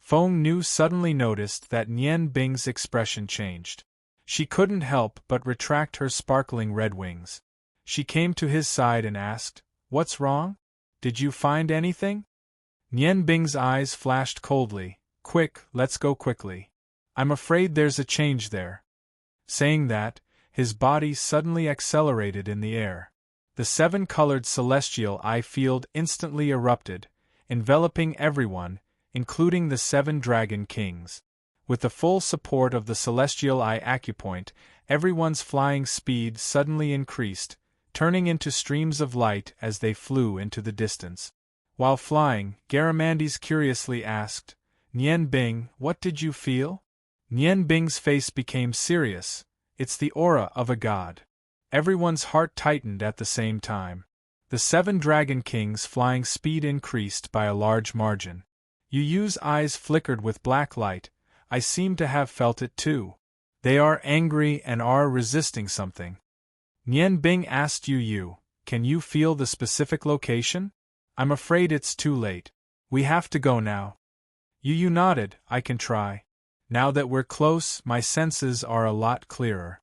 Feng Nu suddenly noticed that Nian Bing's expression changed. She couldn't help but retract her sparkling red wings. She came to his side and asked, "What's wrong? Did you find anything?" Nian Bing's eyes flashed coldly. "Quick, let's go quickly. I'm afraid there's a change there." Saying that, his body suddenly accelerated in the air. The seven-colored celestial eye field instantly erupted, enveloping everyone, including the seven dragon kings. With the full support of the celestial eye acupoint, everyone's flying speed suddenly increased, turning into streams of light as they flew into the distance. While flying, Garamandes curiously asked, "Nian Bing, what did you feel?" Nian Bing's face became serious. "It's the aura of a god." Everyone's heart tightened at the same time. The seven dragon kings' flying speed increased by a large margin. Yu Yu's eyes flickered with black light. "I seem to have felt it too. They are angry and are resisting something." Nian Bing asked Yu Yu, "Can you feel the specific location?" "I'm afraid it's too late. We have to go now." Yu Yu nodded. "I can try. Now that we're close, my senses are a lot clearer."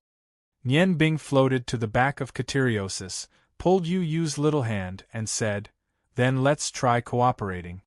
Nian Bing floated to the back of Cateriosis, pulled Yu Yu's little hand, and said, "Then let's try cooperating.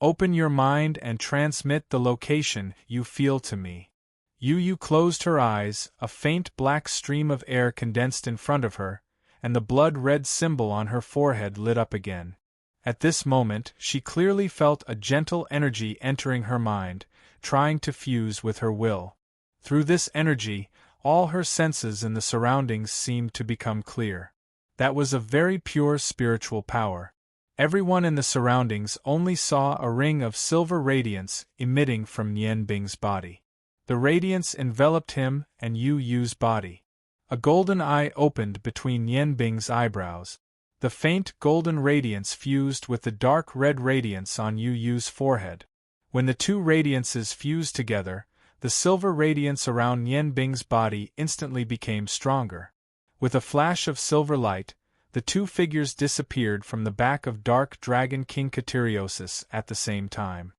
Open your mind and transmit the location you feel to me." Yu Yu closed her eyes, a faint black stream of air condensed in front of her, and the blood-red symbol on her forehead lit up again. At this moment, she clearly felt a gentle energy entering her mind, trying to fuse with her will. Through this energy, all her senses in the surroundings seemed to become clear. That was a very pure spiritual power. Everyone in the surroundings only saw a ring of silver radiance emitting from Nian Bing's body. The radiance enveloped him and Yu Yu's body. A golden eye opened between Nian Bing's eyebrows. The faint golden radiance fused with the dark red radiance on Yu Yu's forehead. When the two radiances fused together, the silver radiance around Nian Bing's body instantly became stronger. With a flash of silver light, the two figures disappeared from the back of Dark Dragon King Cateriosis at the same time.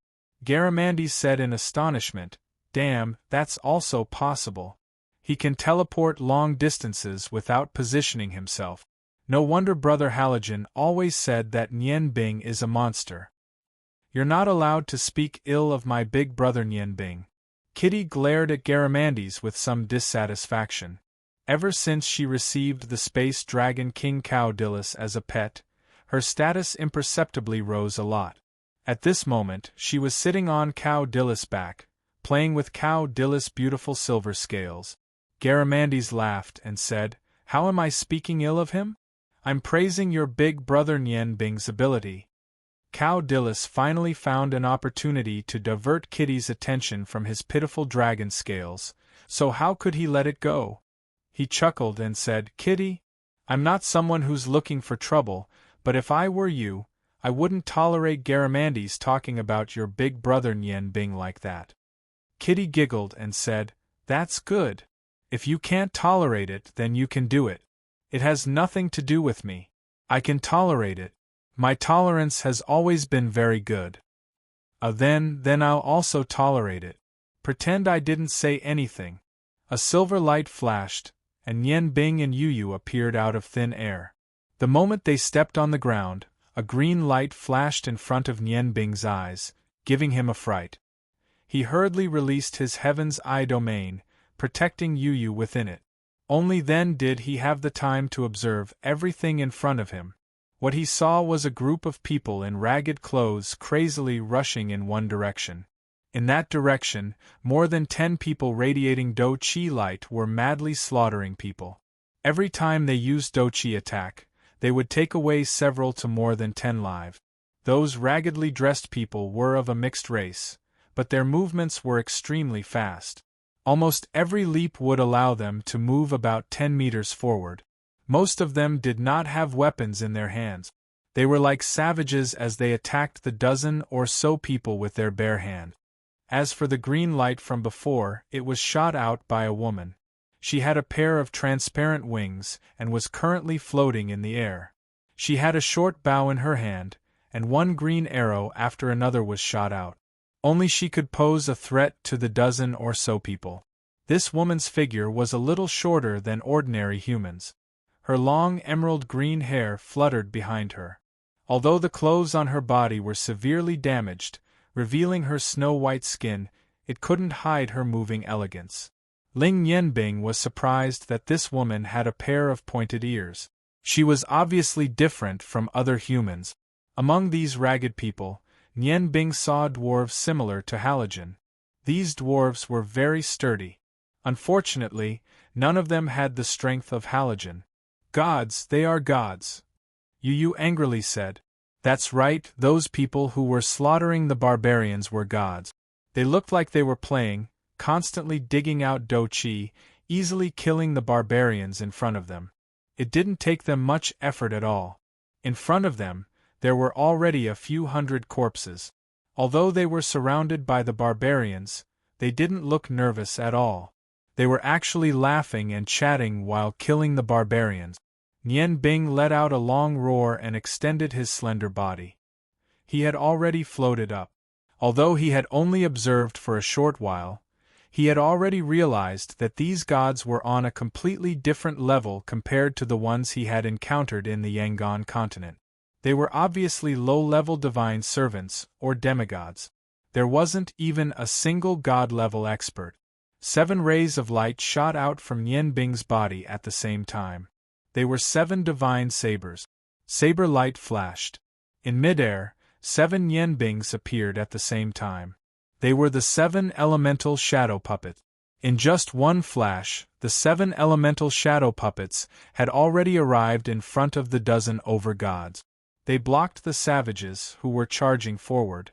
Garamandes said in astonishment, "Damn, that's also possible. He can teleport long distances without positioning himself. No wonder Brother Halogen always said that Nian Bing is a monster." "You're not allowed to speak ill of my big brother Nian Bing." Kitty glared at Garamandes with some dissatisfaction. Ever since she received the Space Dragon King Caudilus as a pet, her status imperceptibly rose a lot. At this moment, she was sitting on Caudilus' back, playing with Caudilus' beautiful silver scales. Garamandes laughed and said, "How am I speaking ill of him? I'm praising your big brother Nian Bing's ability." Caudilus finally found an opportunity to divert Kitty's attention from his pitiful dragon scales, so how could he let it go? He chuckled and said, "Kitty, I'm not someone who's looking for trouble, but if I were you, I wouldn't tolerate Garamandes talking about your big brother Nian Bing like that." Kitty giggled and said, "That's good. If you can't tolerate it, then you can do it. It has nothing to do with me. I can tolerate it. My tolerance has always been very good." Then I'll also tolerate it. Pretend I didn't say anything." A silver light flashed, and Nian Bing and Yu Yu appeared out of thin air. The moment they stepped on the ground, a green light flashed in front of Nian Bing's eyes, giving him a fright. He hurriedly released his Heaven's Eye domain, protecting Yu Yu within it. Only then did he have the time to observe everything in front of him. What he saw was a group of people in ragged clothes crazily rushing in one direction. In that direction, more than 10 people radiating Do Chi light were madly slaughtering people. Every time they used Do Chi attack, they would take away several to more than 10 lives. Those raggedly dressed people were of a mixed race, but their movements were extremely fast. Almost every leap would allow them to move about 10 meters forward. Most of them did not have weapons in their hands. They were like savages as they attacked the dozen or so people with their bare hand. As for the green light from before, it was shot out by a woman. She had a pair of transparent wings and was currently floating in the air. She had a short bow in her hand, and one green arrow after another was shot out. Only she could pose a threat to the dozen or so people. This woman's figure was a little shorter than ordinary humans. Her long emerald green hair fluttered behind her. Although the clothes on her body were severely damaged, revealing her snow-white skin, it couldn't hide her moving elegance. Ling Yanbing was surprised that this woman had a pair of pointed ears. She was obviously different from other humans. Among these ragged people, Yanbing saw dwarves similar to Halogen. These dwarves were very sturdy. Unfortunately, none of them had the strength of Halogen. Gods, they are gods. Yu angrily said. That's right, those people who were slaughtering the barbarians were gods. They looked like they were playing, constantly digging out Doqi, easily killing the barbarians in front of them. It didn't take them much effort at all. In front of them, there were already a few hundred corpses. Although they were surrounded by the barbarians, they didn't look nervous at all. They were actually laughing and chatting while killing the barbarians. Nian Bing let out a long roar and extended his slender body. He had already floated up. Although he had only observed for a short while, he had already realized that these gods were on a completely different level compared to the ones he had encountered in the Yangon continent. They were obviously low-level divine servants, or demigods. There wasn't even a single god-level expert. 7 rays of light shot out from Nian Bing's body at the same time. They were 7 divine sabers. Saber light flashed. In midair, 7 Yanbings appeared at the same time. They were the 7 elemental shadow puppets. In just one flash, the 7 elemental shadow puppets had already arrived in front of the dozen over-gods. They blocked the savages who were charging forward.